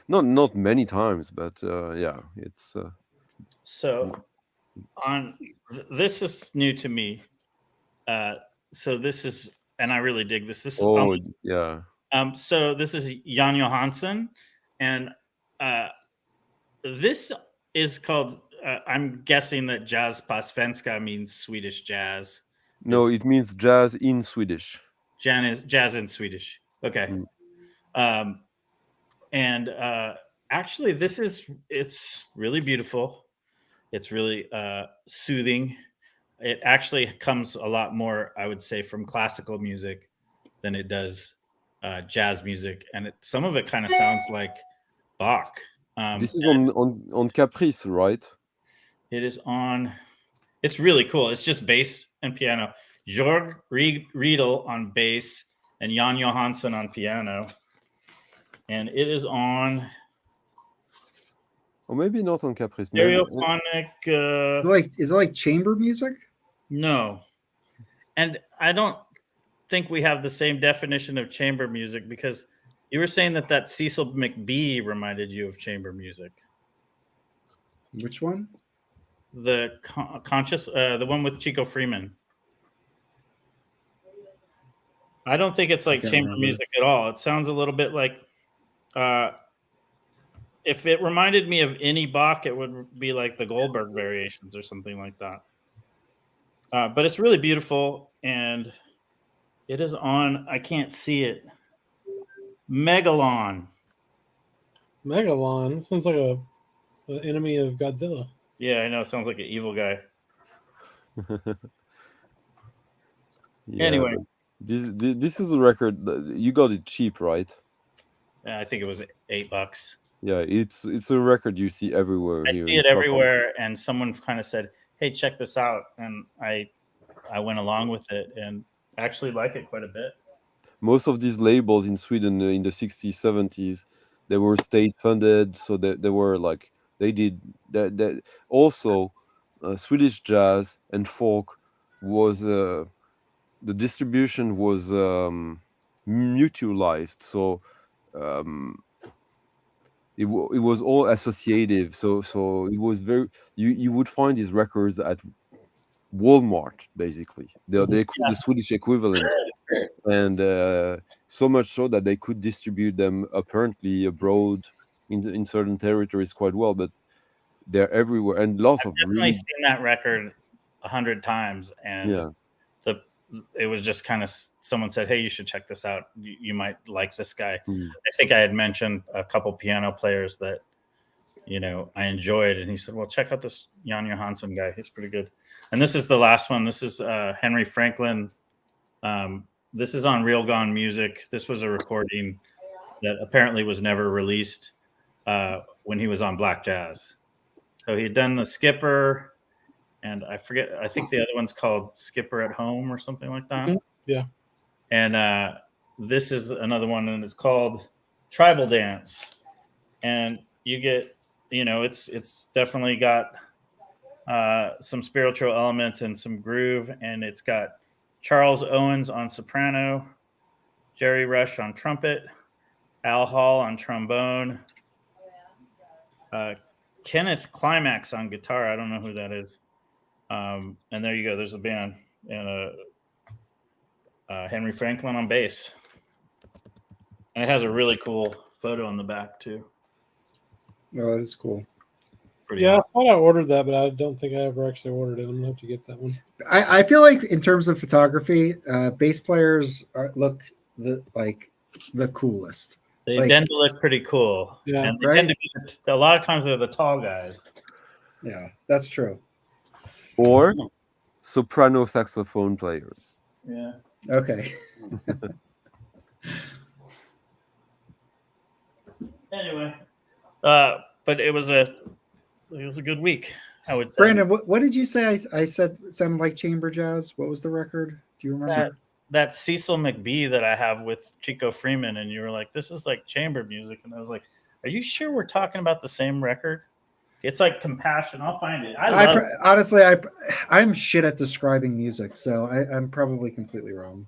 not many times, but yeah, it's. So this is new to me. So this is, and I really dig this. This is yeah. So this is Jan Johansson, and this is called. I'm guessing that jazz på svenska means Swedish jazz. No, it means jazz in Swedish. Jazz in Swedish. Okay. And actually, it's really beautiful. It's really soothing. It actually comes a lot more, I would say, from classical music than it does jazz music, and some of it kind of sounds like Bach. This is on Caprice, right? It is on. It's really cool. It's just bass and piano. Jörg Riedel on bass and Jan Johansson on piano, and it is on. Or maybe not on Caprice. Stereophonic. Is it like chamber music? No, and I don't think we have the same definition of chamber music, because you were saying that Cecil McBee reminded you of chamber music. Which one? The the one with Chico Freeman. I don't think it's like chamber music at all. It sounds a little bit like, if it reminded me of any Bach, it would be like the Goldberg variations or something like that. But it's really beautiful, and it is on. I can't see it. Megalon. Megalon sounds like an enemy of Godzilla. Yeah, I know. It sounds like an evil guy. Yeah, anyway, this is a record that you got it cheap, right? Yeah, I think it was $8. Yeah, it's a record you see everywhere. I here see in it Stockholm. everywhere, and someone kind of said, "Hey, check this out," and I went along with it and actually like it quite a bit. Most of these labels in Sweden in the 60s, 70s, they were state funded, so they were like they did that. Also, Swedish jazz and folk was the distribution was mutualized, so. It was all associative, so it was very. You would find these records at Walmart, basically, the Swedish equivalent, and so much so that they could distribute them apparently abroad in certain territories quite well, but they're everywhere, and lots of definitely really seen that record 100 times, and yeah. It was just kind of someone said, "Hey, you should check this out. You might like this guy." I think I had mentioned a couple piano players that I enjoyed, and he said, "Well, check out this Jan Johansson guy. He's pretty good." And this is the last one. This is Henry Franklin. This is on Real Gone Music. This was a recording that apparently was never released. when he was on Black Jazz. So he had done the Skipper, and I forget. I think the other one's called Skipper at Home or something like that. Yeah. And this is another one, and it's called Tribal Dance. And you get, it's definitely got some spiritual elements and some groove, and it's got Charles Owens on soprano, Jerry Rush on trumpet, Al Hall on trombone, Kenneth Climax on guitar. I don't know who that is. And there you go. There's a band, and Henry Franklin on bass. And it has a really cool photo on the back too. Oh, that is cool. Pretty Yeah, awesome. I thought I ordered that, but I don't think I ever actually ordered it. I'm gonna have to get that one. I feel like in terms of photography, bass players look like the coolest. They Like- tend to look pretty cool. Yeah, and they right? tend to be, a lot of times they're the tall guys. Yeah, that's true. Or soprano saxophone players. Yeah. Okay. Anyway, but it was a good week, I would say. Brandon, what did you say? I said sounded like chamber jazz. What was the record? Do you remember? That Cecil McBee that I have with Chico Freeman, and you were like, "This is like chamber music," and I was like, "Are you sure we're talking about the same record?" It's like Compassion. I'll find it. Honestly, I'm shit at describing music, so I'm probably completely wrong.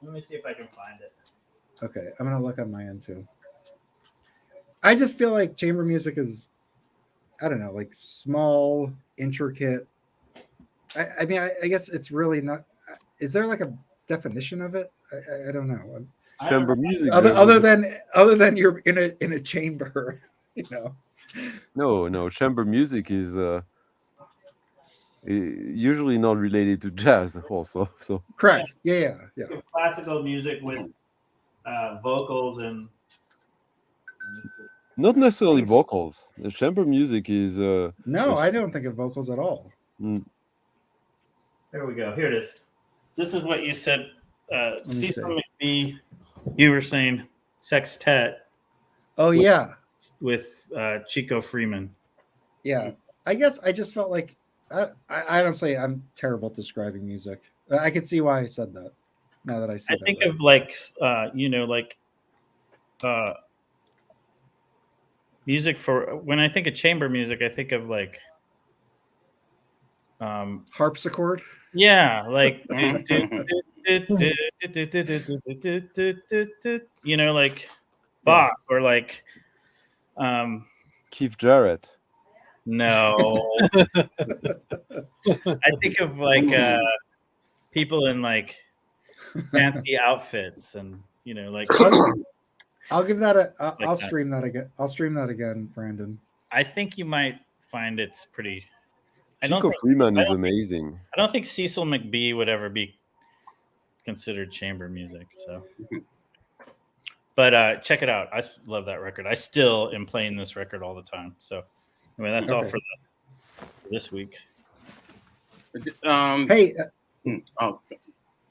Let me see if I can find it. Okay, I'm gonna look on my end too. I just feel like chamber music is, I don't know, like small, intricate. I mean, I guess it's really not. Is there like a definition of it? I don't know. Chamber music. Other than you're in a chamber, you know. No. Chamber music is usually not related to jazz. Also, so Correct. Yeah. Classical music with vocals and. not necessarily vocals. The chamber music is. No, I don't think of vocals at all. There we go. Here it is. This is what you said. Cecil see. McBee, you were saying sextet. Oh yeah. With Chico Freeman. Yeah. I guess I just felt like I honestly I'm terrible at describing music. I can see why I said that. Now that I see I think of like music for when I think of chamber music, I think of like harpsichord. Yeah, like like Bach or like Keith Jarrett. No. I think of like people in like fancy outfits and like I'll give that like I'll that. stream that again. I'll stream that again, Brandon. I think you might find it's pretty. Chico Freeman is amazing. I don't think Cecil McBee would ever be considered chamber music. So, but check it out. I love that record. I still am playing this record all the time. So, anyway, that's all for this week. Hey,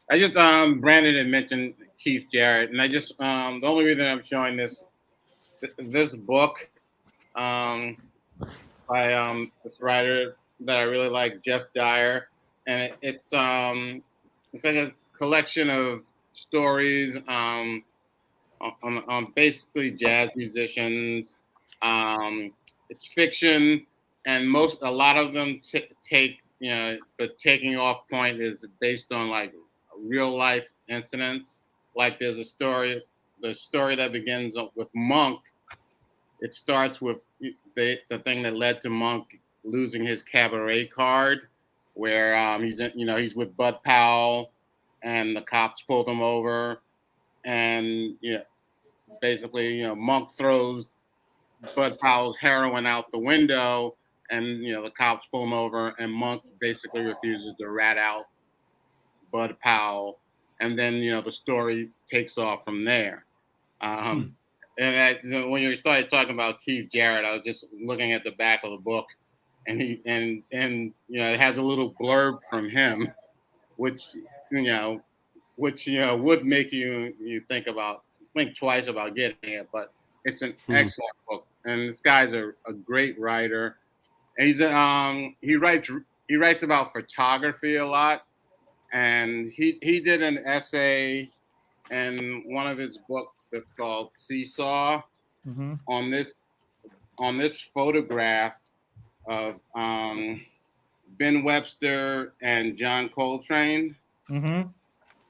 I just Brandon had mentioned Keith Jarrett, and I just the only reason I'm showing this book by this writer that I really like, Jeff Dyer, and it's like a collection of stories on basically jazz musicians. It's fiction, and a lot of them take the taking off point is based on like real life incidents. Like there's the story that begins with Monk. It starts with the thing that led to Monk losing his cabaret card, where he's with Bud Powell, and the cops pulled him over, and basically Monk throws Bud Powell's heroin out the window, and the cops pull him over, and Monk basically refuses to rat out Bud Powell, and then the story takes off from there. And when you started talking about Keith Jarrett, I was just looking at the back of the book, and it has a little blurb from him, which would make you think twice about getting it, but it's an excellent book, and this guy's a great writer. And he writes about photography a lot, and he did an essay in one of his books that's called Seesaw on this photograph of Ben Webster and John Coltrane. And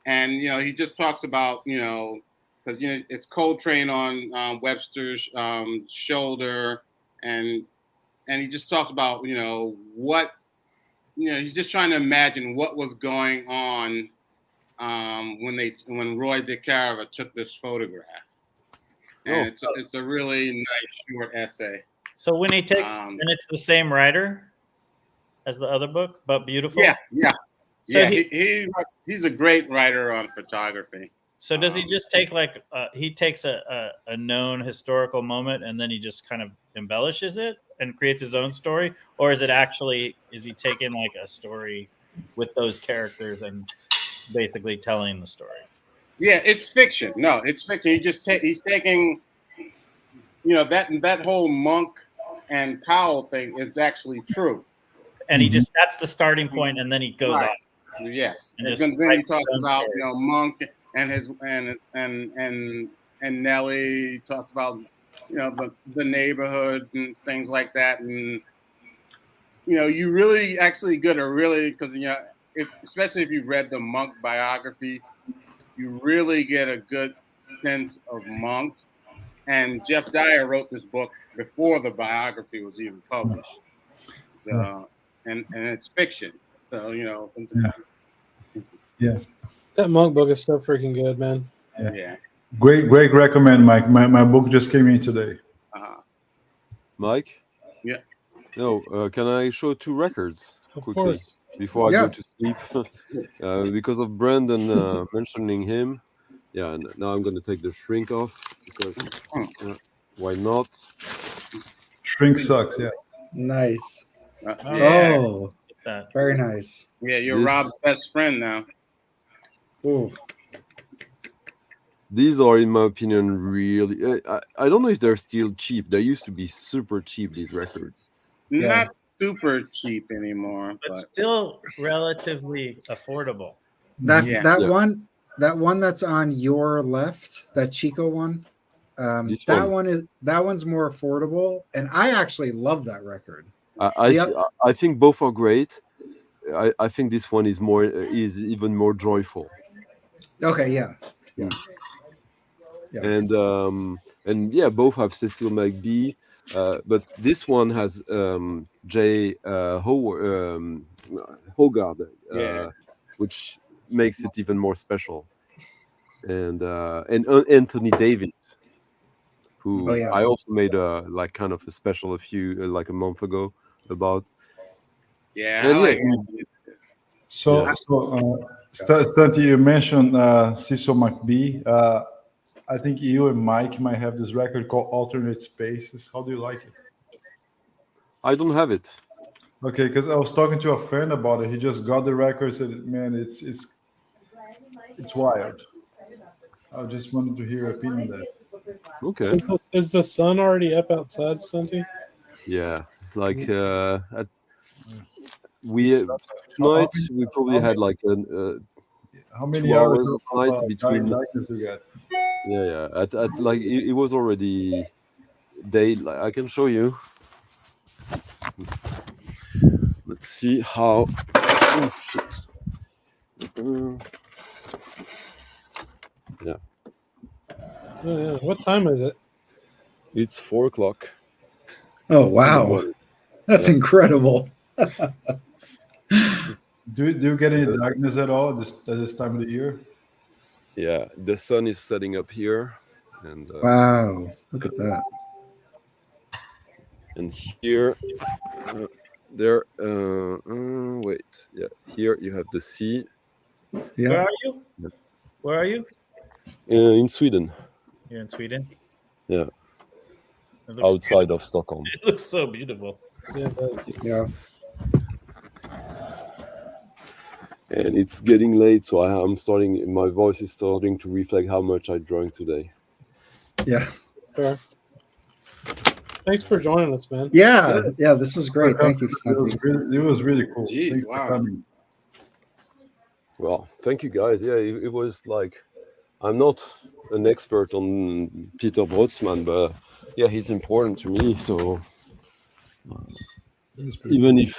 he just talks about because it's Coltrane on Webster's shoulder, and he just talks about what he's just trying to imagine what was going on when Roy DeCarava took this photograph. And it's a really nice short essay. So when he takes, and it's the same writer as the other book, but beautiful. Yeah. So he's a great writer on photography. So does he just take he takes a known historical moment and then he just kind of embellishes it and creates his own story, or is he taking like a story with those characters and basically telling the story? Yeah, it's fiction. No, it's fiction. He's taking that whole Monk and Powell thing is actually true. And he that's the starting point, and then he goes off. Yes, and then he talks about Monk and his and Nelly. He talks about the neighborhood and things like that, and you really actually get because especially if you've read the Monk biography, you really get a good sense of Monk. And Jeff Dyer wrote this book before the biography was even published. So, and it's fiction. So, Yeah. That Monk book is so freaking good, man. Yeah. Great recommend, Mike. My book just came in today. Mike? Yeah. No, can I show 2 records quickly Course. before I go to sleep? Because of Brandon mentioning him. Yeah, and now I'm going to take the shrink off because why not? Shrink sucks, yeah. Nice. Yeah. Oh, very nice. Yeah, you're Rob's best friend now. Ooh. These are, in my opinion, really... I don't know if they're still cheap. They used to be super cheap, these records. Not super cheap anymore. But still relatively affordable. That one that's on your left, that Chico one, that one's more affordable, and I actually love that record. I think both are great. I think this one is even more joyful. Okay, yeah. And yeah, both have Cecil McBee, but this one has Jay Hogarth, which makes it even more special, and Anthony Davis, who I also made kind of a special a month ago about. So Stunty, you mentioned Cecil McBee. I think you and Mike might have this record called Alternate Spaces. How do you like it? I don't have it. Okay, because I was talking to a friend about it. He just got the record. Said, "Man, it's wild." I just wanted to hear your opinion on that. Okay. Is the sun already up outside, Stunty? Yeah, tonight we probably had like how many 2 hours of night between. darkness we got? Yeah. At like it was already day. I can show you. Let's see how. Oh shit. Yeah. Oh, yeah. What time is it? It's 4 o'clock. Oh wow, that's incredible. Do you get any darkness at all at this time of the year? Yeah, the sun is setting up here, and wow, look at that. And here, there. Wait, yeah, here you have the sea. Yeah. Where are you? Where are you? In Sweden. You're in Sweden? Yeah. Outside of Stockholm. It looks so beautiful. Yeah. And it's getting late, so my voice is starting to reflect how much I drank today. Yeah. Fair. Thanks for joining us, man. Yeah, this was great. Thank you, Santi. It was really cool. Jeez, Thanks for wow. coming. Well, thank you guys. Yeah, it was like, I'm not an expert on Peter Brotzmann, but yeah, he's important to me. So even if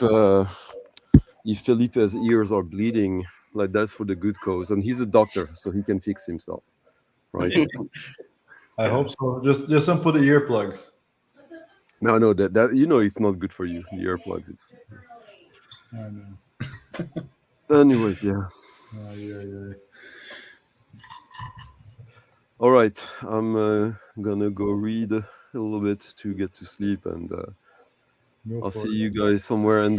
Felipe's ears are bleeding, like that's for the good cause, and he's a doctor, so he can fix himself, right? I hope so. Just don't put the earplugs. No, that you know it's not good for you. The earplugs. It's I know. anyways, yeah. Yeah. All right, I'm gonna go read a little bit to get to sleep, and I'll see you guys somewhere. And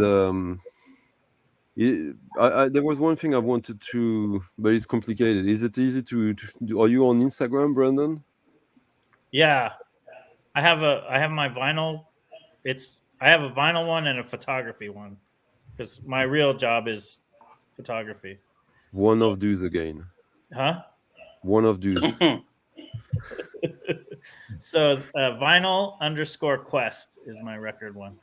there was one thing I wanted to, but it's complicated. Is it easy to do? Are you on Instagram, Brandon? Yeah, I have my vinyl. I have a vinyl one and a photography one because my real job is photography. One of those again. Huh? One of those. So vinyl_quest is my record one.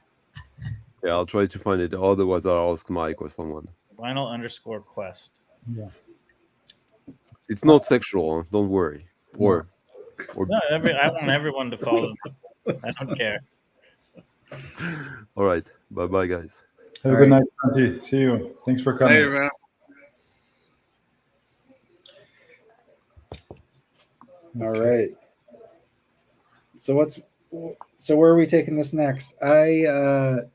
Yeah, I'll try to find it. Otherwise, I'll ask Mike or someone. Vinyl_quest. Yeah. It's not sexual. Don't worry. Or No, I want everyone to follow me. I don't care. all right. Bye, guys. Have a good night, Santi. See you. Thanks for coming. Later, man. All right. So where are we taking this next? Well,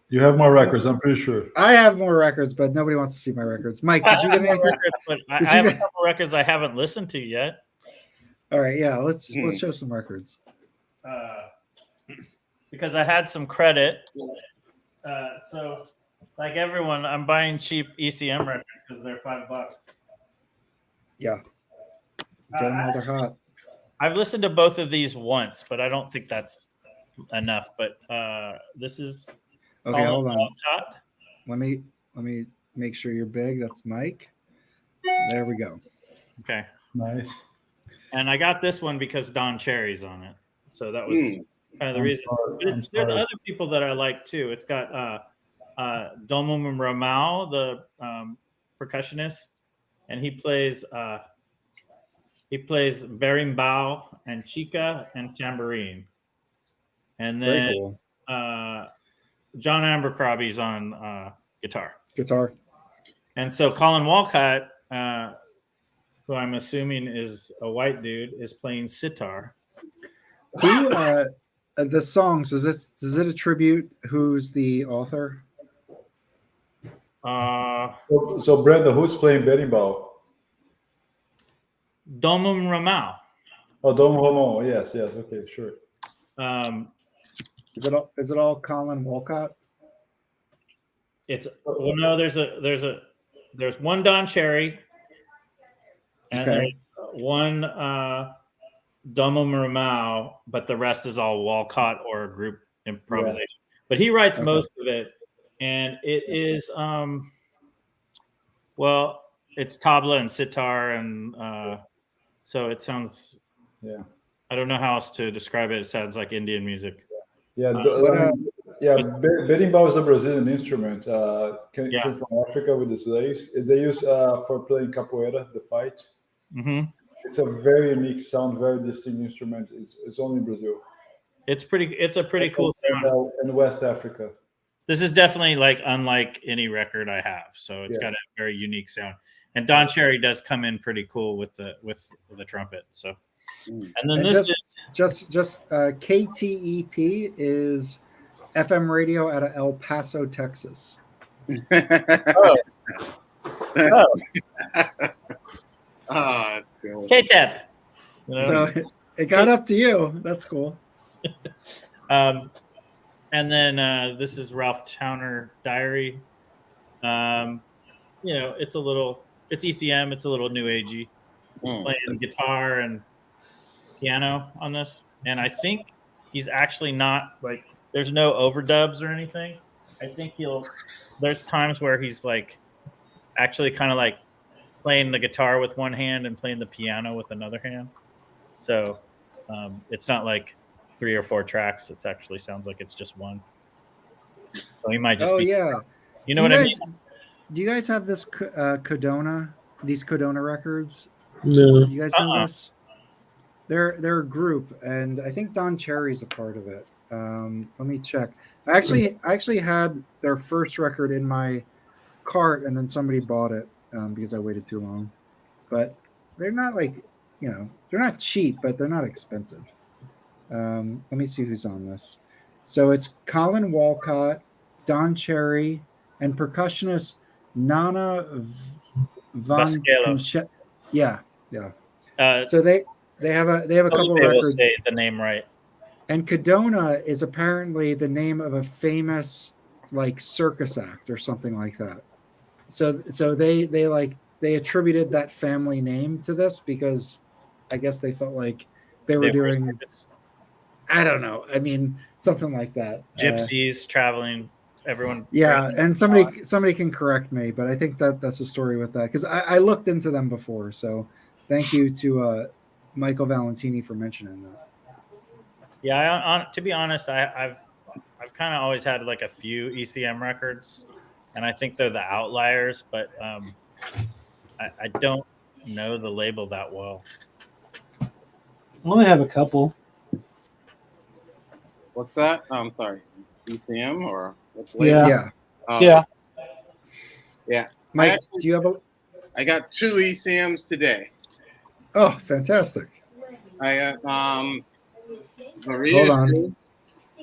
you have more records, I'm pretty sure. I have more records, but nobody wants to see my records. Mike, did you get anything? I have a couple records I haven't listened to yet. All right, yeah, let's show some records. Because I had some credit. So like everyone, I'm buying cheap ECM records because they're $5. Yeah. Get them while they're hot. I've listened to both of these once, but I don't think that's enough. But this is Okay, hold on. Hot. Let me make sure you're big. That's Mike. There we go. Okay. Nice. And I got this one because Don Cherry's on it. So that was kind of the reason. But there's other people that I like too. It's got Domum Ramau, the percussionist, and he plays berimbau and chica and tambourine. And then Cool. John Abercrombie's on guitar. And so Colin Walcott, who I'm assuming is a white dude, is playing sitar. Who the songs, does it attribute who's the author? So Brenda, who's playing berimbau? Domum Ramau. Oh, Dom Homo. Yes. Okay, sure. Is it all Colin Walcott? No, there's one Don Cherry and there's one Domum Ramau, but the rest is all Walcott or group improvisation. Yeah. But he writes most of it, and it is it's tabla and sitar, and so it sounds. Yeah. I don't know how else to describe it. It sounds like Indian music. Yeah. Berimbau is a Brazilian instrument. Came from Africa with the slaves. They use for playing capoeira, the fight. Mm-hmm. It's a very unique sound, very distinct instrument. It's only in Brazil. It's a pretty cool sound. In West Africa. This is definitely unlike any record I have. So it's got a very unique sound. And Don Cherry does come in pretty cool with the trumpet. So, and then just KTEP is FM radio out of El Paso, Texas. KTEP. So it got up to you. That's cool. And then this is Ralph Towner Diary. It's ECM. It's a little new agey. He's playing guitar and piano on this, and I think he's actually not there's no overdubs or anything. I think there's times where he's actually kind of playing the guitar with one hand and playing the piano with another hand. So it's not 3 or 4 tracks. It actually sounds like it's just one. So he might just Oh be. yeah. You know what I mean? Do you guys have this Codona? These Codona records? No. Do you guys know this? They're a group, and I think Don Cherry's a part of it. Let me check. I actually had their first record in my cart, and then somebody bought it because I waited too long. But they're not like, they're not cheap, but they're not expensive. Let me see who's on this. So it's Colin Walcott, Don Cherry, and percussionist Nana Von Vasquez. Yeah. So they have a couple Felipe will records. say the name right. And Codona is apparently the name of a famous like circus act or something like that. So they attributed that family name to this because I guess they felt like they were doing. I don't know. I mean, something like that. Gypsies traveling, everyone. Yeah, and somebody can correct me, but I think that's a story with that because I looked into them before. So thank you to Michael Valentini for mentioning that. Yeah, to be honest, I've kind of always had like a few ECM records, and I think they're the outliers. But I don't know the label that well. I only have a couple. What's that? I'm sorry. ECM or what's Yeah. Yeah. Yeah. Mike, do you have a? I got 2 ECMs today. Oh, fantastic! I got the Hold reissue. on.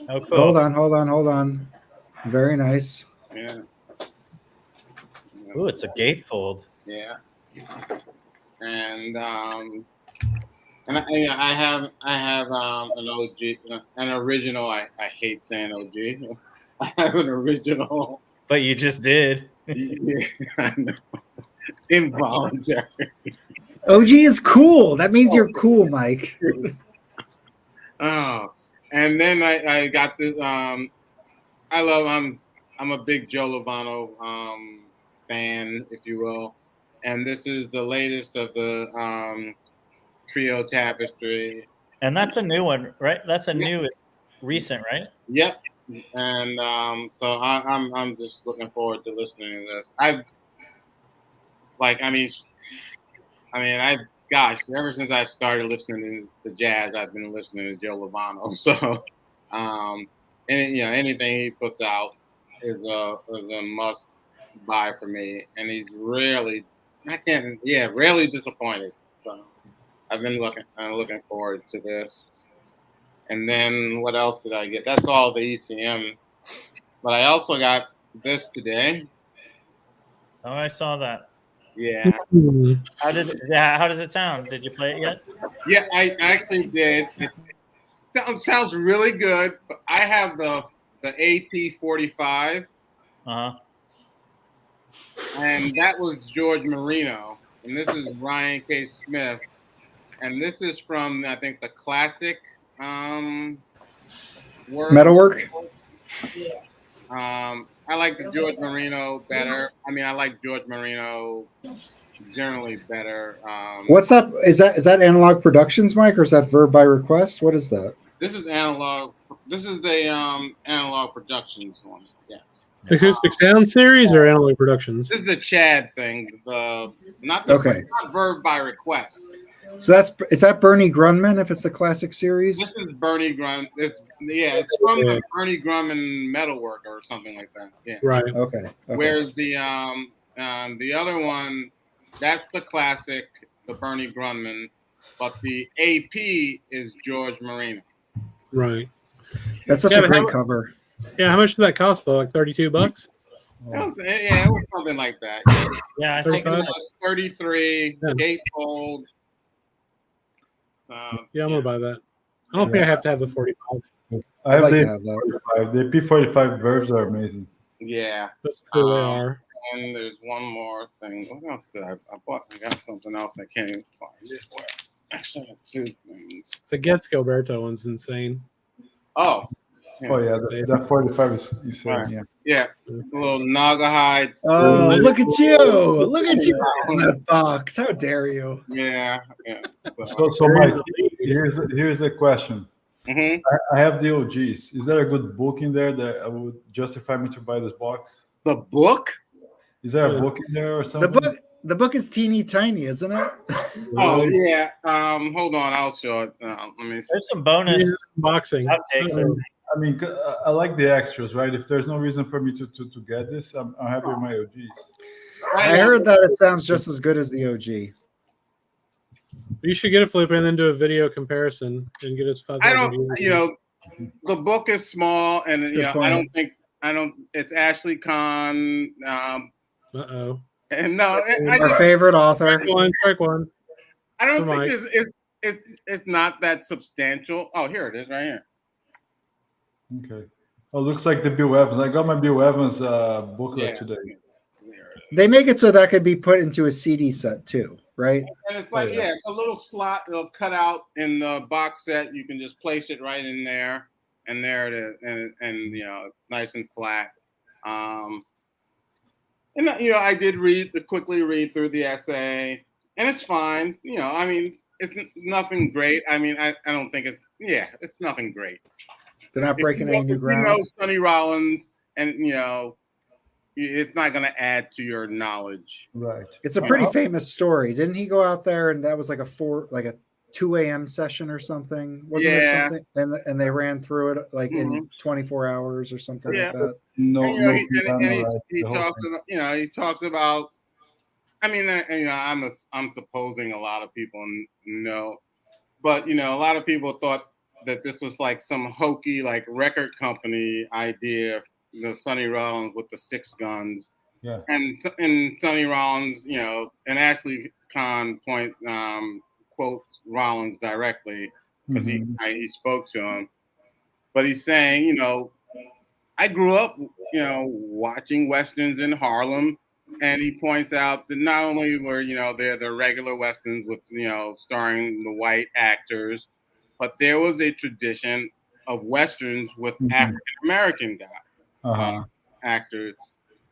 Oh, cool. Hold on. Very nice. Yeah. Ooh, it's a gatefold. Yeah. And I have an OG, an original. I hate saying OG. I have an original. But you just did. Yeah, I know. Involuntary. OG is cool. That means you're cool, Mike. Oh, and then I got this. I'm a big Joe Lovano fan, if you will, and this is the latest of the trio tapestry. And that's a new one, right? That's a new, recent, right? Yep. And so I'm just looking forward to listening to this. Gosh, ever since I started listening to jazz, I've been listening to Joe Lovano. So, anything he puts out is a must buy for me, and he's rarely disappointed. So, I've been looking forward to this. And then what else did I get? That's all the ECM. But I also got this today. Oh, I saw that. Yeah. How does it sound? Did you play it yet? Yeah, I actually did. It sounds really good. But I have the AP 45. Uh-huh. And that was George Marino. And this is Ryan K. Smith. And this is from, I think, the classic Metalwork? I like the George Marino better. I mean, I like George Marino generally better. What's that? Is that Analog Productions, Mike, or is that Verb by Request? What is that? This is analog. This is the Analog Productions one. Yes. Acoustic Sound Series or Analog Productions? This is the Chad thing. Not Verb by Request. So is that Bernie Grunman if it's the classic series? This is Bernie Grunman. It's from the Bernie Grunman Metalwork or something like that. Yeah. Right. Okay. Whereas the other one, that's the classic, the Bernie Grunman, but the AP is George Marino. Right. That's such a great cover. Yeah, how much did that cost though? Like $32? It was something like that. Yeah, I think it was 33 gatefold. Yeah, I'm gonna buy that. I don't think I have to have the 45. I have the have that. P45. The P45 verbs are amazing. Yeah. That's who they are. And there's one more thing. What else did I bought? I got something else. I can't even find it. Actually, I have 2 things. The Getz Gilberto one's insane. Oh. Yeah. Oh yeah, that 45 is insane. Right. Yeah. Yeah. A little Naga hide. Oh, look at you! Look at you in that box. How dare you? Yeah. So Mike, here's a question. Mm-hmm. I have the OGs. Is there a good book in there that would justify me to buy this box? The book? Is there a Yeah. book in there or The something? book is teeny tiny, isn't it? Oh Really? yeah. Hold on, I'll show it. Let me see. There's some bonus Boxing. outtakes. I mean, I like the extras, right? If there's no reason for me to get this, I'm happy with my OGs. I heard that it sounds just as good as the OG. You should get it, Felipe, and then do a video comparison and get us 5,000 I don't. views. You know, the book is small, and you Good know, point. I don't. It's Ashley Kahn. Uh-oh. And no, Our favorite author. Strike one. I don't Mike. think it's not that substantial. Oh, here it is, right here. Okay. Oh, looks like the Bill Evans. I got my Bill Evans booklet Yeah. today. They make it so that could be put into a CD set too, right? And it's like, yeah, it's a little slot they'll cut out in the box set. You can just place it right in there, and there it is, and you know, nice and flat. And you know, I did quickly read through the essay, and it's fine. You know, I mean, it's nothing great. I mean, I don't think it's nothing great. They're not breaking any new ground. You know, Sonny Rollins, and you know, it's not going to add to your knowledge. Right. It's a pretty famous story. Didn't he go out there and that was like a 2 a.m. session or something? Wasn't there something? And they ran through it like in 24 hours or something like that. No, He talks about. I mean, you know, I'm supposing a lot of people know, but you know, a lot of people thought that this was like some hokey like record company idea. You know, Sonny Rollins with the 6 guns. Yeah. And Sonny Rollins, you know, and Ashley Kahn quotes Rollins directly because he spoke to him. But he's saying, you know, I grew up, you know, watching Westerns in Harlem. And he points out that not only were, you know, they're the regular Westerns with, you know, starring the white actors, but there was a tradition of Westerns with African-American actors.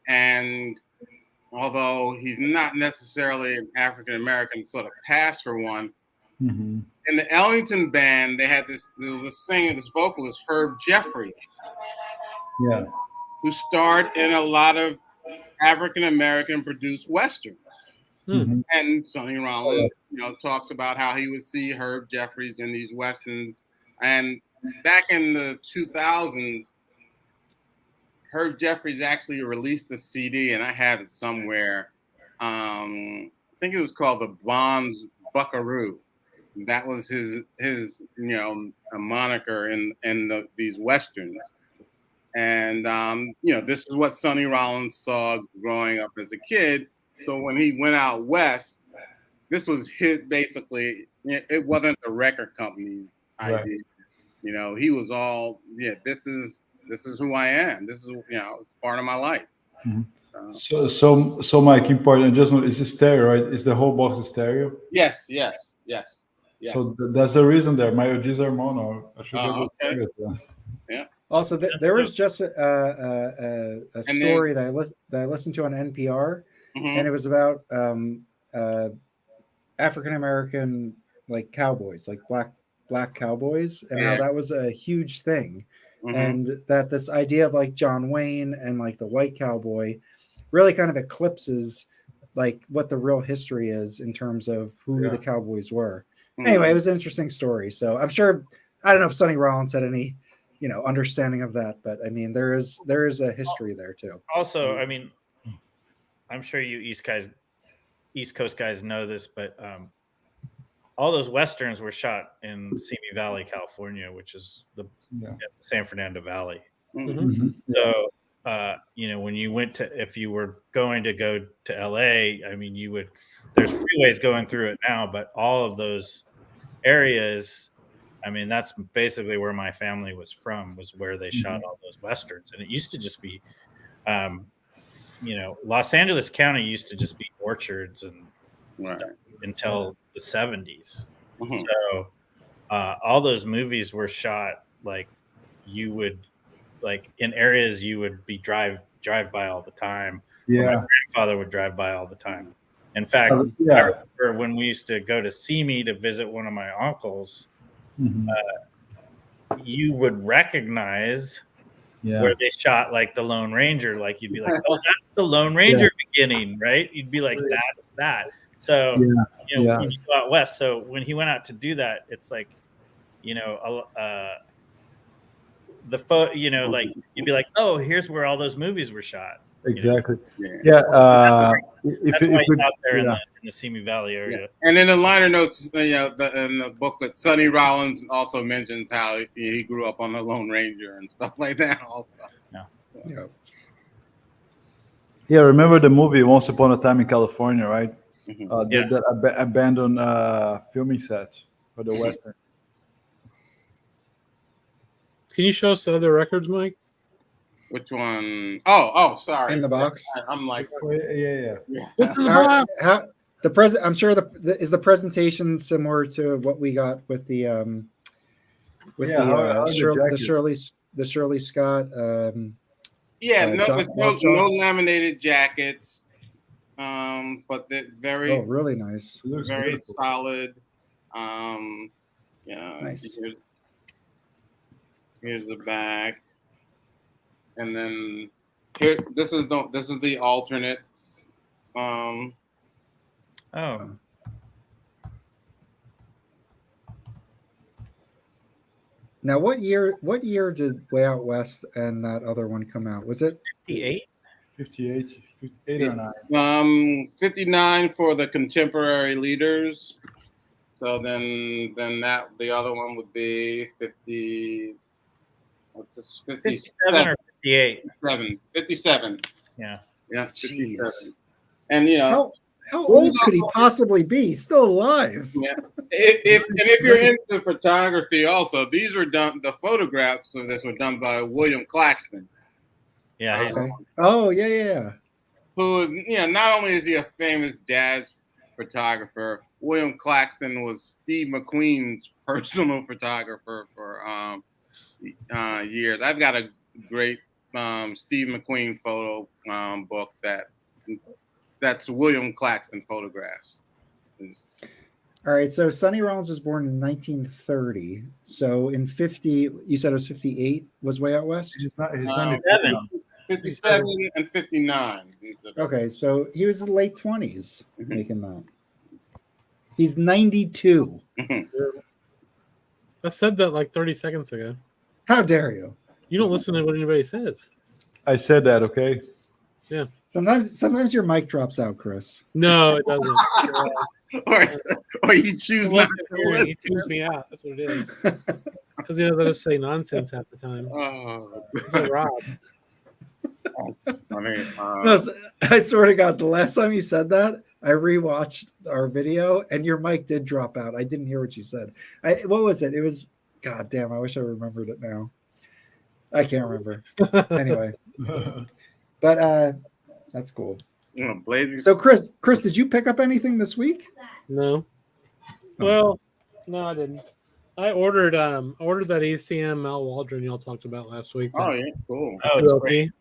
And although he's not necessarily an African-American sort of pass for one, in the Ellington band, they had this singer, this vocalist, Herb Jeffries, who starred in a lot of African-American produced Westerns. And Sonny Rollins, you know, talks about how he would see Herb Jeffries in these Westerns. And back in the 2000s, Herb Jeffries actually released a CD, and I have it somewhere. I think it was called The Bonds Buckaroo. That was his you know, a moniker in these Westerns. And, you know, this is what Sonny Rollins saw growing up as a kid. So when he went out west, this was basically, it wasn't the record company's idea. You know, he was all, this is who I am. This is, you know, it's part of my life. So Mike, important. Just know, it's a stereo, right? Is the whole box a stereo? Yes. So that's the reason there. My OGs are mono. I should okay. Yeah. Also, there was just a story that I listened to on NPR, and it was about African American like cowboys, like black cowboys, and how that was a huge thing, and that this idea of like John Wayne and like the white cowboy really kind of eclipses like what the real history is in terms of who the cowboys were. Anyway, it was an interesting story. So I'm sure, I don't know if Sonny Rollins had any, you know, understanding of that, but I mean, there is a history there too. Also, I mean, I'm sure you East Coast guys know this, but all those Westerns were shot in Simi Valley, California, which is the San Fernando Valley. So, you know, when you if you were going to go to LA, I mean, there's freeways going through it now, but all of those areas, I mean, that's basically where my family was from, was where they shot all those Westerns. And it used to just be, you know, Los Angeles County used to just be orchards and stuff until the 70s. So all those movies were shot like you would, like in areas you would be drive by all the time. My grandfather would drive by all the time. In fact, I remember when we used to go to Simi to visit one of my uncles, you would recognize Yeah. where they shot like the Lone Ranger. Like you'd be like, oh, that's the Lone Ranger beginning, right? You'd be like, that's that. So when you go out west, so when he went out to do that, it's like, the photo, like you'd be like, oh, here's where all those movies were shot. Exactly. Yeah. That's why he's out there in the Simi Valley area. Yeah. And in the liner notes, in the booklet, Sonny Rollins also mentions how he grew up on the Lone Ranger and stuff like that. Also. Yeah. Remember the movie Once Upon a Time in California, right? Mm-hmm. That abandoned filming set for the Western. Can you show us the other records, Mike? Which one? Oh, sorry. In the box. I'm like, Yeah. What's in the box? I'm sure is the presentation similar to what we got with the Shirley Scott. No laminated jackets, but they're very really nice, very solid. Nice. Here's the back, and then here this is the alternate. Now, what year did Way Out West and that other one come out? Was it 58? 58 or 9? 59 for the contemporary leaders. So then the other one would be 50. What's this? 57 or 58? 57. Yeah. 57. And how old could he possibly be? He's still alive. Yeah. If you're into photography, also these were done. The photographs of this were done by William Claxton. Yeah. Oh yeah. Who not only is he a famous jazz photographer, William Claxton was Steve McQueen's personal photographer for years. I've got a great Steve McQueen photo book that's William Claxton photographs. All right, so Sonny Rollins was born in 1930. So in 50, you said it was 58 was Way Out West? He's not 57 and 59. Okay, so he was in the late 20s making that. He's 92. I said that like 30 seconds ago. How dare you? You don't listen to what anybody says. I said that, okay? Yeah. Sometimes your mic drops out, Chris. No, it doesn't. or you choose not to. He tunes me out. That's what it is. Because he doesn't let us say nonsense half the time. He's like Rob. I swear to God, the last time you said that, I rewatched our video and your mic did drop out. I didn't hear what you said. What was it? It was, God damn, I wish I remembered it now. I can't remember. Anyway. But that's cool. So Chris, did you pick up anything this week? No. Well, no, I didn't. I ordered that ACM Mal Waldron y'all talked about last week. Oh yeah, cool. Oh, it's great.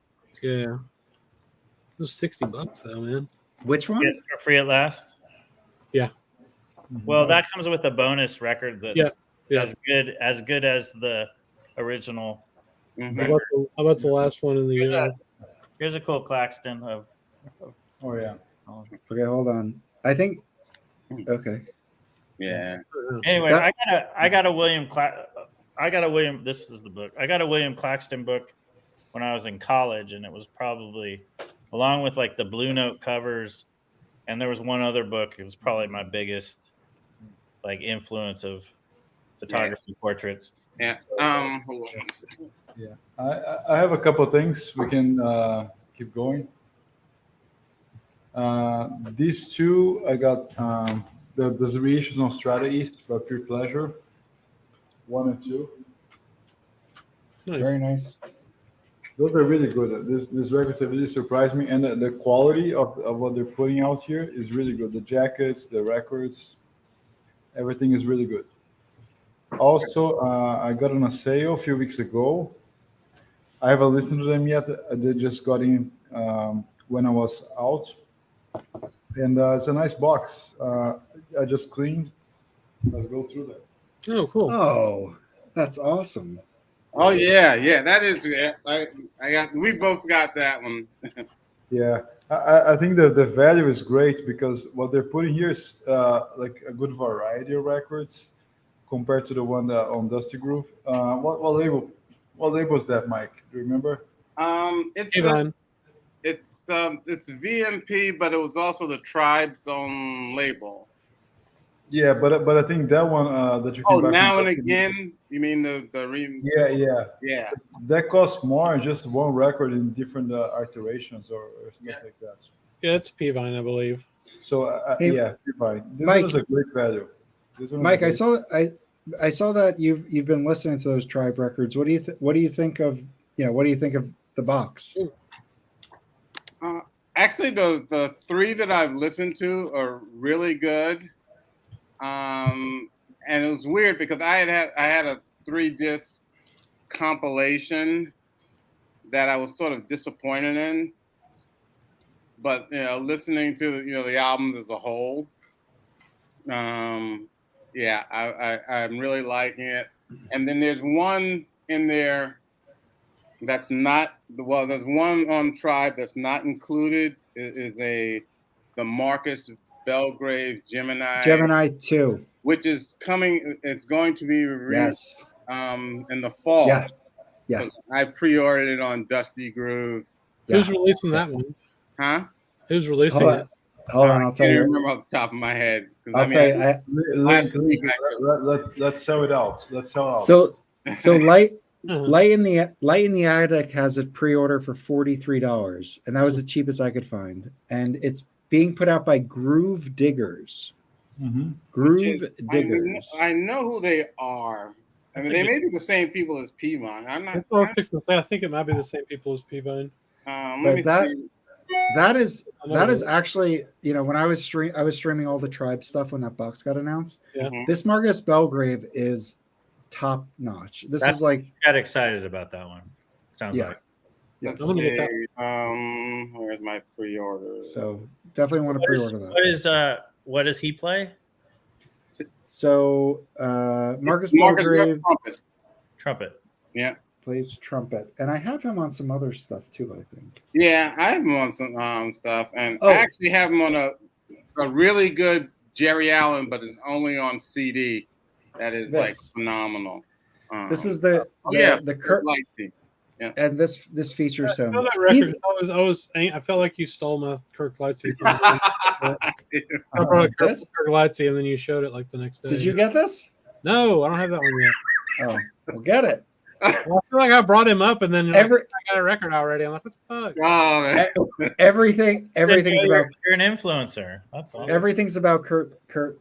Yeah. It was $60 though, man. Which one? Get it for free at last. Yeah. Well, that comes with a bonus record that's as good as the original. How about the last one in the Here's a cool Claxton of Oh yeah. Okay, hold on. I think. Okay. Yeah. Anyway, I got a William. This is the book. I got a William Claxton book when I was in college, and it was probably along with like the Blue Note covers, and there was one other book. It was probably my biggest like influence of photography portraits. Yeah. Yeah. I have a couple of things we can keep going. These two I got there's reissues on Strata East by Pure Pleasure 1 and 2. Nice. Very nice. Those are really good. These records have really surprised me, and the quality of what they're putting out here is really good. The jackets, the records, everything is really good. Also, I got on a sale a few weeks ago. I haven't listened to them yet. They just got in when I was out. And it's a nice box. I just cleaned. Let's go through that. Oh, cool. Oh, That's awesome. Oh yeah, that is. We both got that one. Yeah, I think that the value is great because what they're putting here is like a good variety of records compared to the one that on Dusty Groove. What label? What label is that, Mike? Do you remember? It's Avon. it's VMP, but it was also the Tribe's own label. Yeah, but I think that one that you Oh, can buy. now from and Dusty- again. You mean the Yeah. yeah. That costs more than just one record in different iterations or stuff like that. Yeah, it's Peavine, I believe. So Hey, yeah, fine. This Mike- one is a great value. This one is Mike, a I great- saw that you've been listening to those Tribe records. What do you think of what do you think of the box? Actually, the three that I've listened to are really good. And it was weird because I had a 3-disc compilation that I was sort of disappointed in. But listening to the albums as a whole, yeah, I'm really liking it. And then there's one in there that's not there's one on Tribe that's not included. Is the Marcus Belgrave Gemini 2. which is coming. It's going to be released Yes. in the fall. Yeah. So I pre-ordered it on Dusty Groove. Who's releasing that one? Huh? Who's releasing Hold it? on, Hold on, I'll I tell can't you. remember off the top of my head. I'll tell you. Link, let's sell it out. Let's sell out. So light Uh-huh. Light in the Attic has a pre-order for $43, and that was the cheapest I could find. And it's being put out by Groove Diggers. Mhm. Groove Diggers. I know who they are. I mean, they may be the same people as Peavine. I'm not. That's what I was fixing to say. I think it might be the same people as Peavine. Let me But see. that is actually, when I was streaming all the Tribe stuff when that box got announced. Yeah. This Marcus Belgrave is top notch. This That's- is like, Got excited about that one. Sounds yeah. like. Yes. I'm gonna get that. Where's my pre-order? So definitely want to pre-order that. What does he play? So Marcus Marcus Belgrave Trumpet. Trumpet. Yeah. plays trumpet, and I have him on some other stuff too, I think. Yeah, I have him on some stuff, and Oh. I actually have him on a really good Jerry Allen, but it's only on CD. That is like This. phenomenal. This is the Kurt, Lightsey. and this features I him. know that record. I felt like you stole my Kirk Lightsey from me. I brought a This? Kirk Lightsey, and then you showed it like the next day. Did you get this? No, I don't have that one yet. Oh, well, get it. Well, I feel like I brought him up, and then you're Every like, I got a record already. I'm like, what the fuck? Oh, man. everything's about You're an influencer. That's all. everything's about Kurt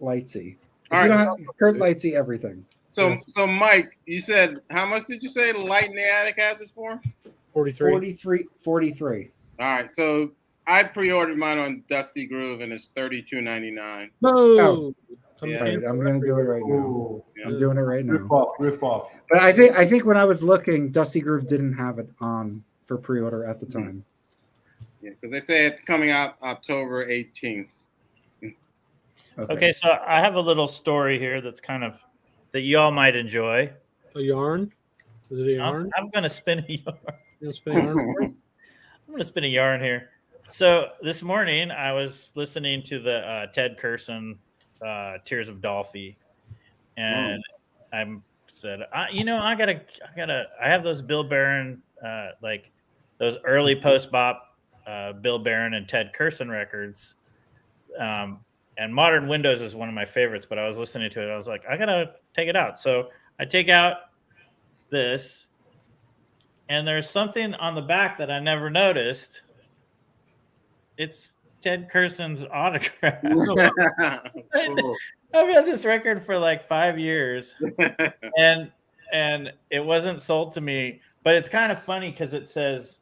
Lightsey. If All you right. don't have Kurt Lightsey, everything. So Mike, you said how much did you say Light in the Attic has this for? 43. 43. All right, so I pre-ordered mine on Dusty Groove, and it's $32.99. No. Yeah. Right, I'm gonna do it right now. Ooh, I'm doing it right rip now. off. But I think when I was looking, Dusty Groove didn't have it on for pre-order at the time. Yeah, because they say it's coming out October 18th. Okay, so I have a little story here that's kind of that y'all might enjoy. A yarn? Is it a yarn? I'm gonna spin a yarn. You know, spin a yarn? I'm gonna spin a yarn here. So this morning I was listening to the Ted Kurson Tears of Dolphy, and I said, I have those Bill Barron, like those early post bop Bill Barron and Ted Kurson records. And Modern Windows is one of my favorites, but I was listening to it. I was like, I gotta take it out. So I take out this, and there's something on the back that I never noticed. It's Ted Kurson's autograph. Cool. I've had this record for like 5 years, and it wasn't sold to me. But it's kind of funny because it says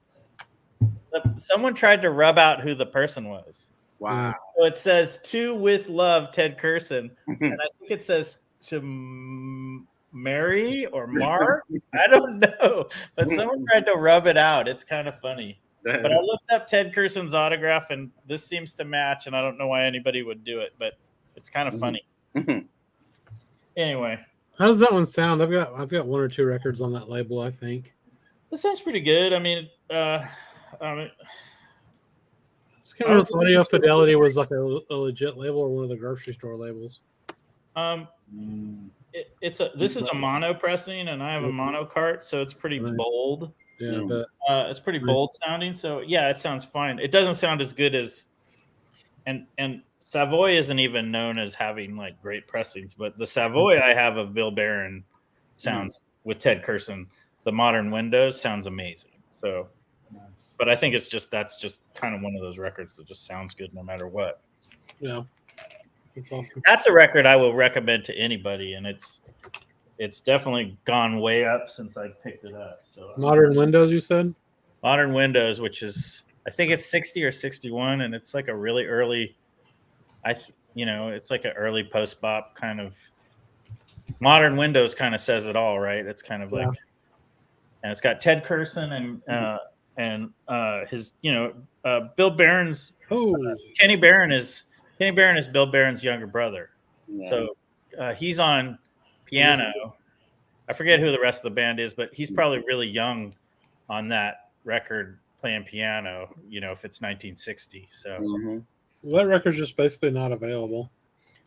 someone tried to rub out who the person was. Wow. So it says "To with love, Ted Kurson," and I think it says to Mary or Mar. I don't know, but someone tried to rub it out. It's kind of funny. But I looked up Ted Kurson's autograph, and this seems to match, and I don't know why anybody would do it, but it's kind of funny. Anyway, How does that one sound? I've got one or two records on that label, I think. It sounds pretty good. I mean, It's kind of Audio Fidelity was like a legit label or one of the grocery store labels. This is a mono pressing, and I have a mono cart, so it's pretty bold. Yeah, but it's pretty bold sounding. So yeah, it sounds fine. It doesn't sound as good as, and Savoy isn't even known as having like great pressings, but the Savoy I have of Bill Barron sounds with Ted Curson. The Modern Windows sounds amazing. So, but I think that's just kind of one of those records that just sounds good no matter what. Yeah, that's awesome. That's a record I will recommend to anybody, and it's definitely gone way up since I picked it up. So Modern Windows, you said? Modern Windows, which is I think it's 60 or 61, and it's like a really early. It's like an early post bop kind of. Modern Windows kind of says it all, right? It's kind of like, and it's got Ted Curson and his Bill Barron's. Kenny Barron is Bill Barron's younger brother, so he's on piano. I forget who the rest of the band is, but he's probably really young on that record playing piano. If it's 1960, so. Well, that record's just basically not available.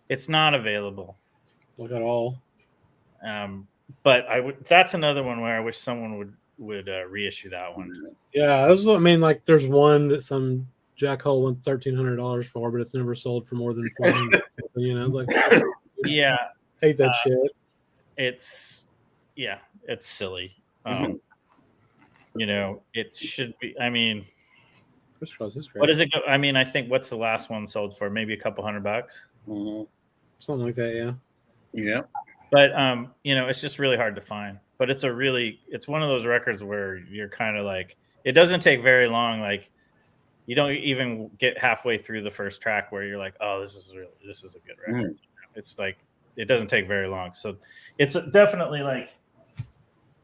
It's not available. Like at all. But that's another one where I wish someone would reissue that one. Yeah, there's one that some jackhole went $1,300 for, but it's never sold for more than $400. Like yeah, hate that shit. It's silly. It should be. I mean, what does it go? I mean, I think what's the last one sold for? Maybe a couple $100. Something like that, yeah. Yeah. But it's just really hard to find. But it's one of those records where you're kind of like, it doesn't take very long. Like, you don't even get halfway through the first track where you're like, oh, this is a good record. It's like, it doesn't take very long. So it's definitely like,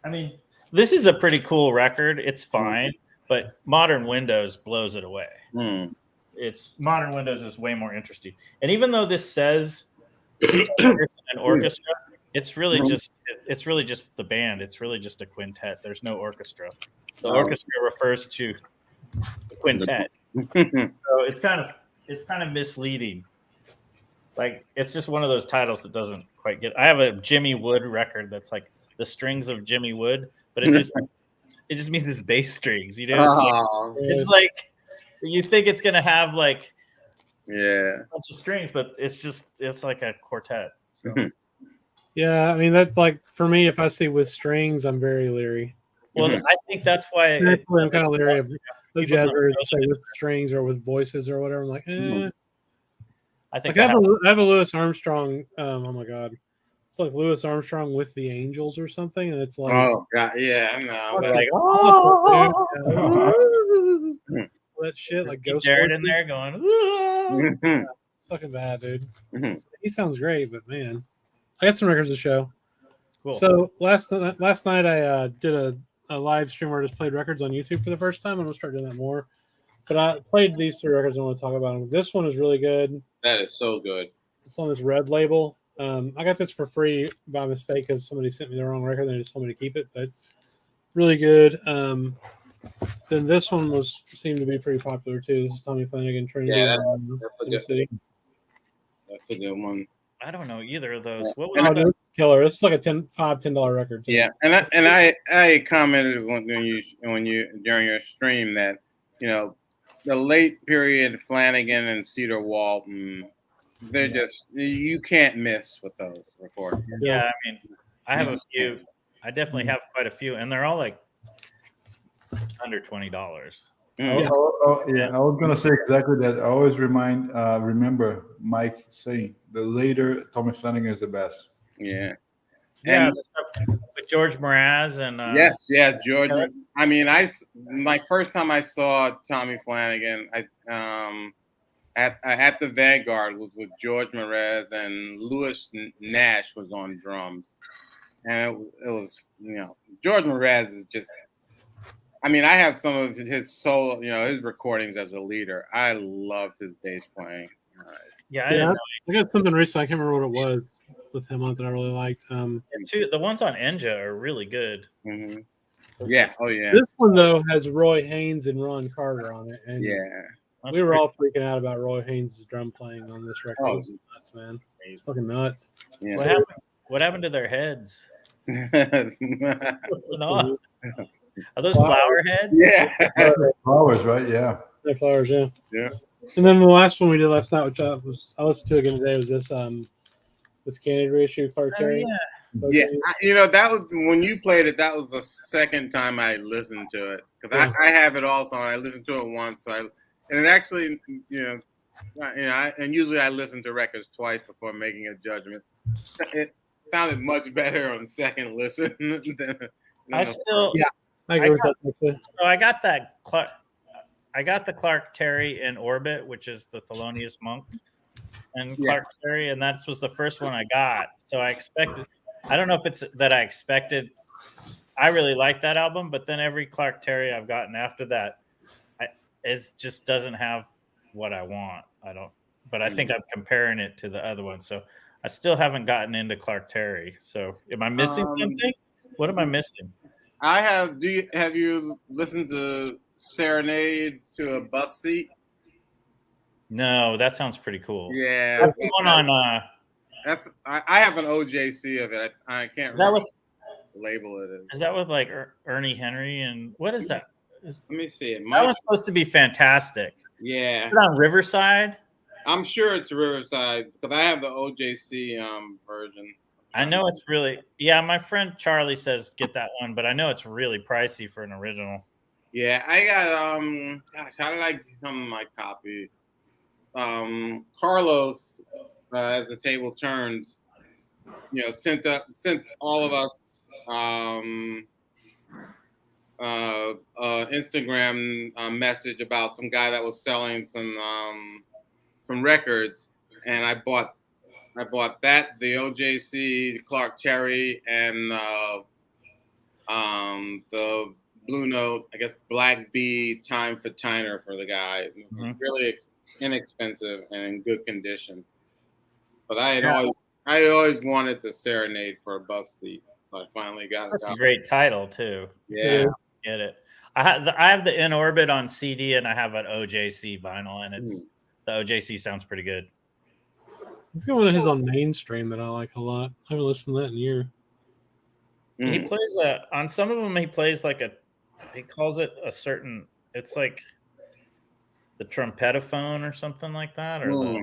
I mean, this is a pretty cool record. It's fine, but Modern Windows blows it away. Modern Windows is way more interesting. And even though this says it's an orchestra, it's really just the band. It's really just a quintet. There's no orchestra. The orchestra refers to the quintet. So it's kind of misleading. Like, it's just one of those titles that doesn't quite get. I have a Jimmy Wood record that's like the strings of Jimmy Wood, but it just means it's bass strings. It's like you think it's gonna have like a bunch of strings, but it's like a quartet. So. Yeah, I mean, that's like, for me, if I see with strings, I'm very leery. Well, I think that's why I'm kind of leery of the jazzers, say with strings or with voices or whatever. I'm like, I think like I have a Louis Armstrong. Oh my god, it's like Louis Armstrong with the Angels or something, and it's like, oh god, yeah, I know. Like, that shit, like Ghost Jared in there going, it's fucking bad, dude. He sounds great, but man, I got some records to show. Cool. So last night I did a live stream where I just played records on YouTube for the first time. I'm gonna start doing that more. But I played these three records I want to talk about. This one is really good. That is so good. It's on this red label. I got this for free by mistake because somebody sent me the wrong record and they just told me to keep it. But really good. Then this one seemed to be pretty popular too. This is Tommy Flanagan, Trinity. Yeah, that's a good City. That's a good one. I don't know either of those. What Oh, no, killer! It's like a $10 record too. Yeah, and I commented when you during your stream that the late period Flanagan and Cedar Walton, they're just, you can't miss with those recordings. Yeah, I mean, I have a few. I definitely have quite a few, and they're all like under $20. Yeah, I was gonna say exactly that. I always remember Mike saying the later Tommy Flanagan is the best. Yeah. Yeah, the stuff with George Mraz and George. I mean, my first time I saw Tommy Flanagan, at the Vanguard was with George Mraz, and Louis Nash was on drums, and it was George Mraz is just. I mean, I have some of his solo, his recordings as a leader. I loved his bass playing. I got something recently. I can't remember what it was. with him on it that I really liked. And the ones on Enja are really good. Mm-hmm. Yeah. Oh yeah. This one though has Roy Haynes and Ron Carter on it, and Yeah. we were all freaking out about Roy Haynes' drum playing on this record. Oh, It was nuts, man. It's fucking nuts. Yeah. What happened to their heads? Yeah. Are those flower heads? Yeah. Flowers, right? Yeah. They're flowers, yeah. Yeah. And then the last one we did last night, which I listened to again today, was this Canada reissue Clark Terry. Yeah, that was when you played it. That was the second time I listened to it because I have it also. And I listened to it once, and it actually, and usually I listen to records twice before making a judgment. It sounded much better on second listen than I still, I agree with that. So I got that Clark. I got the Clark Terry in Orbit, which is the Thelonious Monk and Clark Terry, and that was the first one I got. So I expected. I don't know if it's that I expected. I really like that album, but then every Clark Terry I've gotten after that, it just doesn't have what I want. I don't. But I think I'm comparing it to the other one, so I still haven't gotten into Clark Terry. So am I missing something? What am I missing? I have. Have you listened to Serenade to a Bus Seat? No, that sounds pretty cool. Yeah, that's the one on. I have an OJC of it. I can't remember what label it is. Is that with like Ernie Henry and what is that? Let me see. That one's supposed to be fantastic. Yeah. Is it on Riverside? I'm sure it's Riverside because I have the OJC version. I know it's really my friend Charlie says get that one, but I know it's really pricey for an original. Yeah, I got gosh, how did I become my copy? Carlos, as the table turns, sent all of us Instagram message about some guy that was selling some records, and I bought that, the OJC, the Clark Terry, and the Blue Note, I guess Black Bee, Time for Tyner for the guy. Mm-hmm. Really inexpensive and in good condition. But I always wanted the Serenade for a Bus Seat, so I finally got it. That's a great title too. Yeah, get it. I have the In Orbit on CD, and I have an OJC vinyl, and it's the OJC sounds pretty good. I've got one of his on Mainstream that I like a lot. I haven't listened to that in a year. He plays on some of them. He plays he calls it a certain. It's like the trumpetophone or something like that, or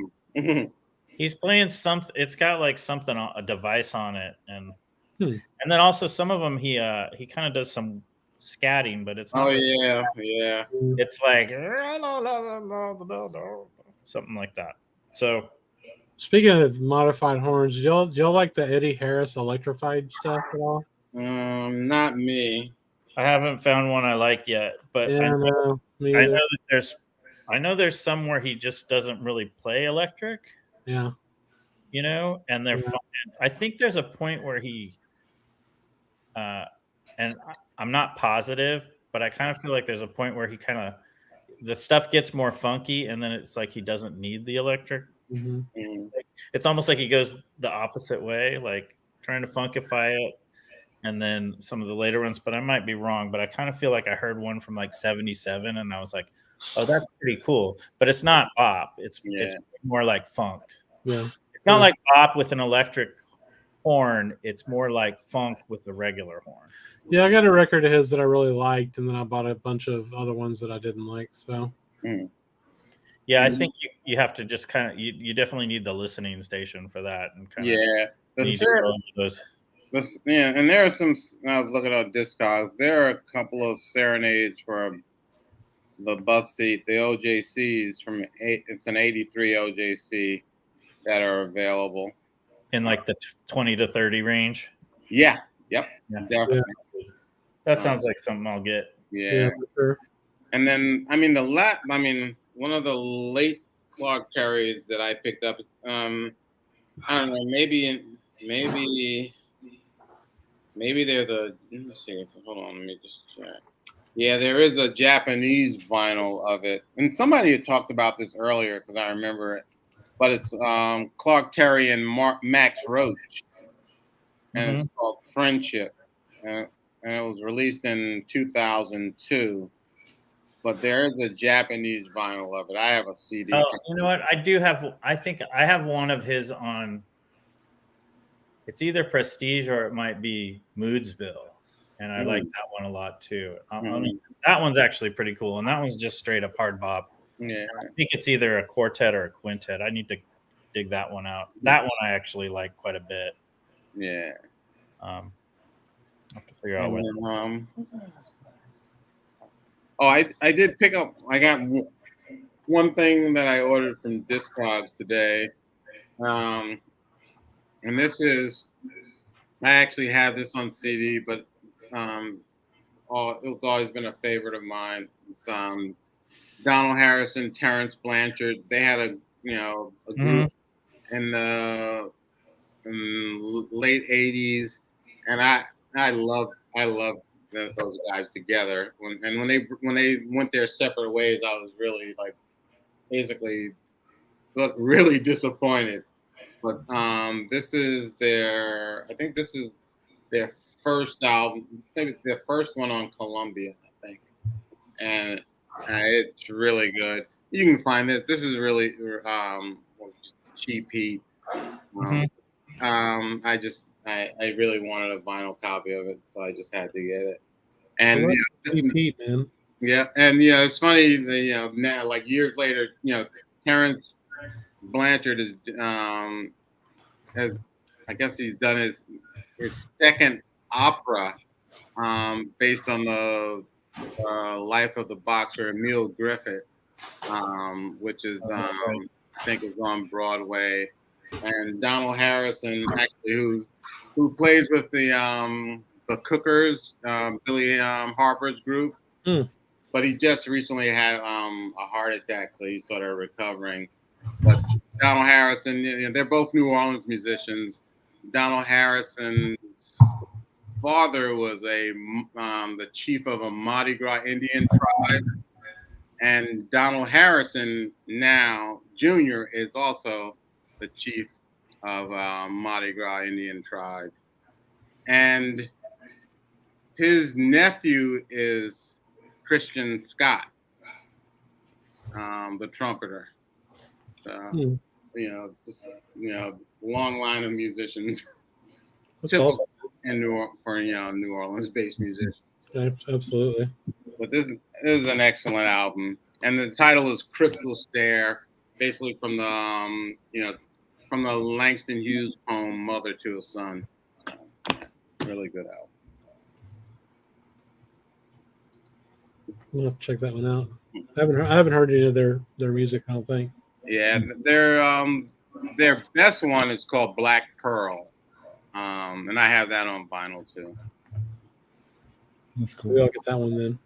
he's playing something. It's got like something, a device on it, and then also some of them he kind of does some scatting, but it's not. Oh yeah. It's like something like that. So, speaking of modified horns, do y'all like the Eddie Harris electrified stuff at all? Not me. I haven't found one I like yet, but I know that there's some where he just doesn't really play electric. Yeah. And they're fun. I think there's a point where he and I'm not positive, but I kind of feel like there's a point where he the stuff gets more funky, and then it's like he doesn't need the electric. Mm-hmm. It's almost like he goes the opposite way, like trying to funkify it. And then some of the later ones, but I might be wrong. But I kind of feel like I heard one from like 77, and I was like, "Oh, that's pretty cool." But it's not bop. It's more like funk. Yeah, it's not like bop with an electric horn. It's more like funk with the regular horn. Yeah, I got a record of his that I really liked, and then I bought a bunch of other ones that I didn't like. So, yeah, I think you have to just kind of you definitely need the listening station for that, and kind of those. Yeah, and there are some. I was looking at Discogs. There are a couple of serenades for the Bus Seat, the OJCs from it's an '83 OJC that are available in like the 20 to 30 range. Yeah. Yep. Yeah. Definitely. That sounds like something I'll get. Yeah. For sure. And then one of the late Clark Terrys that I picked up. I don't know. Maybe there's let me see. Hold on, let me just check. Yeah, there is a Japanese vinyl of it. And somebody had talked about this earlier because I remember it. but it's Clark Terry and Max Roach, and it's called Friendship, and it was released in 2002. But there is a Japanese vinyl of it. I have a CD. Oh, you know what? I do have. I think I have one of his on. It's either Prestige or it might be Moodsville, and I like that one a lot too. I mean, that one's actually pretty cool, and that one's just straight up hard bop. Yeah, I think it's either a quartet or a quintet. I need to dig that one out. That one I actually like quite a bit. yeah. I have to figure out when. Oh, I did pick up. I got one thing that I ordered from Discogs today, and this is. I actually have this on CD, but it's always been a favorite of mine. Donald Harrison, Terrence Blanchard. They had a group in the late '80s, and I love those guys together. When they went their separate ways, I was really basically really disappointed. But this is I think this is their first album, maybe their first one on Columbia, I think, and it's really good. You can find this. This is really cheap heat. I really wanted a vinyl copy of it, so I just had to get it. And Pete, man. Yeah, and it's funny that now, like years later, Terrence Blanchard is I guess he's done his second opera based on the life of the boxer Emil Griffith, which is I think is on Broadway. And Donald Harrison, actually, who plays with the Cookers, Billy Harper's group, but he just recently had a heart attack, so he's sort of recovering. But Donald Harrison, they're both New Orleans musicians. Donald Harrison's father was the chief of a Mardi Gras Indian tribe, and Donald Harrison now Jr. is also the chief of Mardi Gras Indian tribe, and his nephew is Christian Scott, the trumpeter. So, long line of musicians. That's awesome. And New Orleans-based musicians. Absolutely. But this is an excellent album, and the title is "Crystal Stare," basically from the from the Langston Hughes poem "Mother to a Son." Really good album. I'm gonna have to check that one out. I haven't heard any of their music, I don't think. Yeah, their best one is called Black Pearl, and I have that on vinyl too. That's cool. Maybe I'll get that one then.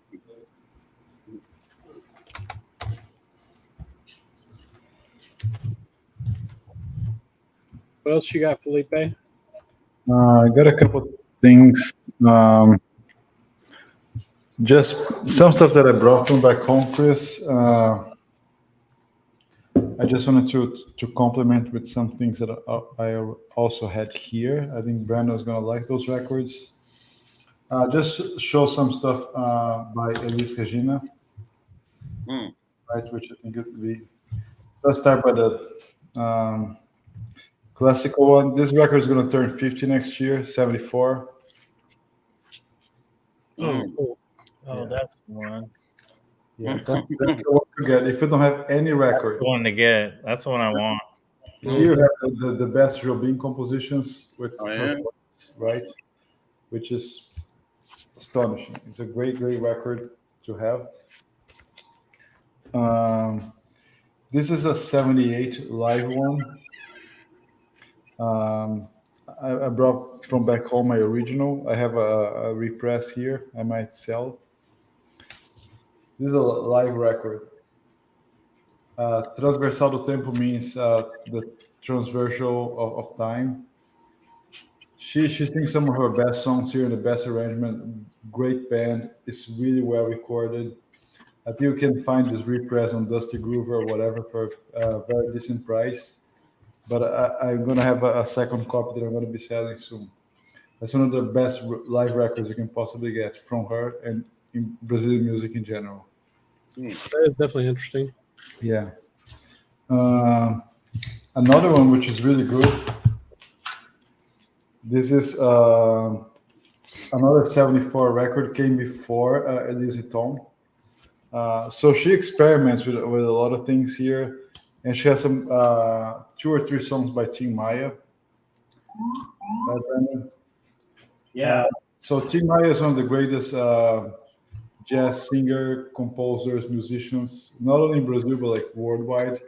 What else you got, Felipe? I got a couple things. Just some stuff that I brought from back home, Chris. I just wanted to compliment with some things that I also had here. I think Brandon's gonna like those records. Just show some stuff by Elis Regina, right? Which I think would be. So let's start by the classical one. This record is gonna turn 50 next year, 74. Oh, cool. Oh, that's the one. Yeah, that's the one to get. If you don't have any record, That's the one to get. That's the one I want. you have the best Jobim compositions with right, which is astonishing. It's a great record to have. This is a 78 live one. I brought from back home my original. I have a repress here. I might sell. This is a live record. Transversal do tempo means the transversal of time. She sings some of her best songs here in the best arrangement. Great band. It's really well recorded. I think you can find this repress on Dusty Groove or whatever for a very decent price. but I'm gonna have a second copy that I'm gonna be selling soon. That's one of the best live records you can possibly get from her and in Brazilian music in general. That is definitely interesting. Yeah. Another one which is really good. This is another 74 record, came before Elise Tom. So she experiments with a lot of things here, and she has some 2 or 3 songs by Tim Maya. Right, Brandon? Yeah. So Tim Maya is one of the greatest jazz singer, composers, musicians, not only in Brazil but like worldwide.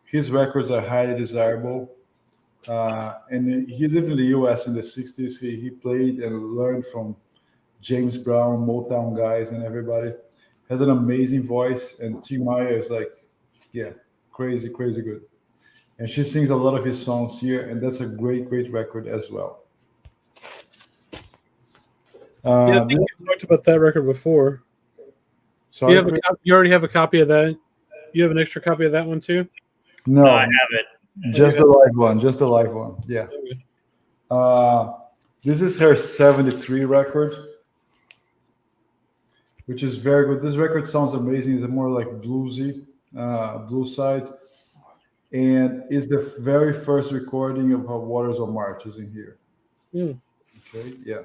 His records are highly desirable. And he lived in the U.S. in the '60s. He played and learned from James Brown, Motown guys, and everybody. Has an amazing voice, and Tim Maya is like, yeah, crazy, crazy good. And she sings a lot of his songs here, and that's a great, great record as well. Yeah, I think you talked about that record before. Sorry, You already have a copy of that. You have an extra copy of that one too? no, I have it. just the live one, just the live one. Yeah. This is her 73 record, which is very good. This record sounds amazing. It's more like bluesy, blues side. And it's the very first recording of Waters of March is in here. Okay, yeah.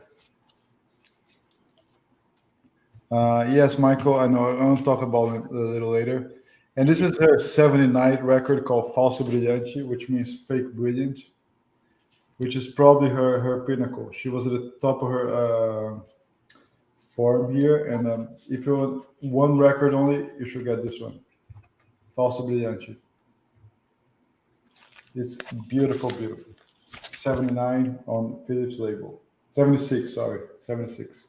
Yes, Michael, I know. I'll talk about it a little later. And this is her 79 record called Falso Brilhante, which means fake brilliant, which is probably her pinnacle. She was at the top of her form here. And if you want one record only, you should get this one, Falso Brilhante. It's beautiful, beautiful. 79 on Philips label. 76, sorry, 76.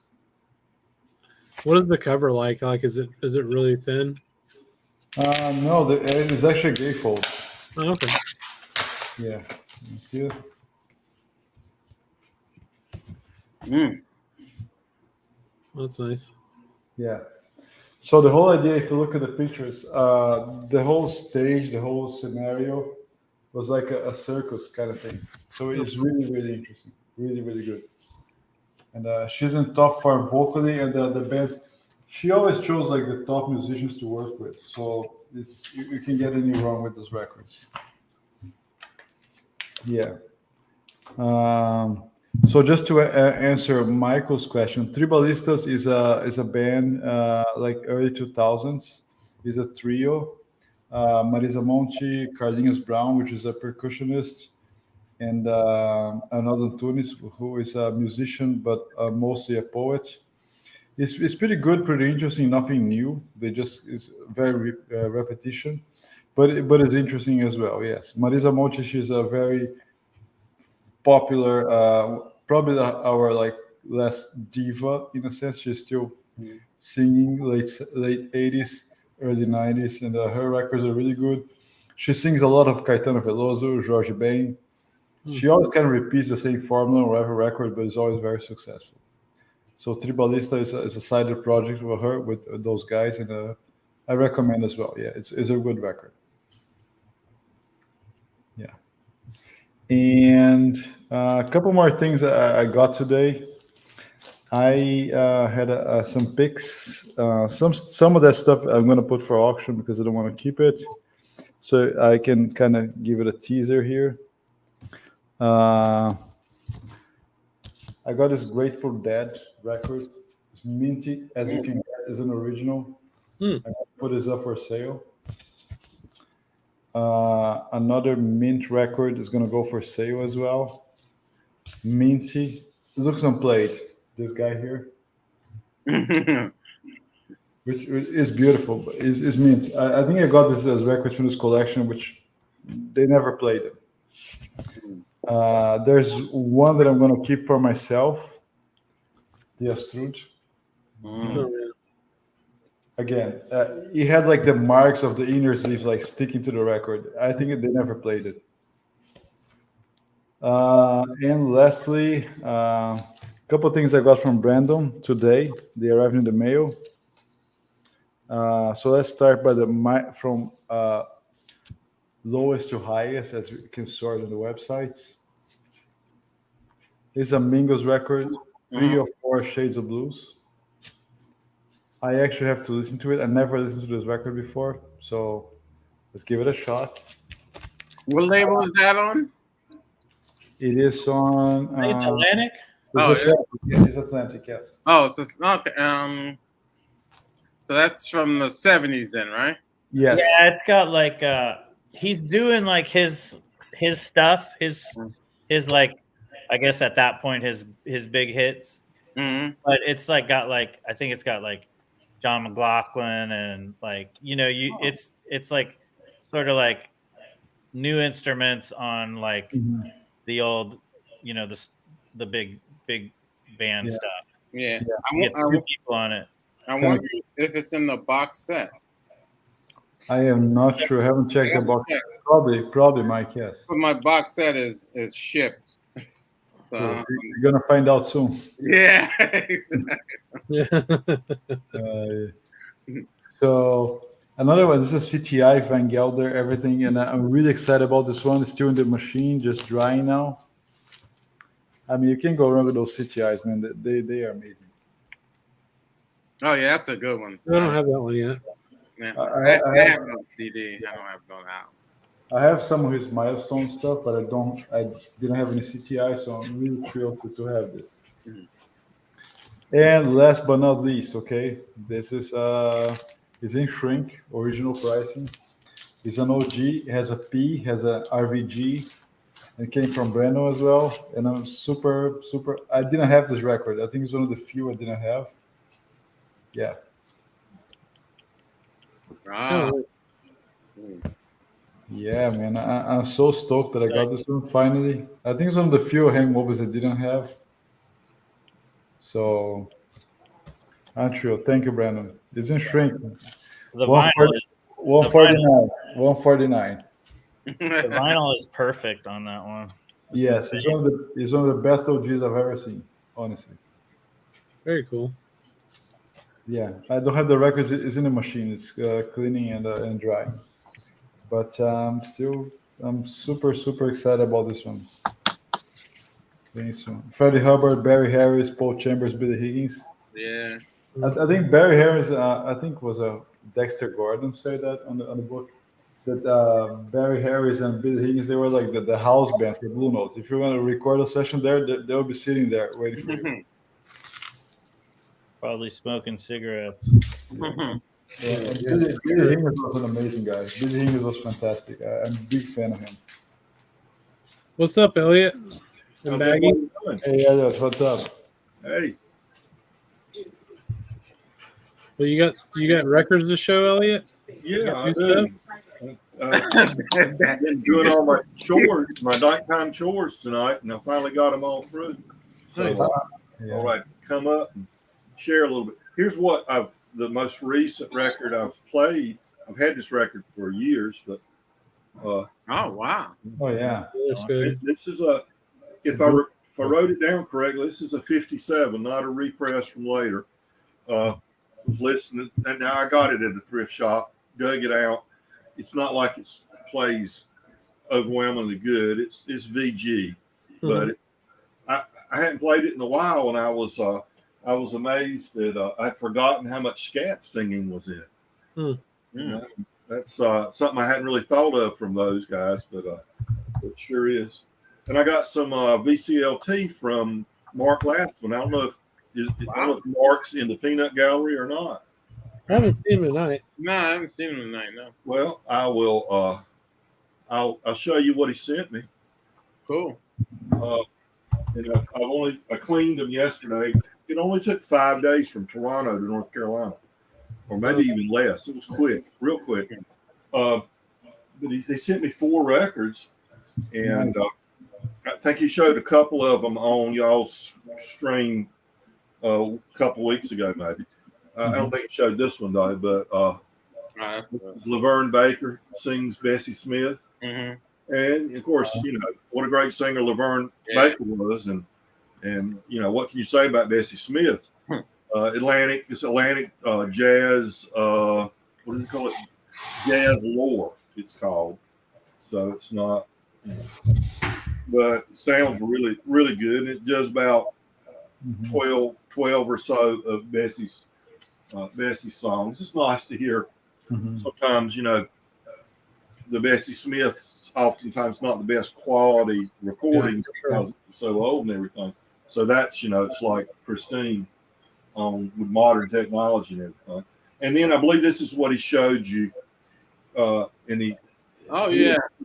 What is the cover like? Like, is it really thin? No, it is actually a gatefold. Oh, okay. Yeah. See it? That's nice. Yeah. So the whole idea, if you look at the pictures, the whole stage, the whole scenario was like a circus kind of thing. So it's really, really interesting. Really, really good. And she's in top form vocally, and the bands, she always chose like the top musicians to work with. So you can get any wrong with those records. Yeah. So just to answer Michael's question, Tribalistas is a band like early 2000s. Is a trio. Marisa Monte, Carlinhos Brown, which is a percussionist, and Arnaldo Antunes, who is a musician but mostly a poet. It's pretty good, pretty interesting. Nothing new. They just is very repetition, but it's interesting as well. Yes, Marisa Monte, she's a very popular, probably our like less diva in a sense. She's still singing late 80s, early 90s, and her records are really good. She sings a lot of Caetano Veloso, Jorge Ben. She always kind of repeats the same formula on every record, but is always very successful. So Tribalista is a sided project with her, with those guys, and I recommend as well. Yeah, it's a good record. Yeah. And a couple more things I got today. I had some picks. Some of that stuff I'm going to put for auction because I don't want to keep it. So I can kind of give it a teaser here. I got this Grateful Dead record. It's minty, as you can get, is an original. I put this up for sale. Another mint record is going to go for sale as well. Minty. This looks unplayed. This guy here. Which is beautiful. But is mint. I think I got this as records from this collection, which they never played it. There's one that I'm going to keep for myself. The Astrud. Again, he had like the marks of the inner sleeve like sticking to the record. I think they never played it. And lastly, a couple of things I got from Brandon today. They arrived in the mail. So let's start by from lowest to highest, as you can sort on the websites. It's a Mingus record, 3 or 4 shades of blues. I actually have to listen to it. I never listened to this record before, so let's give it a shot. What label is that on? It is on. I think it's Atlantic. It's Atlantic. Yeah, it's Atlantic. Yes. Oh, so it's not. So that's from the 70s, then, right? Yes. Yeah, it's got like he's doing like his stuff, his like, I guess at that point his big hits. Mm-hmm. But it's like got like, I think it's got like John McLaughlin and like, it's like sort of like new instruments on like the old, the big band stuff. Yeah. You get 2 people on it. I wonder if it's in the box set. I am not sure. I haven't checked the box. Probably, Mike. Yes. But my box set is shipped. So, you're gonna find out soon. Yeah. So another one. This is a CTI Van Gelder, everything, and I'm really excited about this one. It's still in the machine, just drying now. I mean, you can't go wrong with those CTIs, man. They are amazing. Oh yeah, that's a good one. I don't have that one yet. Yeah. I have no CD. I don't have no album. I have some of his milestone stuff, but I didn't have any CTI, so I'm really thrilled to have this. And last but not least, okay, this is in shrink, original pricing. It's an OG, it has a P, has a RVG, and came from Breno as well. And I'm super. I didn't have this record. I think it's one of the few I didn't have. Yeah. Wow. Yeah, man. I'm so stoked that I got this one finally. I think it's one of the few hangovers I didn't have. So, Antrio, thank you, Brandon. It's in shrink. The vinyl is 149. 149. the vinyl is perfect on that one. Yes, it's one of the best OGs I've ever seen, honestly. Very cool. Yeah, I don't have the records. It's in the machine. It's cleaning and drying. But I'm super excited about this one. Freddie Hubbard, Barry Harris, Paul Chambers, Billy Higgins. Yeah. I think Barry Harris. I think was a Dexter Gordon said that on the book. That Barry Harris and Billy Higgins, they were like the house band for Blue Note. If you want to record a session there, they'll be sitting there waiting for you. Probably smoking cigarettes. Billy Higgins was an amazing guy. Billy Higgins was fantastic. I'm a big fan of him. What's up, Elliot? And Maggie? Hey, Elliot, what's up? Hey. Well, you got records to show, Elliot? Yeah, I do. I've been doing all my chores, my nighttime chores tonight, and I finally got them all through. So all right, come up and share a little bit. Here's what the most recent record I've played. I've had this record for years, but oh wow, oh yeah, that's good. This is if I wrote it down correctly, this is a 57, not a repress from later. Was listening, and now I got it at a thrift shop, dug it out. It's not like it plays overwhelmingly good. It's VG, but I hadn't played it in a while, and I was amazed that I'd forgotten how much scat singing was in it. You know, that's something I hadn't really thought of from those guys, but it sure is. And I got some VCLT from Mark Lathman. I don't know if Mark's in the Peanut Gallery or not. I haven't seen him tonight. No, I haven't seen him tonight. No. Well, I will. I'll show you what he sent me. Cool. And I cleaned them yesterday. It only took 5 days from Toronto to North Carolina, or maybe even less. It was quick, real quick. But they sent me 4 records, and I think he showed a couple of them on y'all's stream a couple weeks ago, maybe. I don't think he showed this one though, but Laverne Baker sings Bessie Smith, and of course, what a great singer Laverne Baker was, and what can you say about Bessie Smith? Atlantic jazz. What do you call it? Jazz lore. It's called. so it's not. But it sounds really, really good. And it does about 12 or so of Bessie's songs. It's nice to hear. Sometimes, the Bessie Smith's oftentimes not the best quality recordings because it's so old and everything. So that's, it's like pristine with modern technology and everything. And then I believe this is what he showed you in the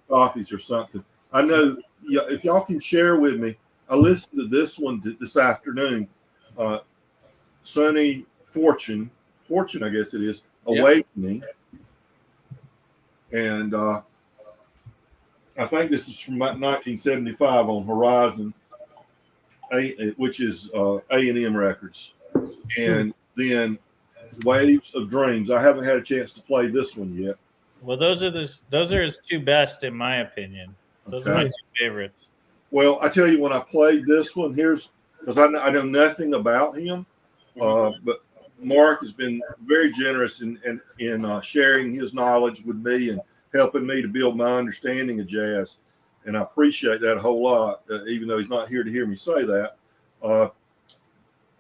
copies or something. I know if y'all can share with me, I listened to this one this afternoon. Sonny Fortune, I guess it is, Awakening. And I think this is from 1975 on Horizon, which is A&M Records. And then Waves of Dreams. I haven't had a chance to play this one yet. Well, those are his two best in my opinion. Those are my two favorites. Well, I tell you, when I played this one, because I know nothing about him, but Mark has been very generous in sharing his knowledge with me and helping me to build my understanding of jazz, and I appreciate that a whole lot. Even though he's not here to hear me say that, so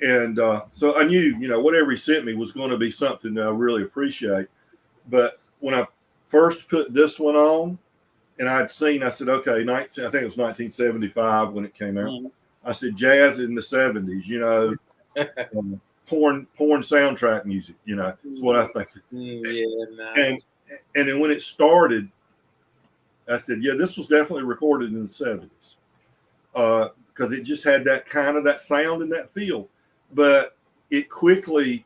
I knew, whatever he sent me was going to be something that I really appreciate. But when I first put this one on, and I said, okay, I think it was 1975 when it came out. I said, jazz in the 70s, porn soundtrack music, is what I think. Nice. And then when it started, I said, yeah, this was definitely recorded in the 70s because it just had that kind of that sound and that feel. But it quickly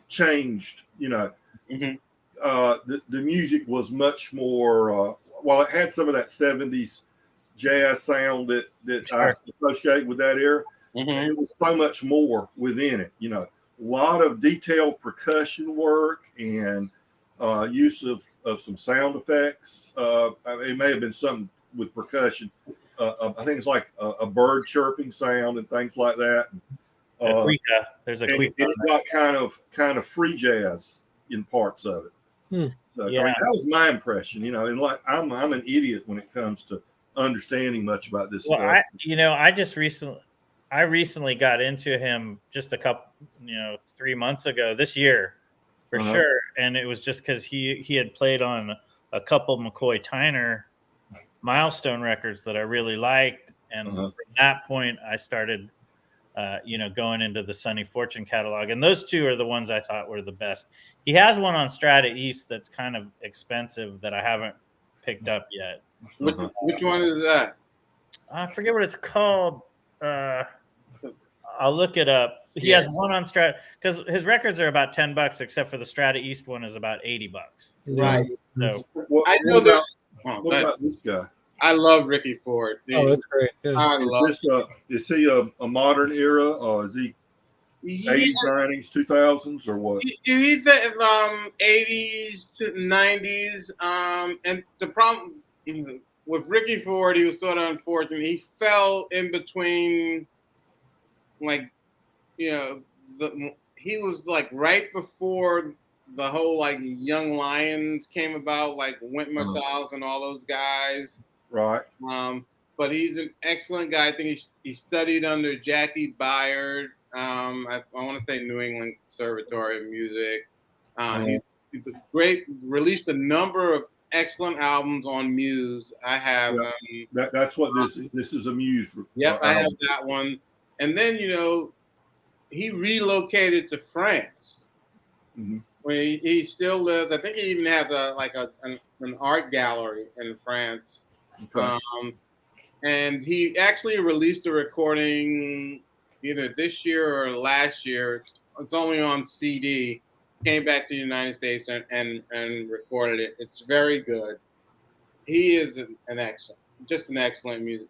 changed, The music was much more, while it had some of that 70s jazz sound that I associate with that era, it was so much more within it, A lot of detailed percussion work and use of some sound effects. It may have been something with percussion. I think it's like a bird chirping sound and things like that. There's a quick. It got kind of free jazz in parts of it. So, I mean, that was my impression, and like I'm an idiot when it comes to understanding much about this stuff. I recently got into him just a couple, 3 months ago, this year, for sure. And it was just because he had played on a couple McCoy Tyner milestone records that I really liked. And from that point, I started, going into the Sonny Fortune catalog. And those two are the ones I thought were the best. He has one on Strata East that's kind of expensive that I haven't picked up yet. Which one is that? I forget what it's called. I'll look it up. He has one on Strata because his records are about $10, except for the Strata East one is about $80. Right. So I know that. What about this guy? I love Ricky Ford. Dude. Oh, that's great. Yeah. I love. Is he a modern era, or is he 80s, 90s, 2000s, or what? He's the 80s to 90s. And the problem with Ricky Ford, he was sort of unfortunate. He fell in between, he was like right before the whole Young Lions came about, like Wynton Marsalis and all those guys. Right. But he's an excellent guy. I think he studied under Jackie Byard. I want to say New England Conservatory of Music. He's great. Released a number of excellent albums on Muse. I have. That's what this is a Muse. Yep, I have that one. And then he relocated to France, where he still lives. I think he even has an art gallery in France. Okay. And he actually released a recording either this year or last year. It's only on CD. Came back to the United States and recorded it. It's very good. He is an excellent music.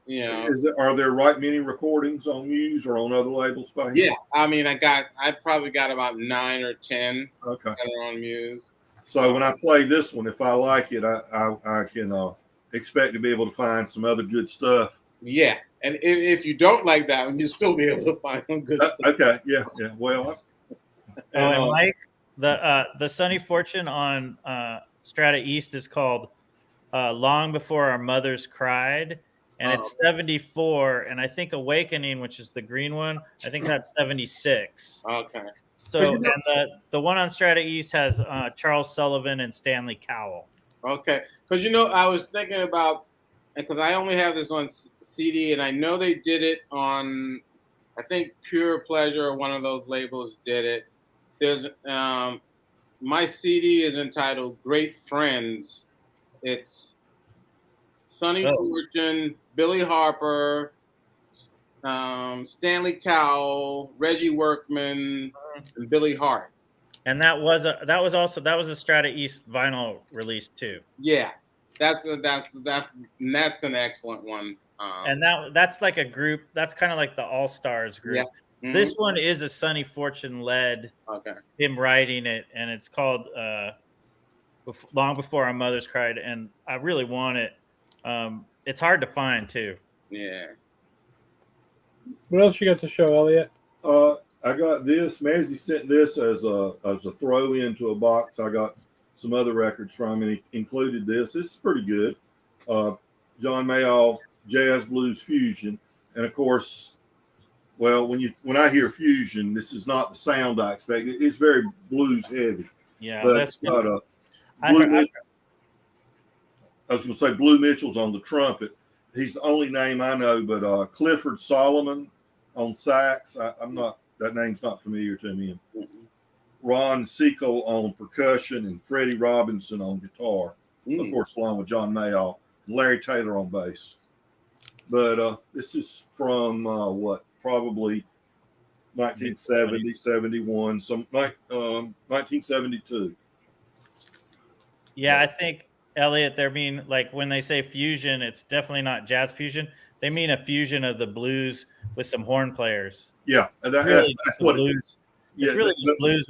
Are there many recordings on Muse or on other labels by him? Yeah, I mean, I probably got about 9 or 10 that are on Muse. So when I play this one, if I like it, I can expect to be able to find some other good stuff. Yeah, and if you don't like that one, you'll still be able to find some good stuff. Okay, yeah. Well, and Mike, the Sonny Fortune on Strata East is called Long Before Our Mothers Cried, and it's 74. And I think Awakening, which is the green one, I think that's 76. Okay. So, and the one on Strata East has Charles Sullivan and Stanley Cowell. Okay, because I was thinking about, because I only have this on CD, and I know they did it on, I think Pure Pleasure or one of those labels did it. There's my CD is entitled Great Friends. It's Sonny Fortune, Billy Harper, Stanley Cowell, Reggie Workman, and Billy Hart. And that was a Strata East vinyl release too. Yeah, that's an excellent one. And that's like a group. That's kind of like the All Stars group. Yeah. Mm-hmm. This one is a Sonny Fortune led. Okay. Him writing it, and it's called Long Before Our Mothers Cried, and I really want it. It's hard to find too. Yeah. What else you got to show, Elliot? I got this. Mazzy sent this as a throw into a box. I got some other records from, and he included this. This is pretty good. John Mayall Jazz Blues Fusion, and of course, well, when I hear fusion, this is not the sound I expect. It's very blues heavy. Yeah, but it's got a. I was going to say Blue Mitchell's on the trumpet. He's the only name I know, but Clifford Solomon on sax. I'm not. That name's not familiar to me. Ron Seco on percussion and Freddie Robinson on guitar. Of course, along with John Mayall, Larry Taylor on bass. But this is from probably 1970, 71, 1972. Yeah, I think, Elliot, they're mean, like when they say fusion, it's definitely not jazz fusion. They mean a fusion of the blues with some horn players. Yeah, and that's what blues. It's really just blues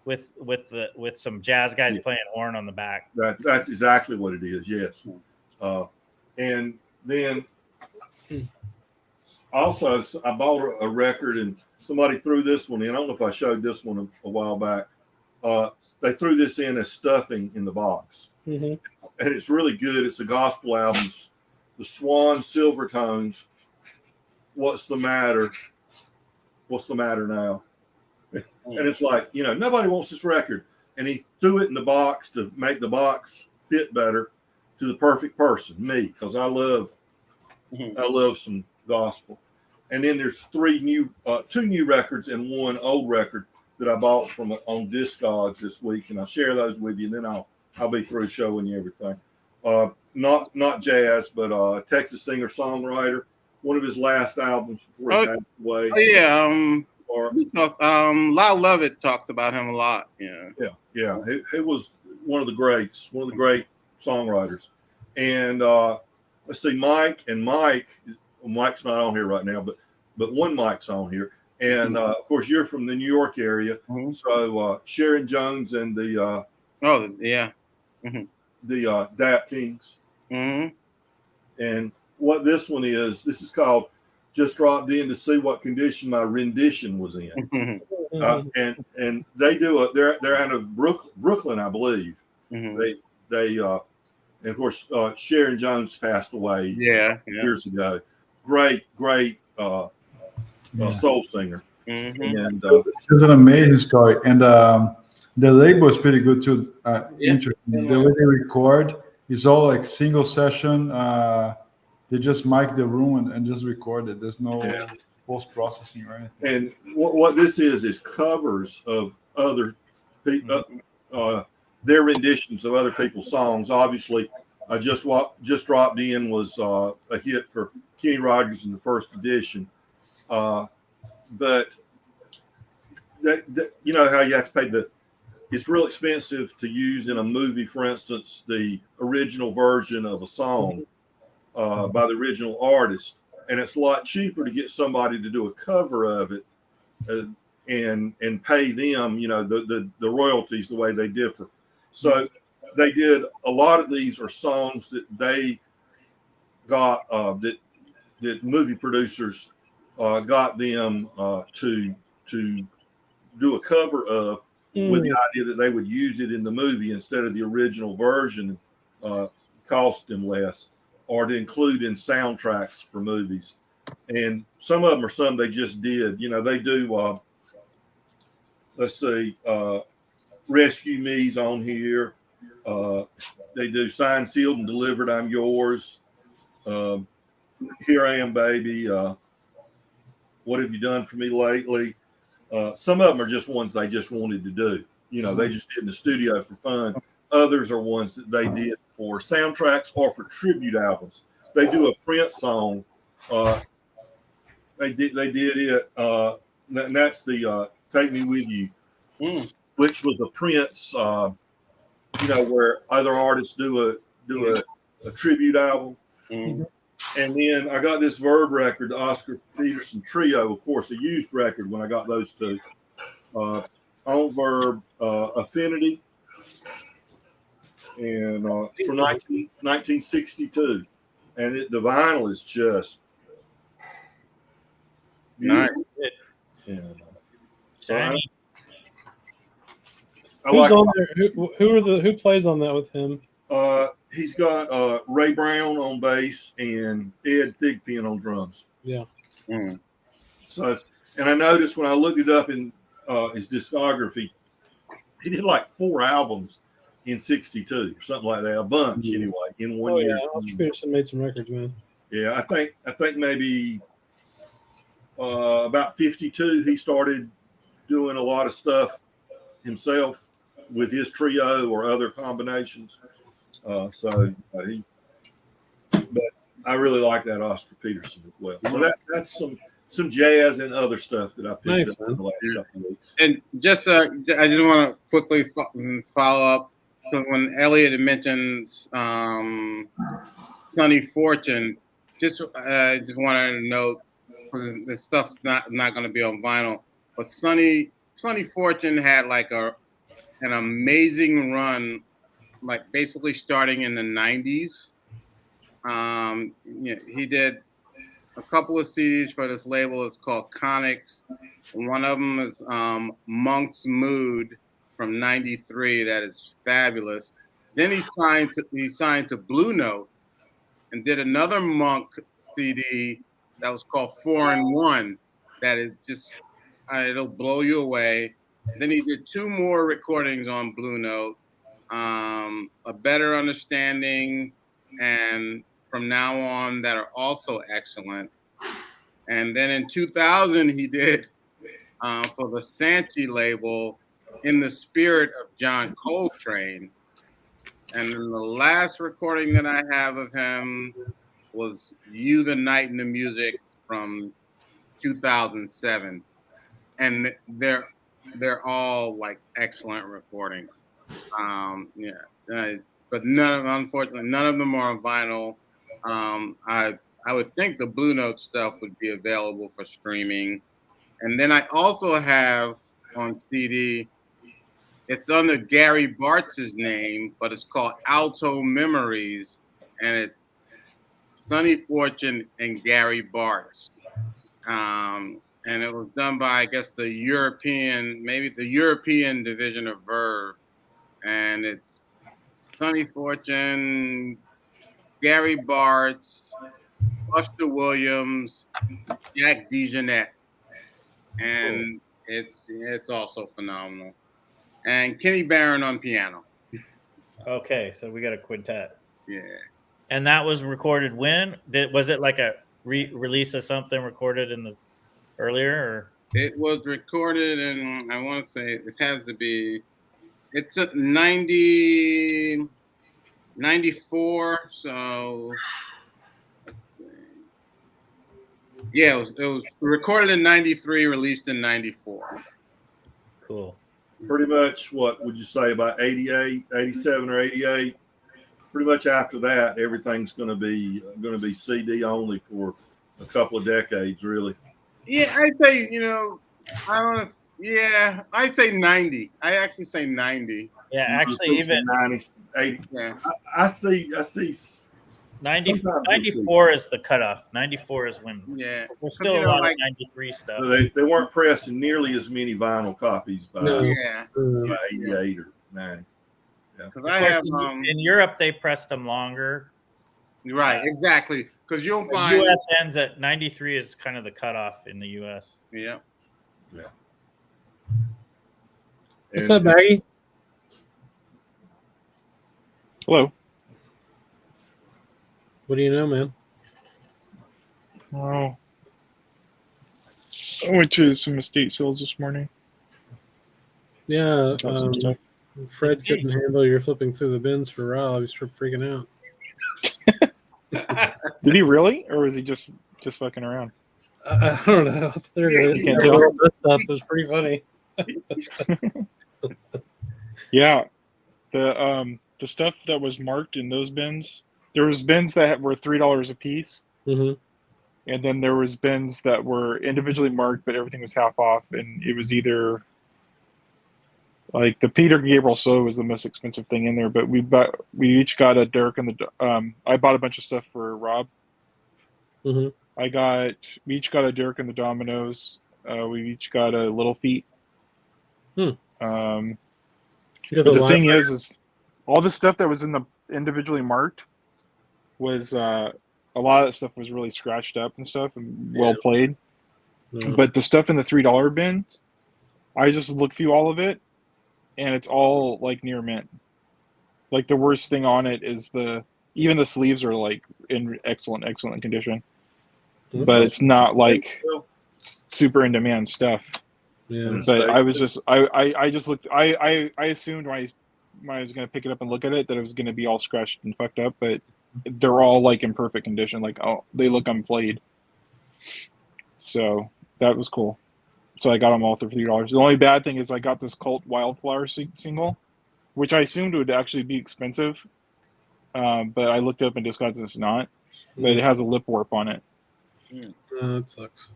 with some jazz guys playing horn on the back. That's exactly what it is. Yes, and then also I bought a record, and somebody threw this one in. I don't know if I showed this one a while back. They threw this in as stuffing in the box, and it's really good. It's the gospel albums, the Swan Silvertones. What's the matter? What's the matter now? And it's like, nobody wants this record. And he threw it in the box to make the box fit better to the perfect person, me, because I love some gospel. And then there's two new records and one old record that I bought from on Discogs this week, and I'll share those with you. And then I'll be through showing you everything. Not jazz, but Texas singer songwriter. One of his last albums before he passed away. Oh yeah, Lyle Lovett talks about him a lot. Yeah. He was one of the greats, one of the great songwriters. And let's see, Mike's not on here right now, but one Mike's on here. And of course, you're from the New York area, so Sharon Jones and the Dap Kings. And what this one is, this is called "Just Dropped In to See What Condition My Rendition Was In," and they do they're out of Brooklyn, I believe. They and of course Sharon Jones passed away years ago. Great soul singer. And it's an amazing story, and the label is pretty good too. Interesting. The way they record is all like single session. They just mic the room and just record it. There's no post processing or anything. And what this is covers of other people, their renditions of other people's songs. Obviously, Just Dropped In was a hit for Kenny Rogers in the first edition. But you know how you have to pay it's real expensive to use in a movie, for instance, the original version of a song by the original artist, and it's a lot cheaper to get somebody to do a cover of it and pay them, the royalties the way they differ. So they did a lot of these are songs that they got that movie producers got them to do a cover of with the idea that they would use it in the movie instead of the original version, cost them less, or to include in soundtracks for movies. And some of them are some they just did. You know, they do. Let's see, Rescue Me's on here. They do Signed, Sealed, and Delivered. I'm Yours. Here I Am, Baby. What Have You Done for Me Lately? Some of them are just ones they just wanted to do. You know, they just did in the studio for fun. Others are ones that they did for soundtracks or for tribute albums. They do a Prince song. They did it. And that's the Take Me With You, which was a Prince. You know, where other artists do a tribute album. And then I got this Verb record, the Oscar Peterson Trio, of course, a used record when I got those two. On Verb, Affinity, and for 1962. And the vinyl is just beautiful. Nice. And, so I Who's like on there? Who plays on that with him? he's got Ray Brown on bass and Ed Thigpen on drums. Yeah. So, and I noticed when I looked it up in his discography, he did like 4 albums in '62 or something like that, a bunch anyway in one year. Oscar Peterson made some records, man. Yeah, I think maybe about 52 he started doing a lot of stuff himself with his trio or other combinations. But I really like that Oscar Peterson as well. So that's some jazz and other stuff that I picked up in the last couple of weeks. And just I just want to quickly follow up. So when Elliot had mentioned Sonny Fortune, just wanted to note the stuff's not going to be on vinyl, but Sonny Fortune had like an amazing run, like basically starting in the 90s. He did a couple of CDs for this label. It's called Conics. One of them is Monk's Mood from '93. That is fabulous. Then he signed to Blue Note and did another Monk CD that was called 4 in 1. That is just it'll blow you away. Then he did 2 more recordings on Blue Note, A Better Understanding, and From Now On, that are also excellent. And then in 2000, he did for the Sanchi label, In the Spirit of John Coltrane. And then the last recording that I have of him was You, the Night, and the Music from 2007. And they're all like excellent recordings. But unfortunately, none of them are on vinyl. I would think the Blue Note stuff would be available for streaming. And then I also have on CD, it's under Gary Bartz's name, but it's called Alto Memories, and it's Sonny Fortune and Gary Bartz. And it was done by, I guess, the European division of Verve. And it's Sonny Fortune, Gary Bartz, Buster Williams, Jack DeJohnette. And it's also phenomenal. And Kenny Barron on piano. Okay, so we got a quintet. Yeah. And that was recorded when? Was it like a release of something recorded in the earlier? Or? It was recorded in, I want to say, it has to be, it's a 94, so yeah, it was recorded in 93, released in 94. Cool. Pretty much, what would you say, about 88, 87 or 88? Pretty much after that, everything's going to be CD only for a couple of decades, really. Yeah, I'd say, I don't know. Yeah, I'd say 90. I actually say 90. Yeah, actually, even 90, 80. Yeah. I see 94 is the cutoff. 94 is when. Yeah. There's still a lot of 93 stuff. They weren't pressing nearly as many vinyl copies by 88 or 90. Because I have in Europe they pressed them longer. right, exactly. Because you'll The find U.S. ends at 93 is kind of the cutoff in the U.S. yeah. What's up, Maggie? Hello. What do you know, man? Oh, I went to some estate sales this morning. Yeah, Got some stuff. Fred couldn't handle your flipping through the bins for Rob. He's freaking out. Did he really, or was he just fucking around? I don't know. Literally, Can't tell. this stuff was pretty funny. Yeah, the stuff that was marked in those bins. There was bins that were $3 a piece, Mm-hmm. and then there was bins that were individually marked, but everything was half off, and it was either like the Peter Gabriel Solo was the most expensive thing in there, but we each got a Derek and the I bought a bunch of stuff for Rob. Mm-hmm. We each got a Derek and the Dominoes. We each got a Little Feet. Hmm. But the thing is all the stuff that was in the individually marked was a lot of that stuff was really scratched up and stuff and well played. Yeah. But the stuff in the $3 bins, I just looked through all of it, and it's all like near mint. Like the worst thing on it is even the sleeves are like in excellent condition, but it's not like super in demand stuff. Yeah. But I was just I just looked. I assumed when I was gonna pick it up and look at it that it was gonna be all scratched and fucked up, but they're all like in perfect condition. Like, oh, they look unplayed. So that was cool. So I got them all for $3. The only bad thing is I got this Cult Wildflower single, which I assumed would actually be expensive, but I looked up and discovered it's not. But it has a lip warp on it. That sucks.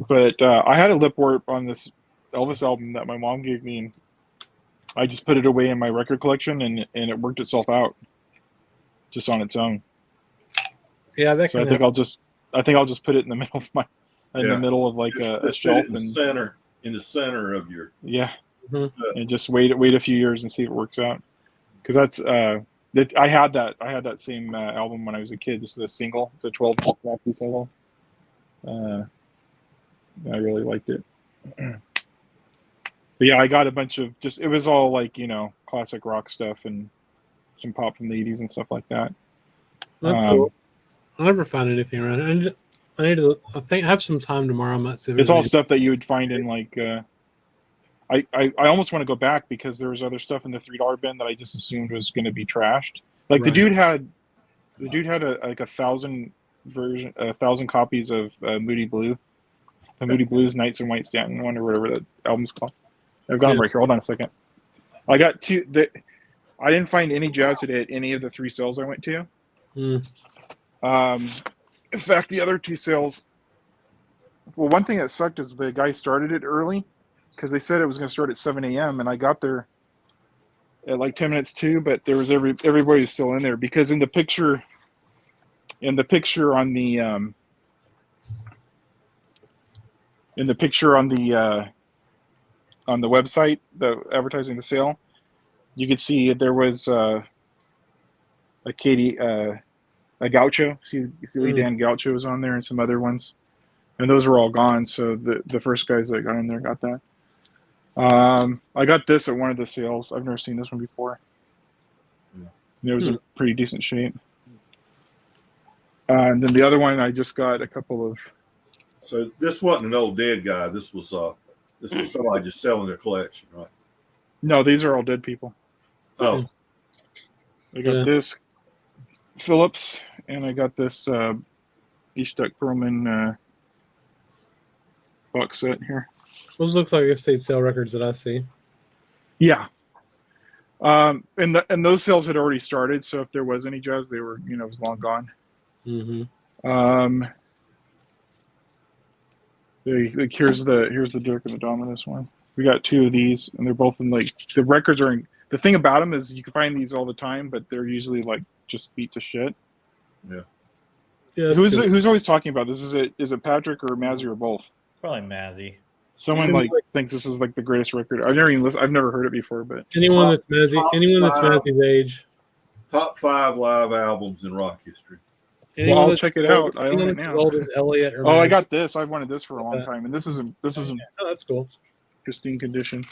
But I had a lip warp on this Elvis album that my mom gave me, and I just put it away in my record collection, and it worked itself out just on its own. Yeah, that So can I think I'll just put it in the middle of the middle of like a shelf in the center of your and just wait a few years and see if it works out. Because that's I had that same album when I was a kid. This is a single. It's a 12-track single. I really liked it. But yeah, I got a bunch of it was all like, classic rock stuff and some pop from the 80s and stuff like that. That's cool. I never found anything around it. I have some time tomorrow. I might see if it's all stuff that you would find in like I almost want to go back because there was other stuff in the $3 bin that I just assumed was going to be trashed. Like the dude had like 1,000 copies of Moody Blue, the Moody Blues Nights in White Satin one or whatever that album's called. I've got them right here. Hold on a second. I got two. I didn't find any jazz at any of the 3 sales I went to. In fact, the other 2 sales. Well, one thing that sucked is the guy started it early because they said it was going to start at 7 a.m. and I got there at like 10 minutes to, but there was everybody was still in there because in the picture on the website, the advertising the sale, you could see there was a Gaucho. You see Lee Dan Gaucho was on there and some other ones, and those were all gone. So the first guys that got in there got that. I got this at one of the sales. I've never seen this one before. It was in pretty decent shape. And then the other one, I just got a couple of. So this wasn't an old dead guy. This was somebody just selling their collection, right? No, these are all dead people. Oh, I got this Phillips, and I got this Ishtak Perlman box set here. Those look like estate sale records that I see. Yeah. And those sales had already started, so if there was any jazz, they were, it was long gone. Here's the Dirk and the Dominus one. We got 2 of these, and they're both in like the records are in. The thing about them is you can find these all the time, but they're usually like just beat to shit. Yeah. Who's always talking about this? Is it Patrick or Mazzy or both? Probably Mazzy. Someone like thinks this is like the greatest record. I've never heard it before, but anyone that's Mazzy's age. Top 5 live albums in rock history. Well, I'll check it out. I own it now. Elliot Oh, I got this. I've wanted this for a long time, and this is in Oh, that's cool. pristine condition.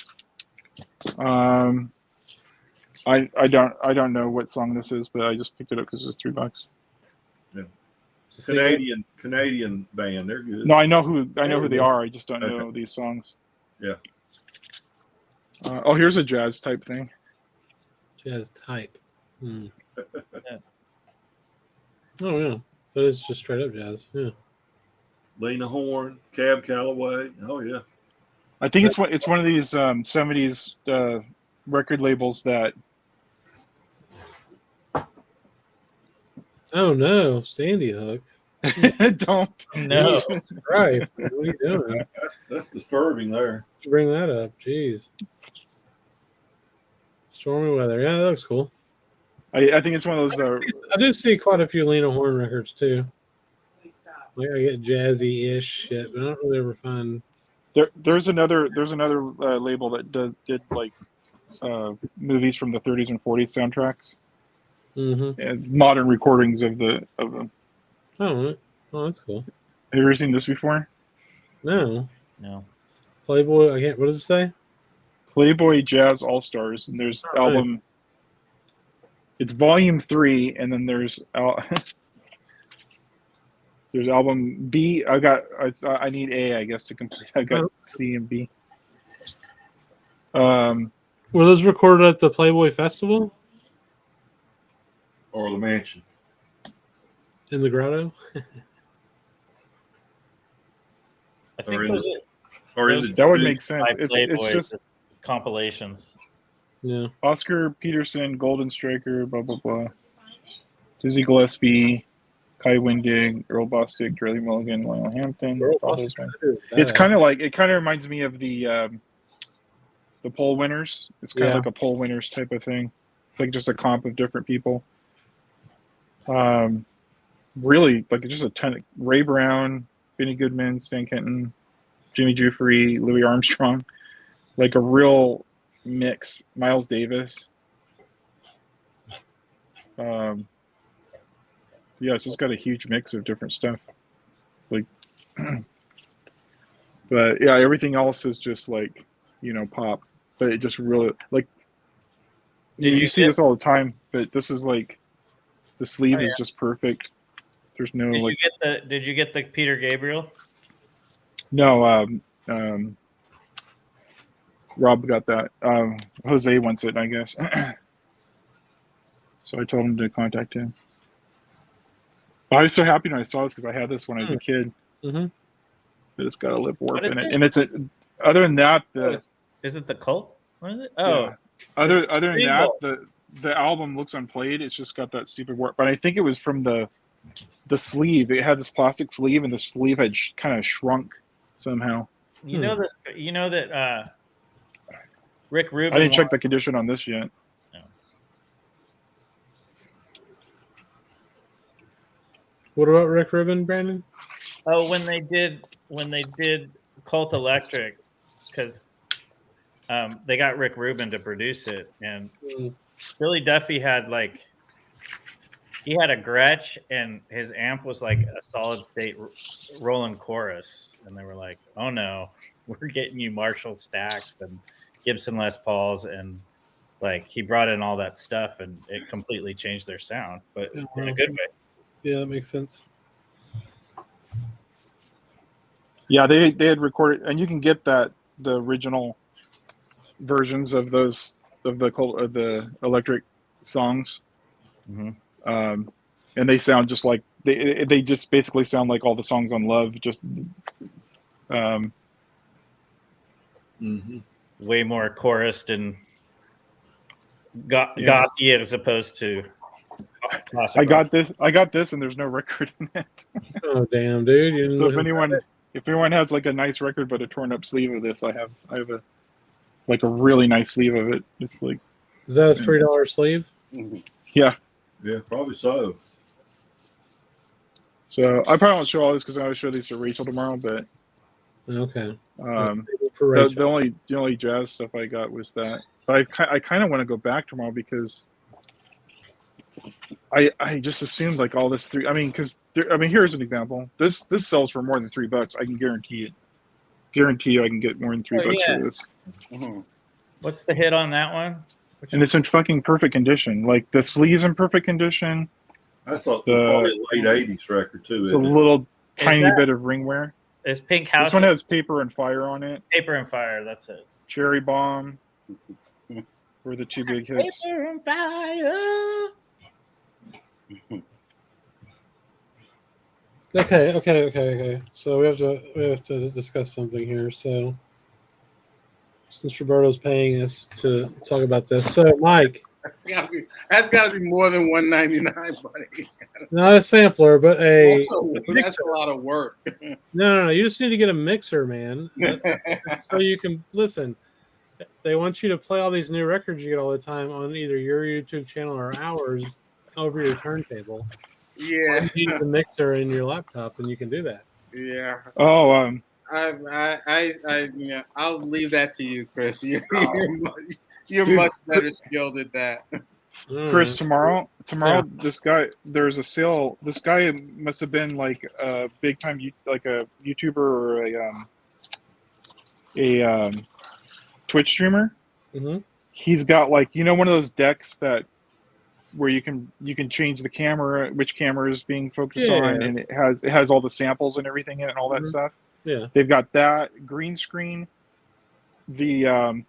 I don't know what song this is, but I just picked it up because it was $3. Yeah. Canadian band. They're good. No, I know who they are. I just don't know these songs. Yeah. Oh, here's a jazz type thing. Jazz type. Oh yeah, that is just straight up jazz. Yeah. Lena Horne, Cab Calloway. Oh yeah. I think it's one of these 70s record labels that. Oh no, Sandy Hook. Don't. No. Right. What are you doing? That's disturbing there. Bring that up. Jeez. Stormy weather. Yeah, that looks cool. I think it's one of those. I do see quite a few Lena Horne records too. Like I get jazzy-ish shit, but I don't really ever find. There's another label that did like movies from the 30s and 40s soundtracks. Mm-hmm. And modern recordings of them. Oh, that's cool. Have you ever seen this before? No. Playboy. I can't. What does it say? Playboy Jazz All Stars, and there's album. It's volume 3, and then there's there's album B. I need A, I guess, to complete. I got C and B. Were those recorded at the Playboy Festival? Or the mansion. In the grotto? I think those that would make sense. It's just compilations. Yeah. Oscar Peterson, Golden Striker, blah blah blah. Dizzy Gillespie, Kai Windig, Earl Bostic, Charlie Mulligan, Lionel Hampton. It's kind of like it reminds me of the poll winners. It's kind of like a poll winners type of thing. It's like just a comp of different people. Really, like just a ton of Ray Brown, Benny Goodman, Stan Kenton, Jimmy Jeffrey, Louis Armstrong, like a real mix. Miles Davis. Yeah, it's just got a huge mix of different stuff. Like, but yeah, everything else is just like, pop. But it just really like. You see this all the time, but this is like, the sleeve is just perfect. There's no Did you get the Peter Gabriel? No, Rob got that. Jose wants it, I guess. So I told him to contact him. I was so happy when I saw this because I had this when I was a kid. Mm-hmm. It's got a lip warp in it, and it's other than that, is it the Cult? What is it? Oh, yeah. Other than that, the album looks unplayed. It's just got that stupid warp. But I think it was from the sleeve. It had this plastic sleeve, and the sleeve had kind of shrunk somehow. You know this. You know that Rick Rubin. I didn't check the condition on this yet. No. What about Rick Rubin, Brandon? Oh, when they did Cult Electric, because they got Rick Rubin to produce it, and Billy Duffy had a Gretsch, and his amp was like a solid state Roland Chorus, and they were like, "Oh no, we're getting you Marshall Stacks and Gibson Les Pauls," and like he brought in all that stuff, and it completely changed their sound, but in a good way. Yeah, that makes sense. Yeah, they had recorded, and you can get the original versions of those of the electric songs, and they sound just like they just basically sound like all the songs on Love, just way more chorused and gothy as opposed to classic. I got this, and there's no record in it. Oh damn, dude! So if anyone has like a nice record but a torn up sleeve of this, I have a really nice sleeve of it. It's like, is that a $3 sleeve? Yeah, probably so. So I probably won't show all this because I will show these to Rachel tomorrow. But Okay. The only jazz stuff I got was that. But I kind of want to go back tomorrow because I just assumed like all this three. I mean, because here's an example. This sells for more than $3. I can guarantee it. Guarantee you, I can get more than $3 yeah. for this. Mm-hmm. What's the hit on that one? And it's in fucking perfect condition. Like the sleeves in perfect condition. That's probably a late '80s record too. It's a little tiny bit of ring wear. There's Pink House. This one has Paper and Fire on it. Paper and Fire, that's it. Cherry Bomb were the two big hits. Paper and Fire. Okay. So we have to discuss something here. So since Roberto's paying us to talk about this, so Mike, that's got to be more than $199, buddy. Not a sampler, but a. That's a lot of work. No. You just need to get a mixer, man, so you can listen. They want you to play all these new records you get all the time on either your YouTube channel or ours over your turntable. Yeah, you use the mixer in your laptop, and you can do that. Yeah. Oh, I'll leave that to you, Chris. You're much better skilled at that. Chris, tomorrow, this guy, there's a sale. This guy must have been like a big time, like a YouTuber or a Twitch streamer. Mm-hmm. He's got like one of those decks that where you can change the camera, which camera is being focused on, and it has all the samples and everything in it and all that stuff. Yeah, they've got that green screen. The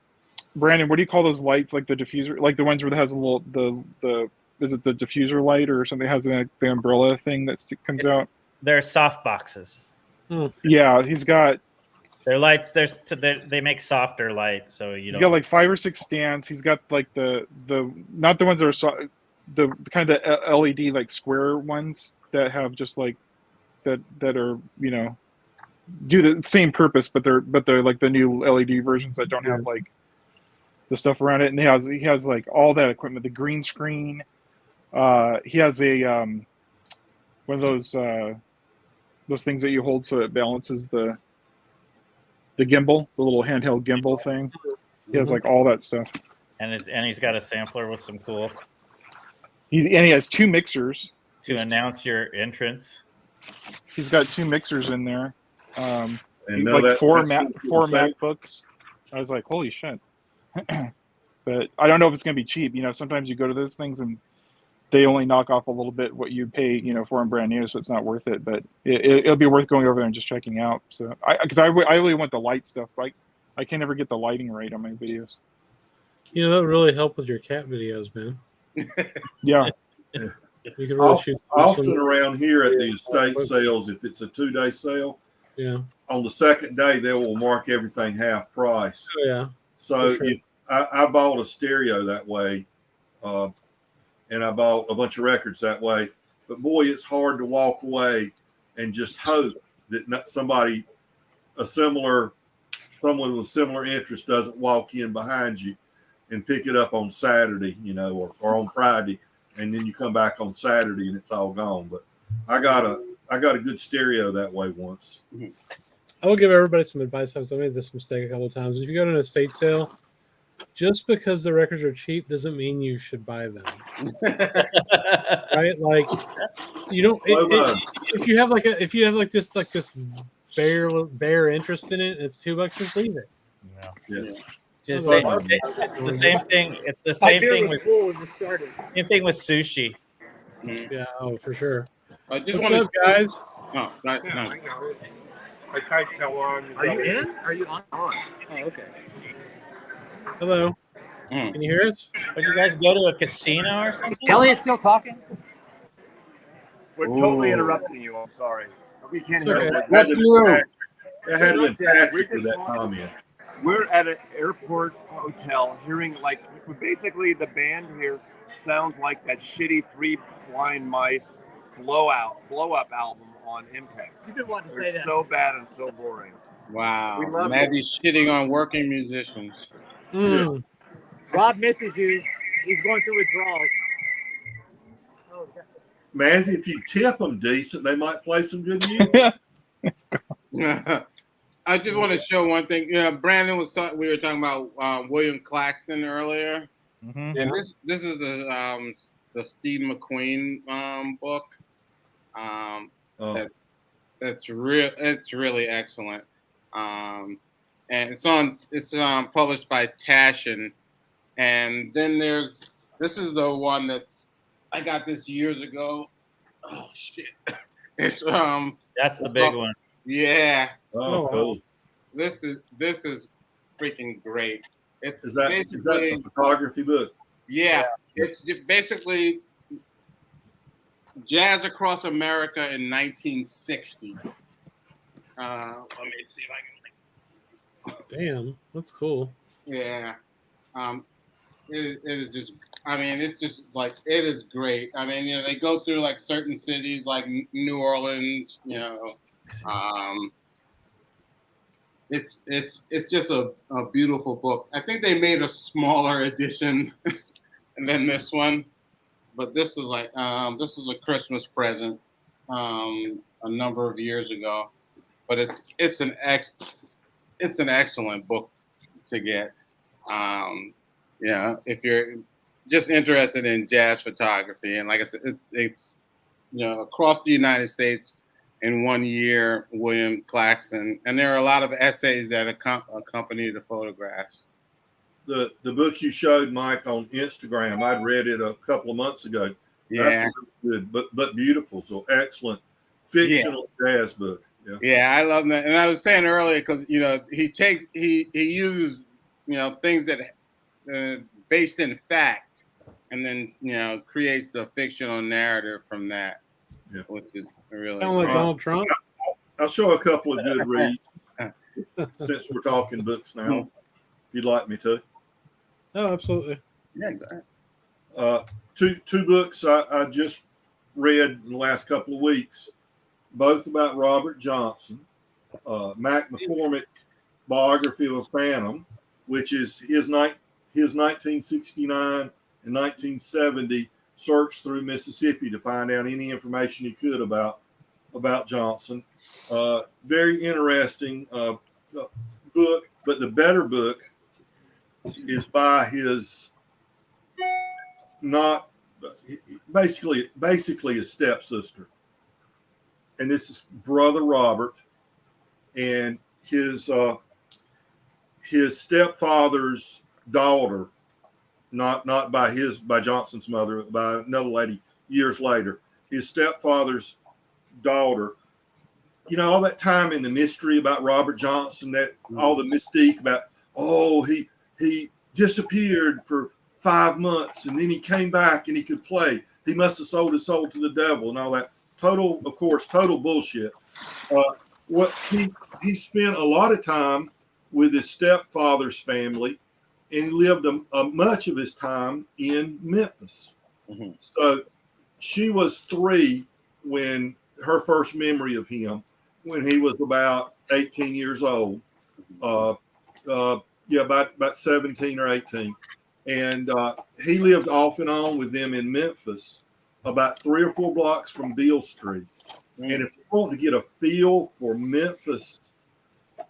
Brandon, what do you call those lights? Like the diffuser, like the ones where it has a little is it the diffuser light or something? It has the umbrella thing that comes out. They're soft boxes. Yeah, he's got. They're lights. They make softer lights, so He's got like 5 or 6 stands. He's got like the not the ones that are the kind of LED like square ones that have just like that are do the same purpose, but they're like the new LED versions that don't have like the stuff around it. And he has like all that equipment, the green screen. He has a one of those things that you hold so it balances the gimbal, the little handheld gimbal thing. He has like all that stuff. And he's got a sampler with some cool. He has 2 mixers to announce your entrance. He's got 2 mixers in there. And like four MacBooks. I was like, holy shit. But I don't know if it's going to be cheap. Sometimes you go to those things and they only knock off a little bit what you pay, for them brand new, so it's not worth it. But it'll be worth going over there and just checking out. So, because I really want the light stuff. I can never get the lighting right on my videos. That would really help with your cat videos, man. Yeah. You can really often around here at the estate sales, if it's a 2-day sale, on the second day they will mark everything half price. Oh, yeah. So if I bought a stereo that way, and I bought a bunch of records that way, but boy, it's hard to walk away and just hope that someone with similar interest doesn't walk in behind you and pick it up on Saturday, or on Friday, and then you come back on Saturday and it's all gone. But I got a good stereo that way once. I will give everybody some advice. I've made this mistake a couple of times. If you go to an estate sale, just because the records are cheap doesn't mean you should buy them. Right? Like you don't. If you have this bare interest in it, it's $2. Just leave it. Yeah. It's the same thing. It's the same thing with sushi. Yeah, for sure. What's up, guys? No. I typed how long. Are you in? Are you on? Oh, okay. Hello. Can you hear us? Would you guys go to a casino or something? Kelly is still talking. We're totally interrupting you. I'm sorry. We can't hear you. I had to Patrick with that comment. We're at an airport hotel hearing basically the band here sounds like that shitty 3 Blind Mice blow up album on Impact. You've been wanting to say that. So bad and so boring. Wow. Maddie's shitting on working musicians. Yeah. Rob misses you. He's going through withdrawals. Mazzy, if you tip them decent, they might play some good music. I just want to show one thing. Yeah, Brandon was talking. We were talking about William Claxton earlier, and this is the Steve McQueen book. That's real. It's really excellent. And it's published by Taschen. And then this is the one I got this years ago. Oh shit! It's That's the big one. Yeah. Oh, cool. This is freaking great. Is that the photography book? Yeah. It's basically Jazz Across America in 1960. Let me see if I can. Damn, that's cool. Yeah. It is just. I mean, it's just like it is great. I mean, they go through like certain cities like New Orleans. It's just a beautiful book. I think they made a smaller edition than this one, but this is like this is a Christmas present a number of years ago. But it's an excellent book to get. If you're just interested in jazz photography, and like I said, it's across the United States in 1 year, William Claxton, and there are a lot of essays that accompany the photographs. The book you showed, Mike, on Instagram, I'd read it a couple of months ago. Yeah, that's really good, but beautiful. So excellent fictional jazz book. Yeah, I love that. And I was saying earlier because he uses things that based in fact, and then creates the fictional narrative from that, which is really kind of like Donald Trump. I'll show a couple of good reads since we're talking books now. If you'd like me to. Oh, absolutely. Yeah, go ahead. Two books I just read in the last couple of weeks, both about Robert Johnson. Mac McCormick's biography of a Phantom, which is his 1969 and 1970 search through Mississippi to find out any information he could about Johnson. Very interesting book, but the better book is by his basically his stepsister, and this is Brother Robert and his stepfather's daughter, not by Johnson's mother, by another lady years later. His stepfather's daughter. All that time in the mystery about Robert Johnson, all the mystique about, he disappeared for 5 months and then he came back and he could play. He must have sold his soul to the devil and all that. Total bullshit. What he spent a lot of time with his stepfather's family, and he lived much of his time in Memphis. Mm-hmm. So she was 3 when her first memory of him, when he was about 18 years old. About 17 or 18. And he lived off and on with them in Memphis, about 3 or 4 blocks from Beale Street. Mm. And if you want to get a feel for Memphis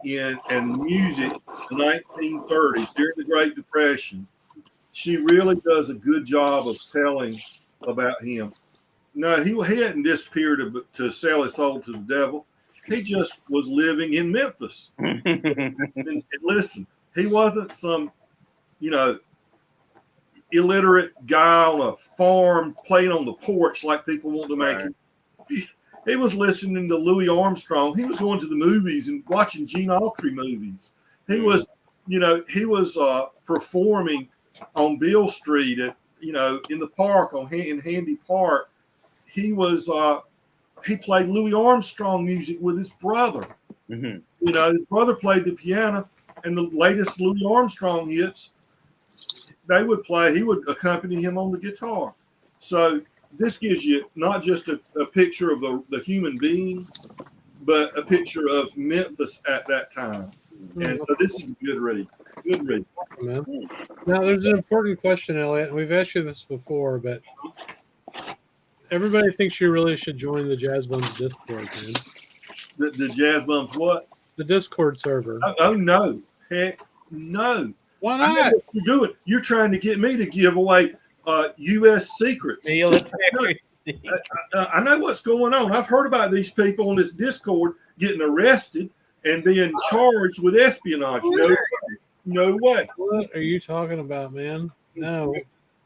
and music in the 1930s, during the Great Depression, she really does a good job of telling about him. No, he hadn't disappeared to sell his soul to the devil. He just was living in Memphis. and listen, he wasn't some, illiterate guy on a farm playing on the porch like people want to make him. He was listening to Louis Armstrong. He was going to the movies and watching Gene Autry movies. He was, performing on Beale Street at, in the park in Handy Park. He was, he played Louis Armstrong music with his brother. Mm-hmm. His brother played the piano, and the latest Louis Armstrong hits, he would accompany him on the guitar. So this gives you not just a picture of the human being, but a picture of Memphis at that time. And so this is a good read. Good read. Now, there's an important question, Elliot, and we've asked you this before, but everybody thinks you really should join the Jazz Bums Discord, man. The Jazz Bums what? the Discord server. Oh no, heck no. Why I know not? what you're doing. You're trying to get me to give away U.S. secrets. Military. I know what's going on. I've heard about these people on this Discord getting arrested and being charged with espionage. No way. What are you talking about, man? No.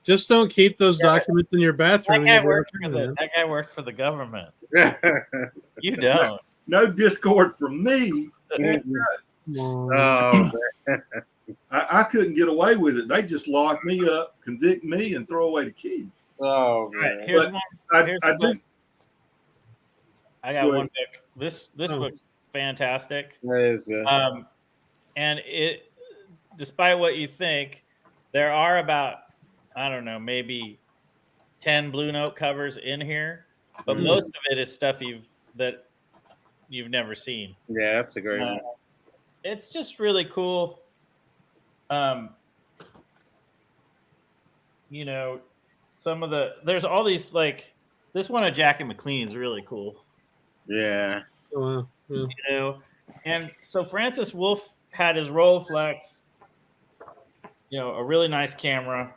Just don't keep those documents in your bathroom. That guy worked for the government. You don't. No Discord from me. Oh, I couldn't get away with it. They just lock me up, convict me, and throw away the key. oh, Right, man. here's But one. I do. I got Go one ahead. pick. This book's fantastic. That is, And it, despite what you think, there are about, I don't know, maybe 10 Blue Note covers in here, but most of it is stuff that you've never seen. yeah, that's a great one. It's just really cool. You know, there's all these, like, this one of Jackie McLean's really cool. Yeah. Oh, wow. Yeah. You know, and so Francis Wolff had his Rolleiflex, you know, a really nice camera,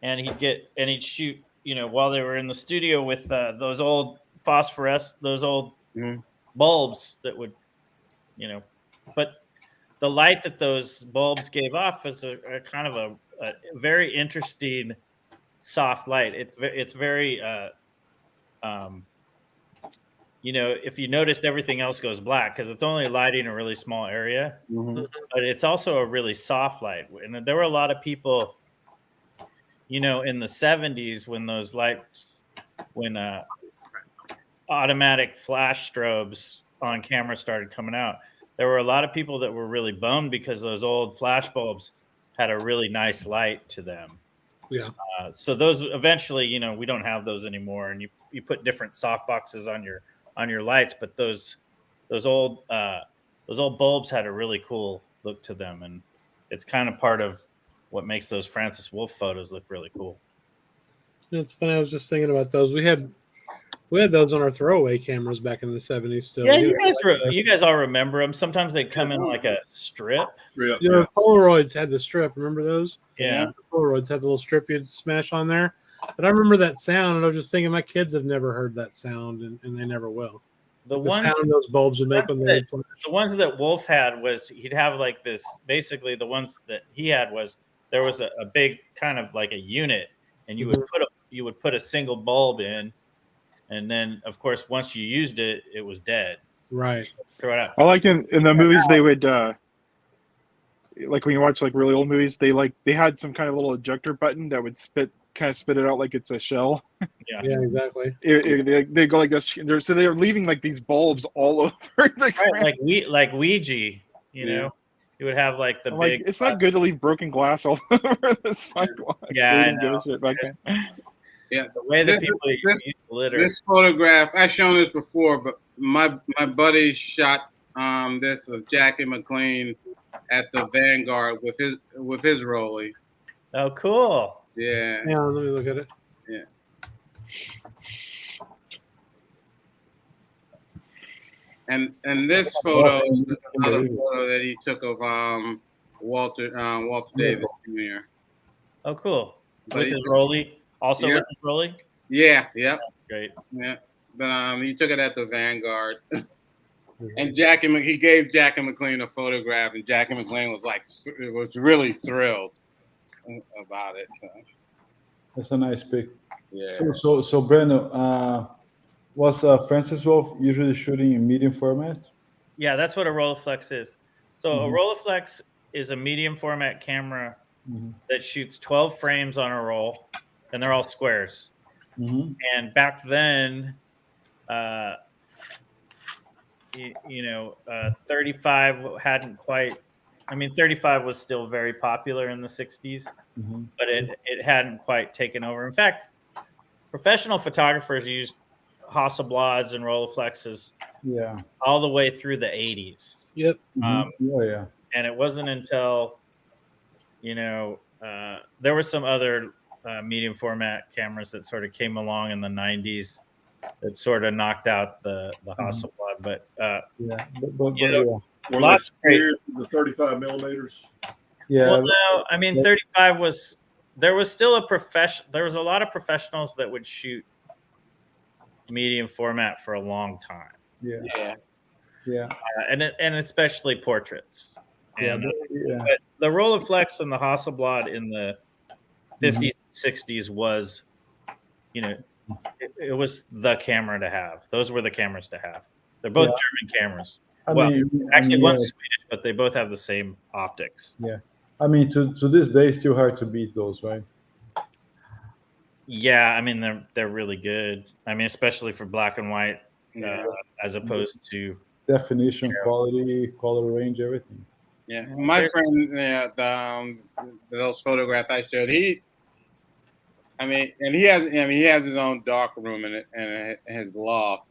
and he'd shoot, you know, while they were in the studio with those old those old bulbs that would, you know, but the light that those bulbs gave off is a kind of a very interesting soft light. It's very you know, if you noticed, everything else goes black because it's only lighting a really small area, but it's also a really soft light. And there were a lot of people, you know, in the 70s when those lights, when automatic flash strobes on camera started coming out, there were a lot of people that were really bummed because those old flash bulbs had a really nice light to them. Yeah. So those eventually, you know, we don't have those anymore, and you put different soft boxes on your lights, but those old bulbs had a really cool look to them, and it's kind of part of what makes those Francis Wolff photos look really cool. It's funny. I was just thinking about those. We had those on our throwaway cameras back in the 70s. Still, Yeah, you guys all remember them. Sometimes they'd come in like a strip. Yeah. You know, Polaroids had the strip. Remember those? Yeah. The Polaroids had the little strip you'd smash on there. But I remember that sound, and I was just thinking, my kids have never heard that sound, and they never will. The sound those bulbs would make when they would flash. The ones that Wolf had was he'd have like this. Basically, the ones that he had was there was a big kind of like a unit, and you would put a single bulb in, and then of course once you used it, it was dead. Right. Throw it out. I like in the movies they would like when you watch like really old movies, they had some kind of little ejector button that would spit it out like it's a shell. Yeah, exactly. They go like this. So they're leaving like these bulbs all over the right, like Ouija. You know, you would have like the big. It's not good to leave broken glass all over the sidewalk. Yeah, I know. Yeah, the way that people use litter. This photograph, I've shown this before, but my buddy shot this of Jackie McLean at the Vanguard with his Rollie. Oh, cool. Yeah. Yeah, let me look at it. Yeah. And this photo is another photo that he took of Walter Davis Jr. Oh, cool. But With his Rollie. Also with his Rollie? Yeah, yep. Great. Yeah. But he took it at the Vanguard. And he gave Jackie McLean a photograph, and Jackie McLean was really thrilled about it. So. That's a nice pic. Yeah. So Breno, was Francis Wolff usually shooting in medium format? Yeah, that's what a Rolleiflex is. So a Rolleiflex is a medium format camera that shoots 12 frames on a roll, and they're all squares. And back then, 35 hadn't quite. I mean, 35 was still very popular in the 60s, but it hadn't quite taken over. In fact, professional photographers used Hasselblads and Rolleiflexes all the way through the 80s. Yep. And it wasn't until, there were some other medium format cameras that sort of came along in the 90s that sort of knocked out the Hasselblad. But Were they Lots of great. superior to the 35 millimeters? Yeah, Well, no, I mean 35 was. There was still a profession. There was a lot of professionals that would shoot medium format for a long time, yeah, Yeah. yeah, and especially portraits. yeah, And yeah. but the Rolleiflex and the Hasselblad in the 50s Mhm. and 60s was, it was the camera to have. Those were the cameras to have. They're both German cameras. Actually, yeah, one's Swedish, but they both have the same optics. yeah. I mean, to this day, it's still hard to beat those, right? Yeah, I mean they're really good. I mean, especially for black and white, Yeah. as opposed to Definition, quality, color range, everything. Yeah. My friend, those photographs I showed, he has his own dark room in his loft.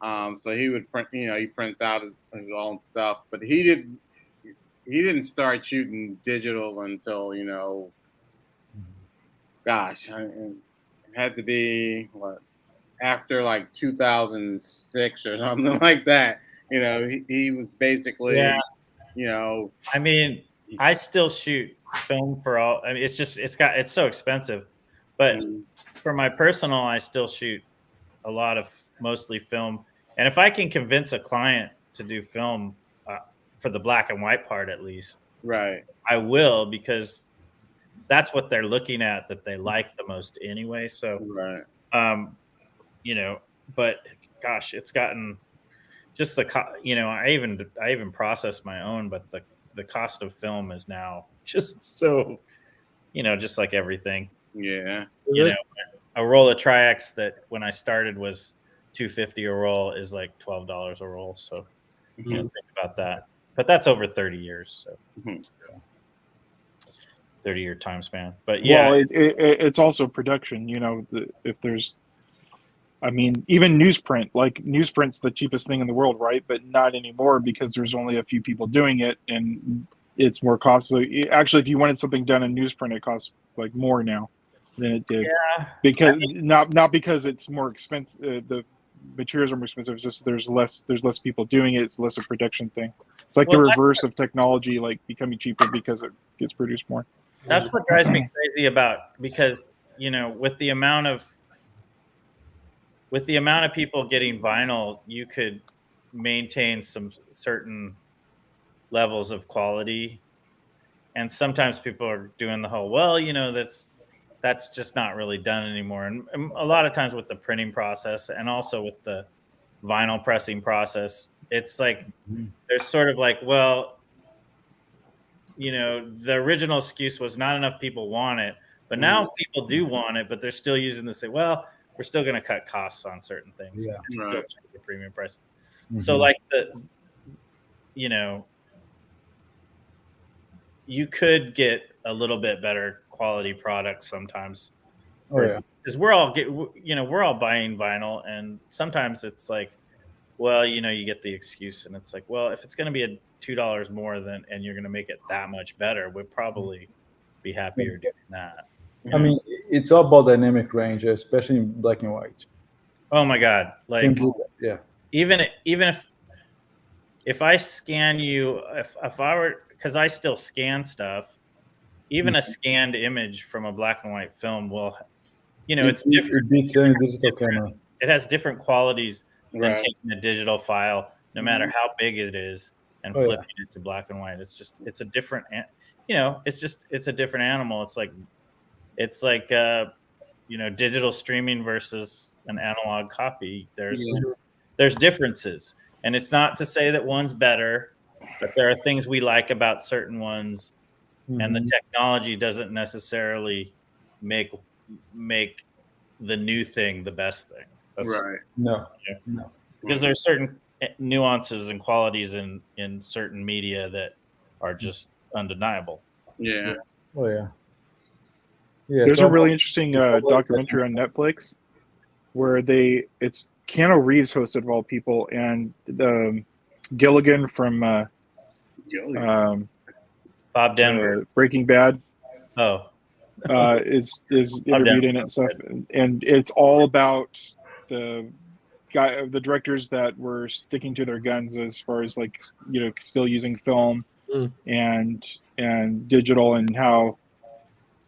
So he would print, he prints out his own stuff, but he didn't start shooting digital until, gosh, it had to be after like 2006 or something like that. He was basically, Yeah. I mean, I still shoot film for all. I mean, it's so expensive, but for my personal, I still shoot a lot of mostly film. And if I can convince a client to do film for the black and white part, at least, right, I will, because that's what they're looking at that they like the most anyway. So, right. But gosh, it's gotten just I even process my own, but the cost of film is now just so, just like everything. Yeah. A roll of Tri-X that when I started was $250 a roll is like $12 a roll. So think about that. But that's over 30 years. So 30-year time span. But yeah, Well, it's also production. If there's, I mean, even newsprint. Like newsprint's the cheapest thing in the world, right? But not anymore, because there's only a few people doing it, and it's more costly. Actually, if you wanted something done in newsprint, it costs like more now than it did. Yeah. Because not because it's more expensive. The materials are more expensive. It's just there's less people doing it. It's less a production thing. It's like the reverse of technology, like becoming cheaper because it gets produced more. That's what drives me crazy because with the amount of people getting vinyl, you could maintain some certain levels of quality, and sometimes people are doing the whole, that's just not really done anymore. And a lot of times with the printing process and also with the vinyl pressing process, it's like there's sort of like, the original excuse was not enough people want it, but now people do want it, but they're still using this. We're still going to cut costs on certain things. Yeah. Still charge the premium price. So like you could get a little bit better quality product sometimes. Because we're all buying vinyl, and sometimes it's like, you get the excuse, and it's like, if it's going to be $2 more and you're going to make it that much better, we'd probably be happier doing that. I mean, it's all about dynamic range, especially in black and white. Oh my God! Like, yeah. Even if I scan you, if I were, because I still scan stuff, even a scanned image from a black and white film will, it's different. It beats any digital camera. It has different qualities than Right. taking a digital file, no matter how big it is, and flipping it to black and white. It's a different, it's a different animal. It's like digital streaming versus an analog copy. There's differences, and it's not to say that one's better, but there are things we like about certain ones, and the technology doesn't necessarily make the new thing the best thing. Right. No. Because there's certain nuances and qualities in certain media that are just undeniable. Yeah. Oh yeah. Yeah. There's a really interesting documentary on Netflix where it's Keanu Reeves hosted of all people, and Gilligan from Bob Denver, Breaking Bad. Oh, is interviewed in it and stuff, and it's all about the the directors that were sticking to their guns as far as like still using film and digital, and how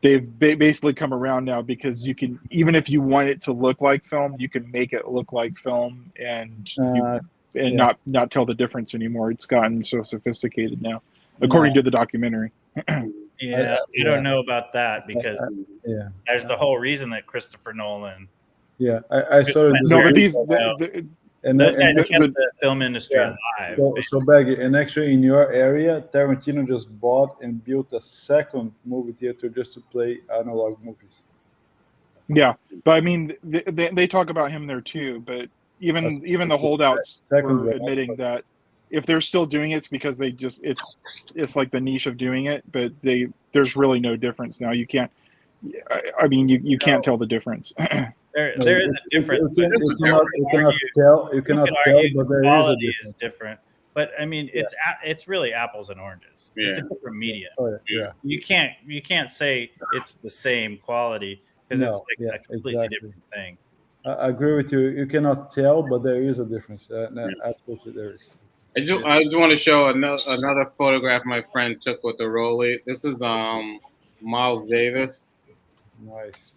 they've basically come around now, because you can, even if you want it to look like film, you can make it look like film, and not tell the difference anymore. It's gotten so sophisticated now, according to the documentary. Yeah, I don't know about that, because Yeah. there's the whole reason that Christopher Nolan. Yeah, I saw this. No, but those guys kept the film industry alive. So Baggy, and actually in your area, Tarantino just bought and built a second movie theater just to play analog movies. Yeah, but I mean, they talk about him there too. But even the holdouts were admitting that if they're still doing it, it's because they just it's like the niche of doing it. But there's really no difference now. You can't. I mean, you can't tell the difference. There is a difference. You cannot tell, but there is a difference. Is different. But I mean, it's really apples and oranges. Yeah. It's a different media. Oh, yeah. You can't say it's the same quality, because it's like a completely different thing. I agree with you. You cannot tell, but there is a difference. Absolutely, there is. I just want to show another photograph my friend took with the Rolly. This is Miles Davis. Nice.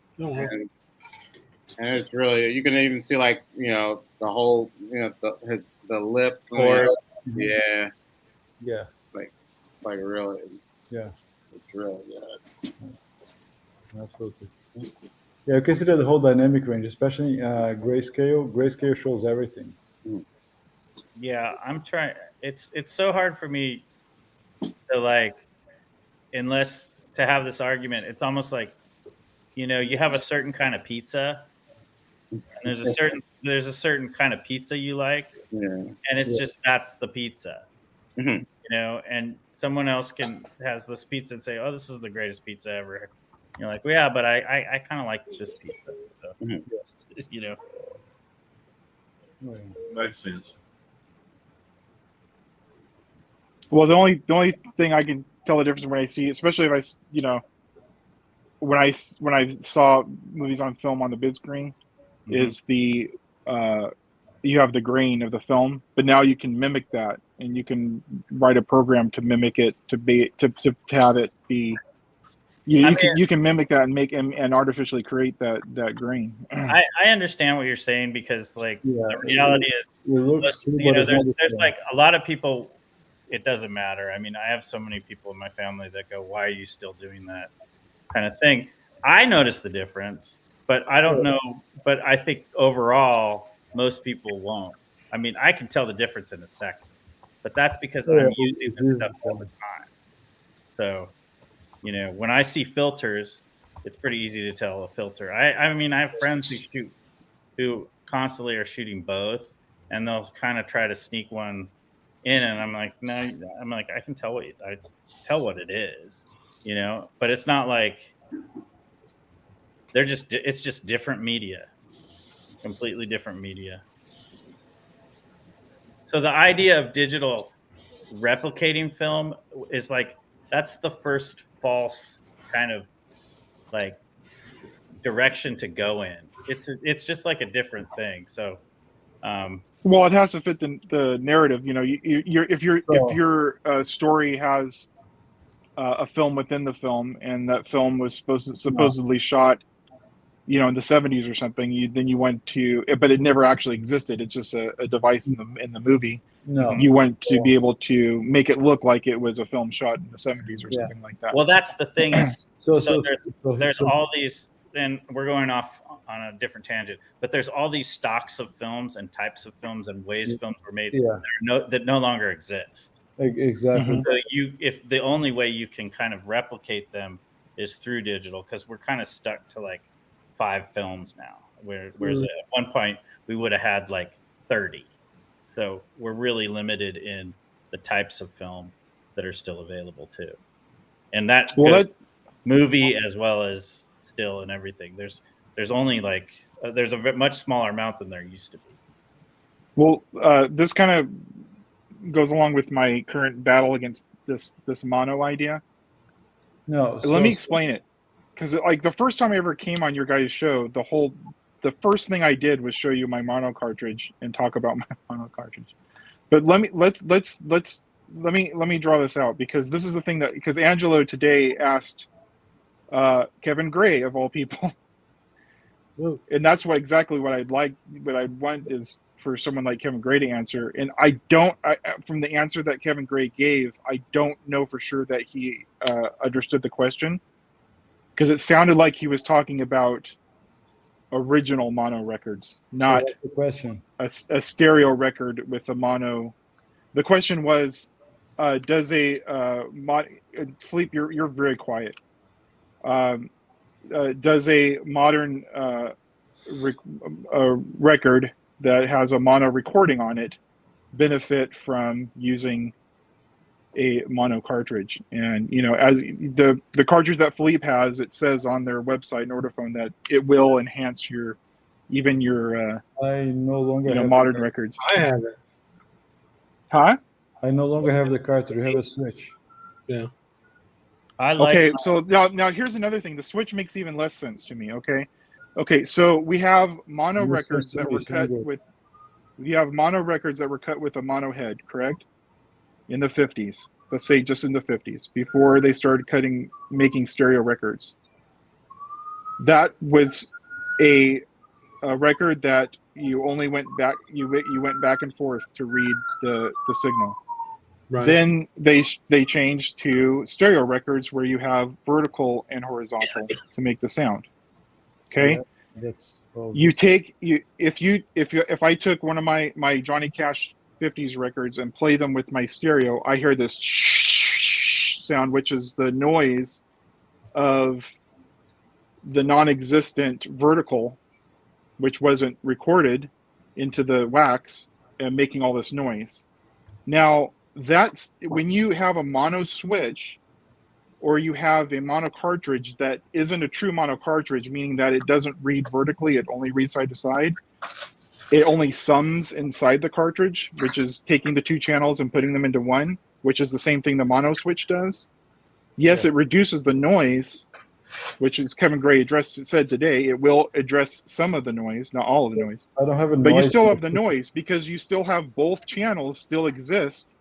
And it's really, you can even see like the whole the lip. Course. Yeah. Yeah. Like really. Yeah. It's really good. Absolutely. Yeah, you can see the whole dynamic range, especially grayscale. Grayscale shows everything. Yeah, I'm trying. It's so hard for me to unless to have this argument. It's almost like, you have a certain kind of pizza, and there's a certain kind of pizza you like, and it's just that's the pizza, and someone else has this pizza and say, oh, this is the greatest pizza ever. You're like, well, yeah, but I kind of like this pizza, so Makes sense. Well, the only thing I can tell the difference when I see, especially if I when I saw movies on film on the big screen, is you have the grain of the film, but now you can mimic that, and you can write a program to mimic it to have it be. You can mimic that and make and artificially create that grain. I understand what you're saying, because the reality is, there's like a lot of people. It doesn't matter. I mean, I have so many people in my family that go, "Why are you still doing that?" kind of thing. I notice the difference, but I don't know. But I think overall, most people won't. I mean, I can tell the difference in a second, but that's because I'm using this stuff all the time. So, when I see filters, it's pretty easy to tell a filter. I mean, I have friends who constantly are shooting both, and they'll kind of try to sneak one in, and I'm like, no, I can tell what it is, but it's not like it's just different media, completely different media. So the idea of digital replicating film is that's the first false kind of direction to go in. It's just like a different thing. So, well, it has to fit the narrative. If your story has a film within the film, and that film was supposedly shot, in the 70s or something, then you went to, but it never actually existed. It's just a device in the movie. No. You went to be able to make it look like it was a film shot in the 70s or something like that. Well, that's the thing is, there's all these, and we're going off on a different tangent, but there's all these stocks of films and types of films and ways films were made that no longer exist. Exactly. So if the only way you can kind of replicate them is through digital, because we're kind of stuck to 5 films now, whereas at one point we would have had 30. So we're really limited in the types of film that are still available too, and that movie as well as still and everything. There's only there's a much smaller amount than there used to be. Well, this kind of goes along with my current battle against this mono idea. No, let me explain it, because the first time I ever came on your guys' show, the whole the first thing I did was show you my mono cartridge and talk about my mono cartridge. But let me draw this out, because this is the thing because Angelo today asked Kevin Gray, of all people, and that's exactly what I'd like. What I'd want is for someone like Kevin Gray to answer. And from the answer that Kevin Gray gave, I don't know for sure that he understood the question, because it sounded like he was talking about original mono records, not the question. a stereo record with a mono. The question was, does Felipe, you're very quiet. Does a modern record that has a mono recording on it benefit from using a mono cartridge? And as the cartridge that Felipe has, it says on their website, Nordophone, that it will enhance your I no longer have modern records. I have it. Huh? I no longer have the cartridge. You have a switch. Yeah. I like. Okay, so now here's another thing. The switch makes even less sense to me. Okay, so we have mono records that were cut with. We have mono records that were cut with a mono head, correct? In the 50s, let's say just in the 50s, before they started making stereo records. That was a record that you only went back. You went back and forth to read the signal. Right. Then they changed to stereo records where you have vertical and horizontal to make the sound. Okay. Yeah, if I took one of my Johnny Cash 50s records and play them with my stereo, I hear this sound, which is the noise of the non-existent vertical, which wasn't recorded into the wax, and making all this noise. Now, that's when you have a mono switch, or you have a mono cartridge that isn't a true mono cartridge, meaning that it doesn't read vertically, it only reads side to side. It only sums inside the cartridge, which is taking the two channels and putting them into one, which is the same thing the mono switch does. Yes, it reduces the noise, which is Kevin Gray said today. It will address some of the noise, not all of the noise. I don't have a but noise. You still have the noise, because you still have both channels still exist.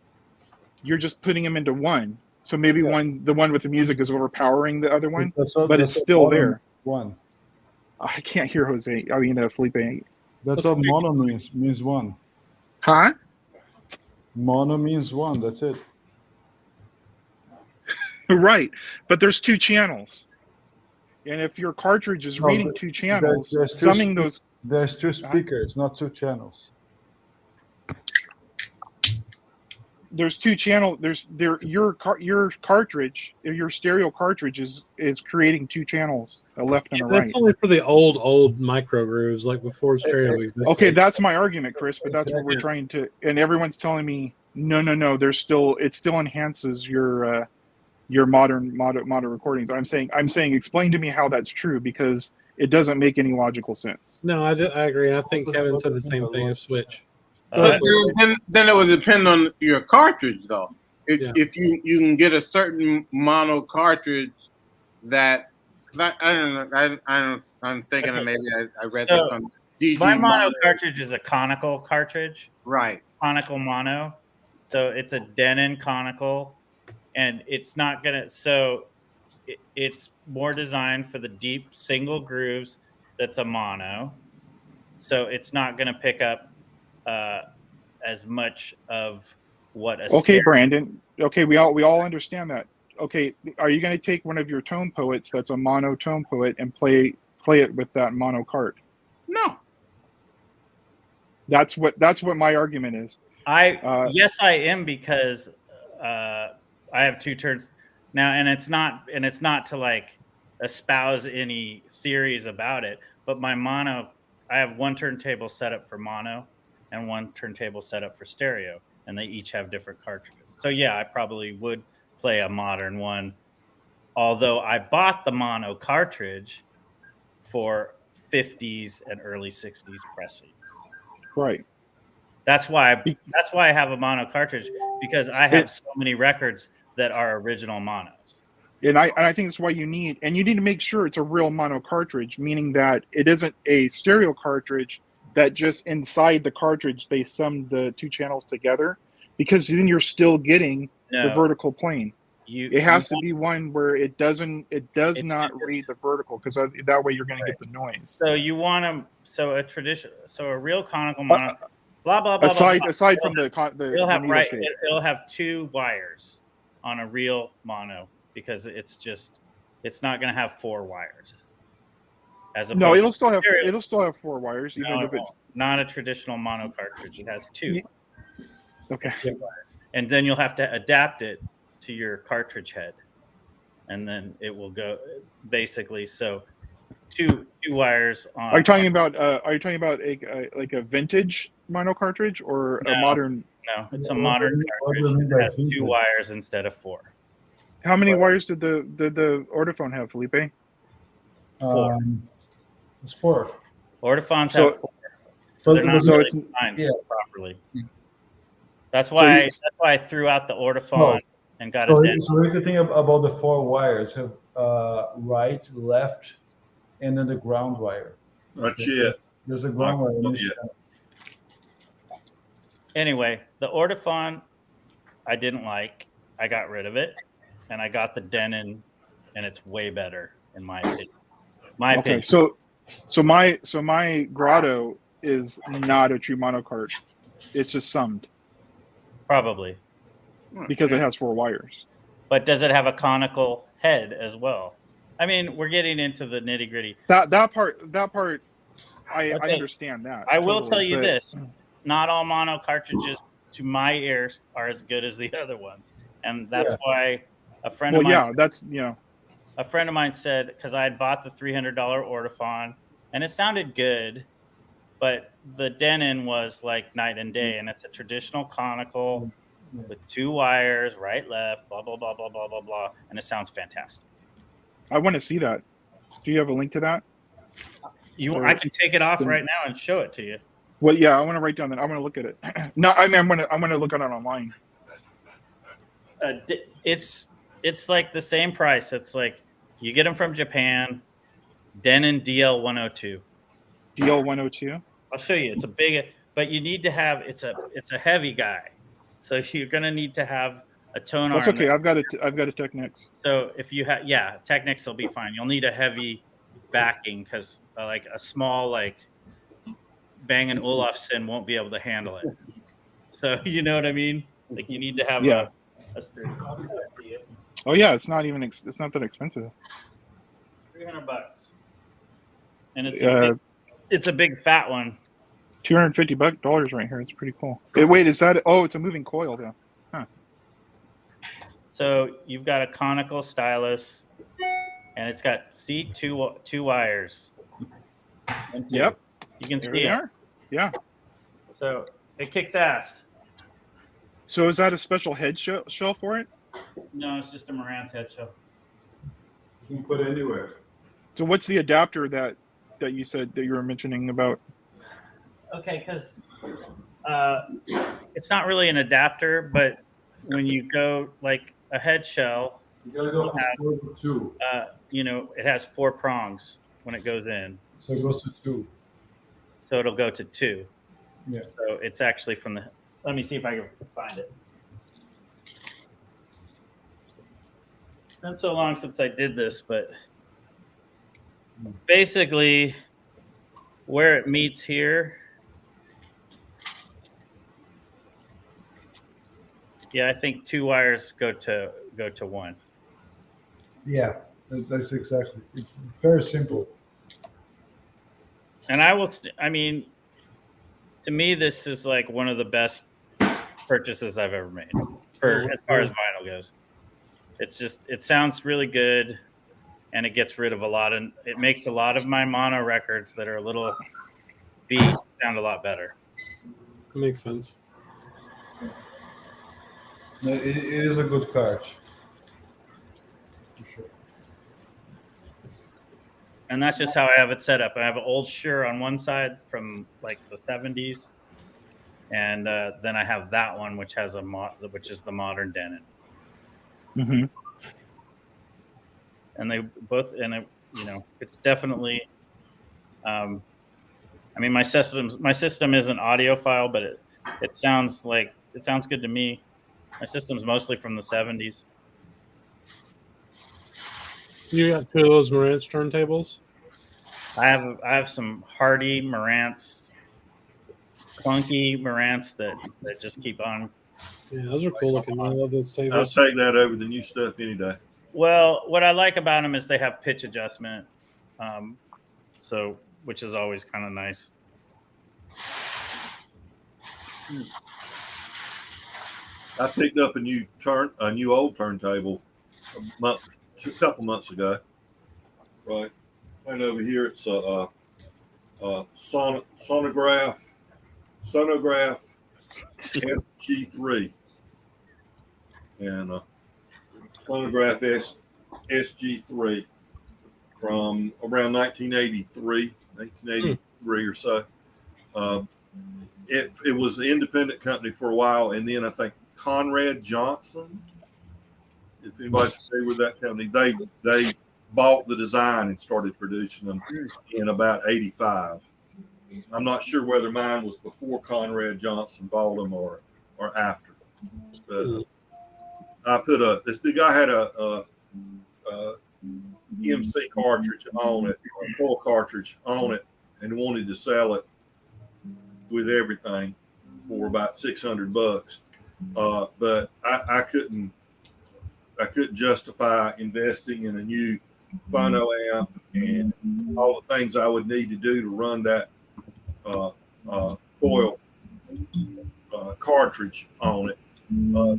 You're just putting them into one. So maybe the one with the music is overpowering the other one, but it's still there. One. I can't hear Jose. I mean, Felipe. That's what mono means one. Huh? Mono means one. That's it. Right, but there's two channels, and if your cartridge is reading two channels, summing those. There's two speakers, not two channels. There's two channels. Your cartridge, your stereo cartridge is creating two channels, a left and a right. That's only for the old micro grooves, like before stereo existed. Okay, that's my argument, Chris. But that's what we're trying to, and everyone's telling me no. It still enhances your modern recordings. I'm saying, explain to me how that's true, because it doesn't make any logical sense. No, I agree. I think Kevin said the same thing as Switch. But then it would depend on your cartridge, though. If you can get a certain mono cartridge that, cause I don't know, I'm thinking of maybe I read that from DG. My mono cartridge is a conical cartridge. Right. Conical mono. So it's a Denon conical, and it's not gonna. So it's more designed for the deep single grooves. That's a mono. So it's not gonna pick up as much of what a stereo. Brandon. Okay, we all understand that. Okay, are you going to take one of your tone poets that's a mono tone poet and play it with that mono cart? No. That's what my argument is. Yes, I am, because I have two turns now, and it's not to like espouse any theories about it, but my mono, I have one turntable set up for mono and one turntable set up for stereo, and they each have different cartridges. So yeah, I probably would play a modern one, although I bought the mono cartridge for 50s and early 60s pressings. Right. That's why I have a mono cartridge, because I have so many records that are original monos. And I think that's why you need to make sure it's a real mono cartridge, meaning that it isn't a stereo cartridge that just inside the cartridge they sum the two channels together, because then you're still getting the vertical plane. It has to be one where it does not read the vertical, because that way you're going to get the noise. So you want them. So a real conical mono. Blah blah blah. Aside blah, from it'll have two wires on a real mono, because it's not going to have four wires. No, it'll still have four wires, even if it's not a traditional mono cartridge. It has two. Okay. Two wires. And then you'll have to adapt it to your cartridge head, and then it will go basically. So two wires on. Are you talking about a vintage mono cartridge or a modern? No, it's a modern cartridge. It has two wires instead of four. How many wires did the Ortophone have, Felipe? Four. It's four. Ortophones have four, so they're not really designed properly. That's why I threw out the Ortophone and got a dent. So if you think about the four wires, have right, left, and then the ground wire. That's it. There's a ground wire. Anyway, the Ortophone I didn't like. I got rid of it, and I got the Denon, and it's way better in my opinion. Okay, so my Grotto is not a true monocart. It's just summed. Probably. Because it has four wires. But does it have a conical head as well? I mean, we're getting into the nitty gritty. That part, I understand that. I will tell you this: not all mono cartridges, to my ears, are as good as the other ones, and that's why a friend of mine. A friend of mine said, because I had bought the $300 Ortophone, and it sounded good, but the Denon was like night and day, and it's a traditional conical with two wires, right, left, blah, blah, blah, blah, blah, blah, blah, and it sounds fantastic. I want to see that. Do you have a link to that? I can take it off right now and show it to you. Well, yeah, I want to write down that. I want to look at it. No, I mean, I'm going to look at it online. It's like the same price. It's like you get them from Japan, Denon DL102. DL102? I'll show you. It's a big, but you need to have, it's a heavy guy. So you're going to need to have a tone arm. That's okay. I've got a Technics. So if you have, Technics will be fine. You'll need a heavy backing, because like a small, like Bang & Olufsen won't be able to handle it. So you know what I mean? Like you need to have a straight. Oh yeah, it's not that expensive. $300, and it's a big fat one. $250 right here. It's pretty cool. Wait, is that? Oh, it's a moving coil though. Huh. So you've got a conical stylus, and it's got two wires. Yep. You can see it. Yeah. So it kicks ass. So is that a special head shell for it? No, it's just a Marantz head shell. You can put it anywhere. So what's the adapter that you said that you were mentioning about? Okay, because it's not really an adapter, but when you go like a head shell, you gotta go from 4 to 2. It has 4 prongs when it goes in. So it goes to 2. So it'll go to 2. Yeah. So it's actually from the. Let me see if I can find it. It's been so long since I did this, but basically, where it meets here. Yeah, I think 2 wires go to 1. Yeah, that's exactly. It's very simple. And to me, this is like one of the best purchases I've ever made as far as vinyl goes. It sounds really good, and it gets rid of it makes a lot of my mono records that are a little beat sound a lot better. That makes sense. No, it is a good card. And that's just how I have it set up. I have an old Shure on one side from like the 70s, and then I have that one which has which is the modern Denon. Mm-hmm. and they both, and it, you know, it's definitely. I mean, my system isn't audiophile, but it sounds good to me. My system's mostly from the 70s. You got two of those Marantz turntables? I have some Hardy Marantz, clunky Marantz that just keep on. Yeah, those are cool looking. I love those I'll tables. take that over the new stuff any day. Well, what I like about them is they have pitch adjustment, so which is always kind of nice. I picked up a new old turntable a couple months ago. Right, right over here, it's a sonograph SG3 and sonograph SG3 from around 1983 or so. It was an independent company for a while, and then I think Conrad Johnson, if anybody's familiar with that company, they bought the design and started producing them in about 85. I'm not sure whether mine was before Conrad Johnson bought them or after. But the guy had a MC cartridge on it, a full cartridge on it, and wanted to sell it with everything for about $600. But I couldn't justify investing in a new phono amp and all the things I would need to do to run that coil cartridge on it,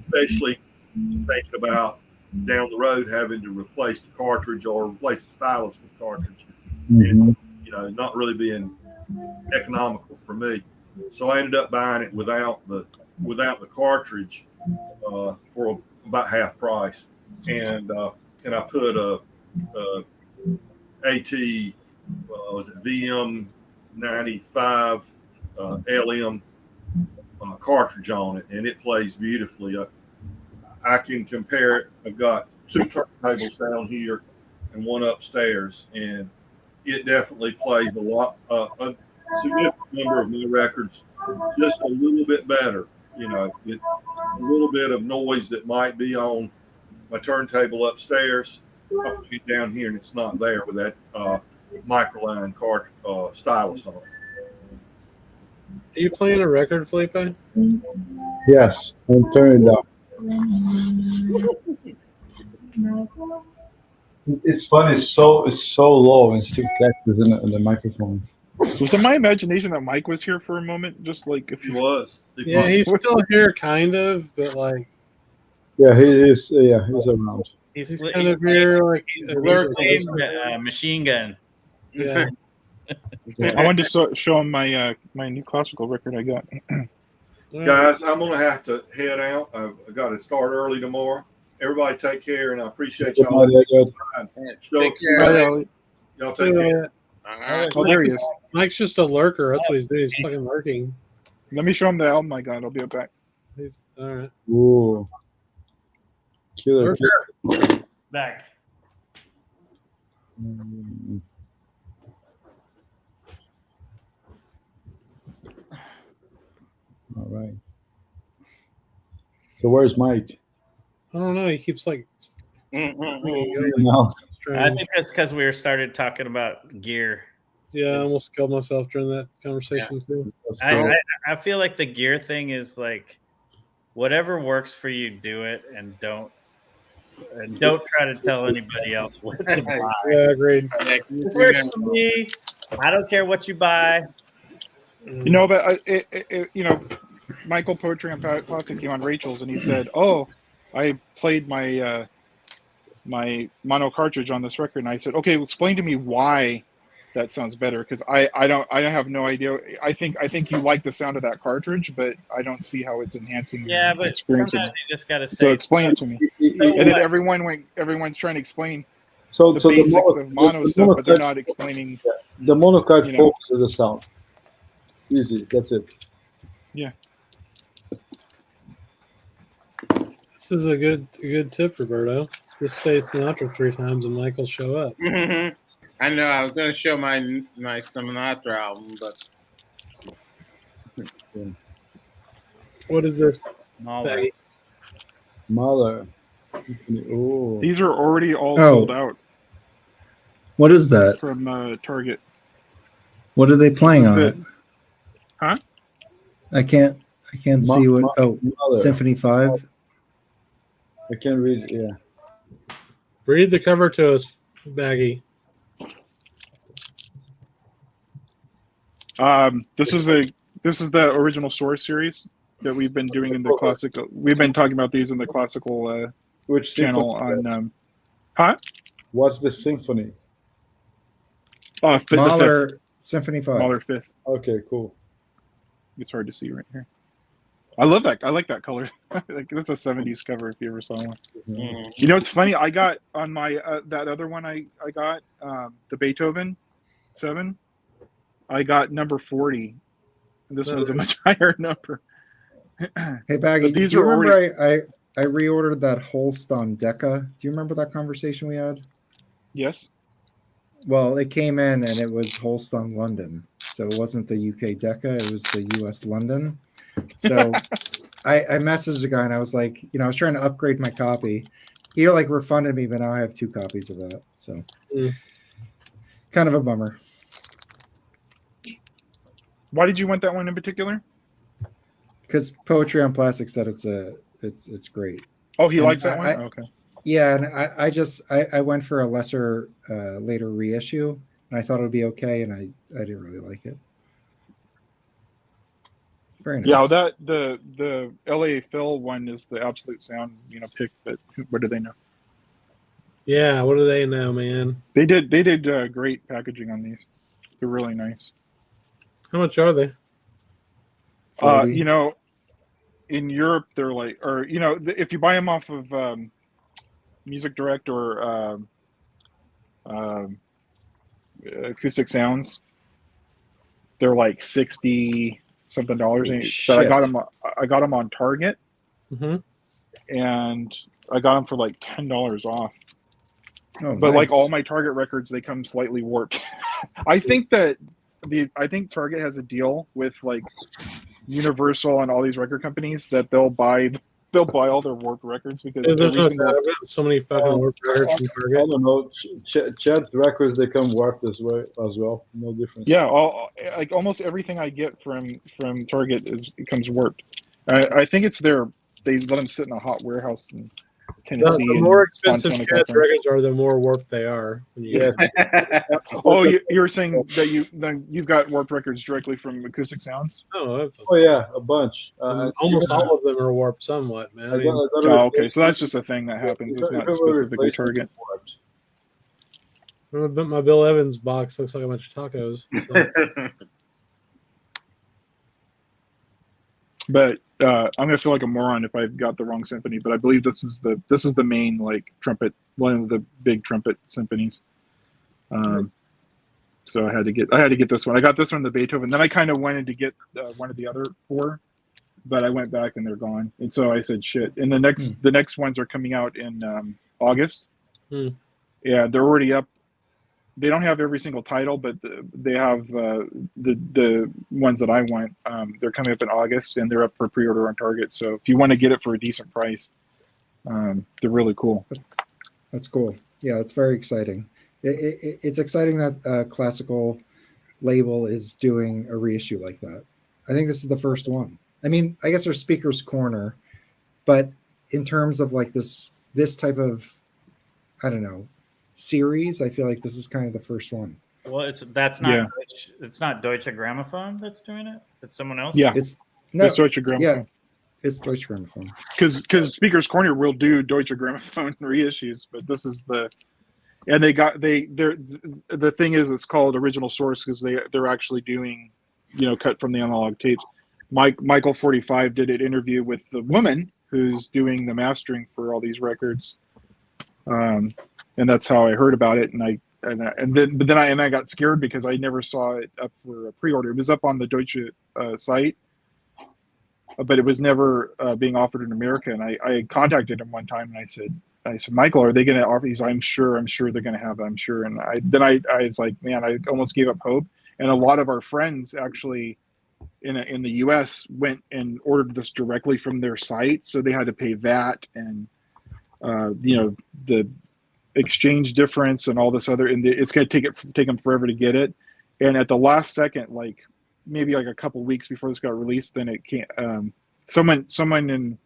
especially thinking about down the road having to replace the cartridge or replace the stylus with cartridge. And, you know, not really being economical for me. So I ended up buying it without the cartridge for about half price, and I put a AT was it VM95 LM cartridge on it, and it plays beautifully. I can compare it. I've got two turntables down here and one upstairs, and it definitely plays a lot. A significant number of my records just a little bit better. You know, a little bit of noise that might be on my turntable upstairs, I put it down here and it's not there with that microline stylus on it. Are you playing a record, Felipe? Yes, and turn it up. It's funny. It's so low and still catches in the microphone. Was it my imagination that Mike was here for a moment? Just like if He was. Yeah, he's still here, kind of, but like. Yeah, he is. Yeah, he's around. He's kind of here, like he's lurking, machine gun. Yeah. I wanted to show him my my new classical record I got. Guys, I'm gonna have to head out. I've got to start early tomorrow. Everybody, take care, and I appreciate y'all. Take care. Y'all take care. Oh, there he is. Mike's just a lurker. That's what he's doing. He's fucking lurking. Let me show him the album I got. I'll be right back. He's all right. Ooh. Killer. Back. All right. So where's Mike? I don't know. He keeps like. No. I think that's because we started talking about gear. Yeah, I almost killed myself during that conversation too. I feel like the gear thing is like whatever works for you, do it, and don't try to tell anybody else what to buy. Yeah, agreed. This works for me. I don't care what you buy. You know, but you know, Michael Poetry on Plastic came on Rachel's and he said, "Oh, I played my my mono cartridge on this record," and I said, "Okay, explain to me why that sounds better, because I have no idea. I think you like the sound of that cartridge, but I don't see how it's enhancing Yeah, your but experience." sometimes you just gotta say. So explain it to me. And then everyone's trying to explain the basics of mono stuff, but they're not explaining. The monocard you know. focuses the sound. Easy. That's it. Yeah. This is a good tip, Roberto. Just say Sinatra 3 times and Mike will show up. I know. I was going to show my Sinatra album, but What is this? Mahler. Baggy? Mahler. Oh. These are already all Oh. sold out What is that? from Target. What are they playing This is on the- it? Huh? I can't see what. Oh, Mahler. Symphony 5. I can't read. Yeah. Read the cover to us, Baggy. This is the original Source series that we've been doing in the classical. We've been talking about these in the classical Which channel symphony? on. Huh? What's the symphony? The fifth. Mahler Symphony 5. Mahler 5th. Okay, cool. It's hard to see right here. I love that. I like that color. Like that's a '70s cover if you ever saw one. You know, it's funny. I got on my that other one. I got the Beethoven 7. I got number 40. And this one's a much higher number. Hey, Baggy, But these do you are remember I reordered that Holst on Decca? Do you remember that conversation we had? Yes. Well, it came in and it was Holst on London. So it wasn't the UK Decca, it was the US London. So I messaged the guy and I was like, I was trying to upgrade my copy. He like refunded me, but now I have 2 copies of that. So kind of a bummer. Why did you want that one in particular? Because Poetry on Plastic said it's great. Oh, he And likes that one? Okay. Yeah, and I went for a lesser later reissue, and I thought it would be okay, and I didn't really like it. Very nice. Yeah, that the LA Phil one is the absolute sound, pick, but what do they know? Yeah, what do they know, man? They did great packaging on these. They're really nice. How much are they? 40. In Europe they're like, or if you buy them off of Music Direct or Acoustic Sounds, they're like $60 something. But I got them on Target, and I got them for like $10 off. Oh, But nice. like all my Target records, they come slightly warped. I think Target has a deal with like Universal and all these record companies that they'll buy all their warped records because There's no doubt. I've gotten so many fucking warped records from I Target. don't know. Chad's records, they come warped as well. No difference. Yeah, like almost everything I get from Target comes warped. I think it's they let them sit in a hot warehouse in Tennessee. The more and expensive Montana, Chad's California. records are, the more warped they are. When you Oh, you were saying that you've got warped records directly from Acoustic Sounds? Oh yeah, a bunch. almost all of them are warped somewhat, man. I mean, Okay, so that's just a thing that happens. It's not specifically Target. my Bill Evans box looks like a bunch of tacos. So. But I'm gonna feel like a moron if I've got the wrong symphony. But I believe this is the main like trumpet, one of the big trumpet symphonies. So I had to get this one. I got this one, the Beethoven. Then I kind of wanted to get one of the other 4, but I went back and they're gone. And so I said, shit. And the next ones are coming out in August. Yeah, they're already up. They don't have every single title, but they have the ones that I want. They're coming up in August, and they're up for pre-order on Target. So if you want to get it for a decent price, they're really cool. That's cool. Yeah, it's very exciting. It's exciting that classical label is doing a reissue like that. I think this is the first one. I mean, I guess there's Speaker's Corner, but in terms of like this type of, I don't know, series, I feel like this is kind of the first one. Well, that's not Deutsche, it's not Deutsche Grammophon that's doing it. It's someone else. Yeah, it's Deutsche Grammophon. Yeah, it's Deutsche Grammophon. Because Speaker's Corner will do Deutsche Grammophon reissues, but this is the thing is it's called Original Source because they're actually doing cut from the analog tapes. Michael 45 did an interview with the woman who's doing the mastering for all these records. And that's how I heard about it. And then I got scared because I never saw it up for a pre-order. It was up on the Deutsche site, but it was never being offered in America. And I contacted him one time and I said, I said, Michael, are they going to offer these? I'm sure they're going to have it. I'm sure. And I was like, man, I almost gave up hope. And a lot of our friends actually in the U.S. went and ordered this directly from their site, so they had to pay VAT and the exchange difference and all this other. And it's going to take them forever to get it. And at the last second, like maybe like a couple weeks before this got released, then it can't. Someone in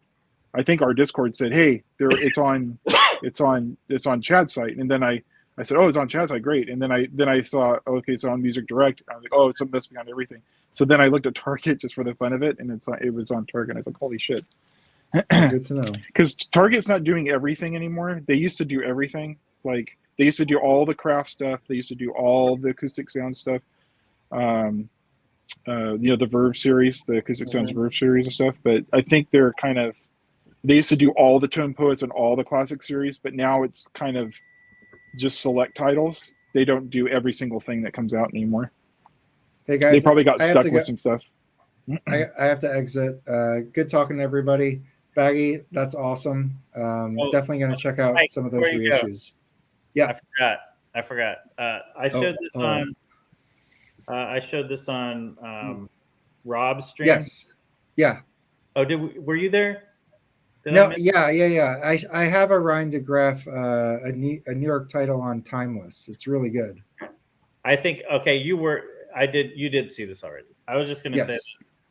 I think our Discord said, "Hey, it's on Chad's site." And then I said, "Oh, it's on Chad's site, great." And then I saw, okay, it's on Music Direct. I was like, "Oh, it's must be on everything." So then I looked at Target just for the fun of it, and it was on Target. And I was like, "Holy shit!" Good to know. Because Target's not doing everything anymore. They used to do everything. Like they used to do all the craft stuff. They used to do all the acoustic sound stuff. The Verve series, the acoustic sounds Verve series and stuff. But I think they used to do all the Tone Poets and all the classic series, but now it's kind of just select titles. They don't do every single thing that comes out anymore. Hey guys, they probably got stuck with some stuff. I have to exit. Good talking to everybody. Baggy, that's awesome. Definitely going to check out some of those reissues. Yeah, I forgot. I showed this on Rob's stream. Yes. Yeah. Oh, were you there? Yeah. I have a Ryan DeGraff, a New York title on Timeless. It's really good. I think you did see this already. I was just gonna say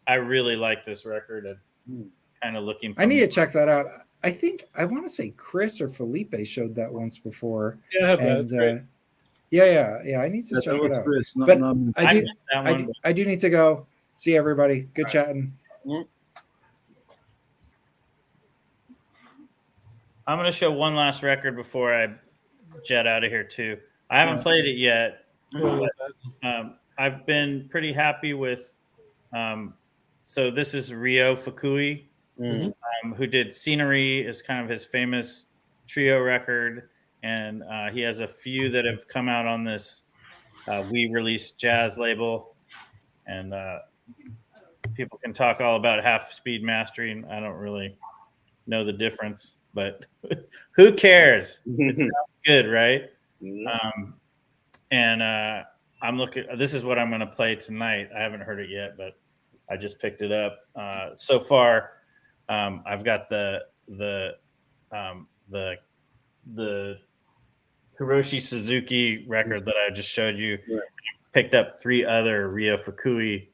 I really like this record and kind of looking I need to check that out. I think I want to say Chris or Felipe showed that once before. Yeah, yeah. I need to check it out. Chris, but I do need to go. See everybody. Good chatting. I'm going to show one last record before I jet out of here too. I haven't played it yet, but I've been pretty happy with. So this is Ryo Fukui, who did Scenery, is kind of his famous trio record, and he has a few that have come out on this We Release Jazz label, and people can talk all about half-speed mastering. I don't really know the difference, but who cares? It sounds good, right? I'm looking. This is what I'm going to play tonight. I haven't heard it yet, but I just picked it up. So far, I've got the Hiroshi Suzuki record that I just showed you. Right. Picked up 3 other Ryo Fukui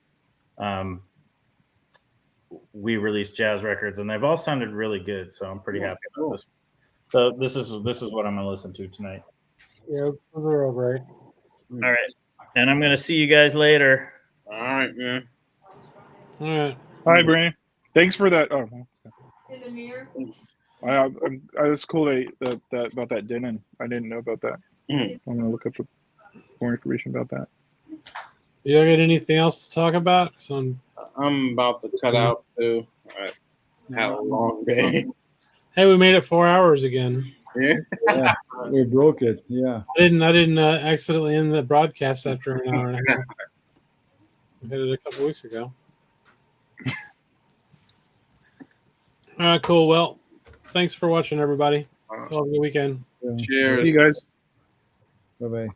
We Released Jazz records, and they've all sounded really good. So I'm pretty happy about this. So this is what I'm going to listen to tonight. Yeah, those are all right. All right, and I'm going to see you guys later. All right, man. All right. Hi, Brandon. Thanks for that. Oh, in the mirror. That's cool that about that Denon. I didn't know about that. I'm gonna look up more information about that. You got anything else to talk about? I'm about to cut out too. I had a long day. Hey, we made it 4 hours again. Yeah, we broke it. Yeah. I didn't accidentally end the broadcast after an hour and a half. We did it a couple weeks ago. All right, cool. Well, thanks for watching, everybody. Have a good weekend. Yeah. Cheers. See you guys. Bye-bye.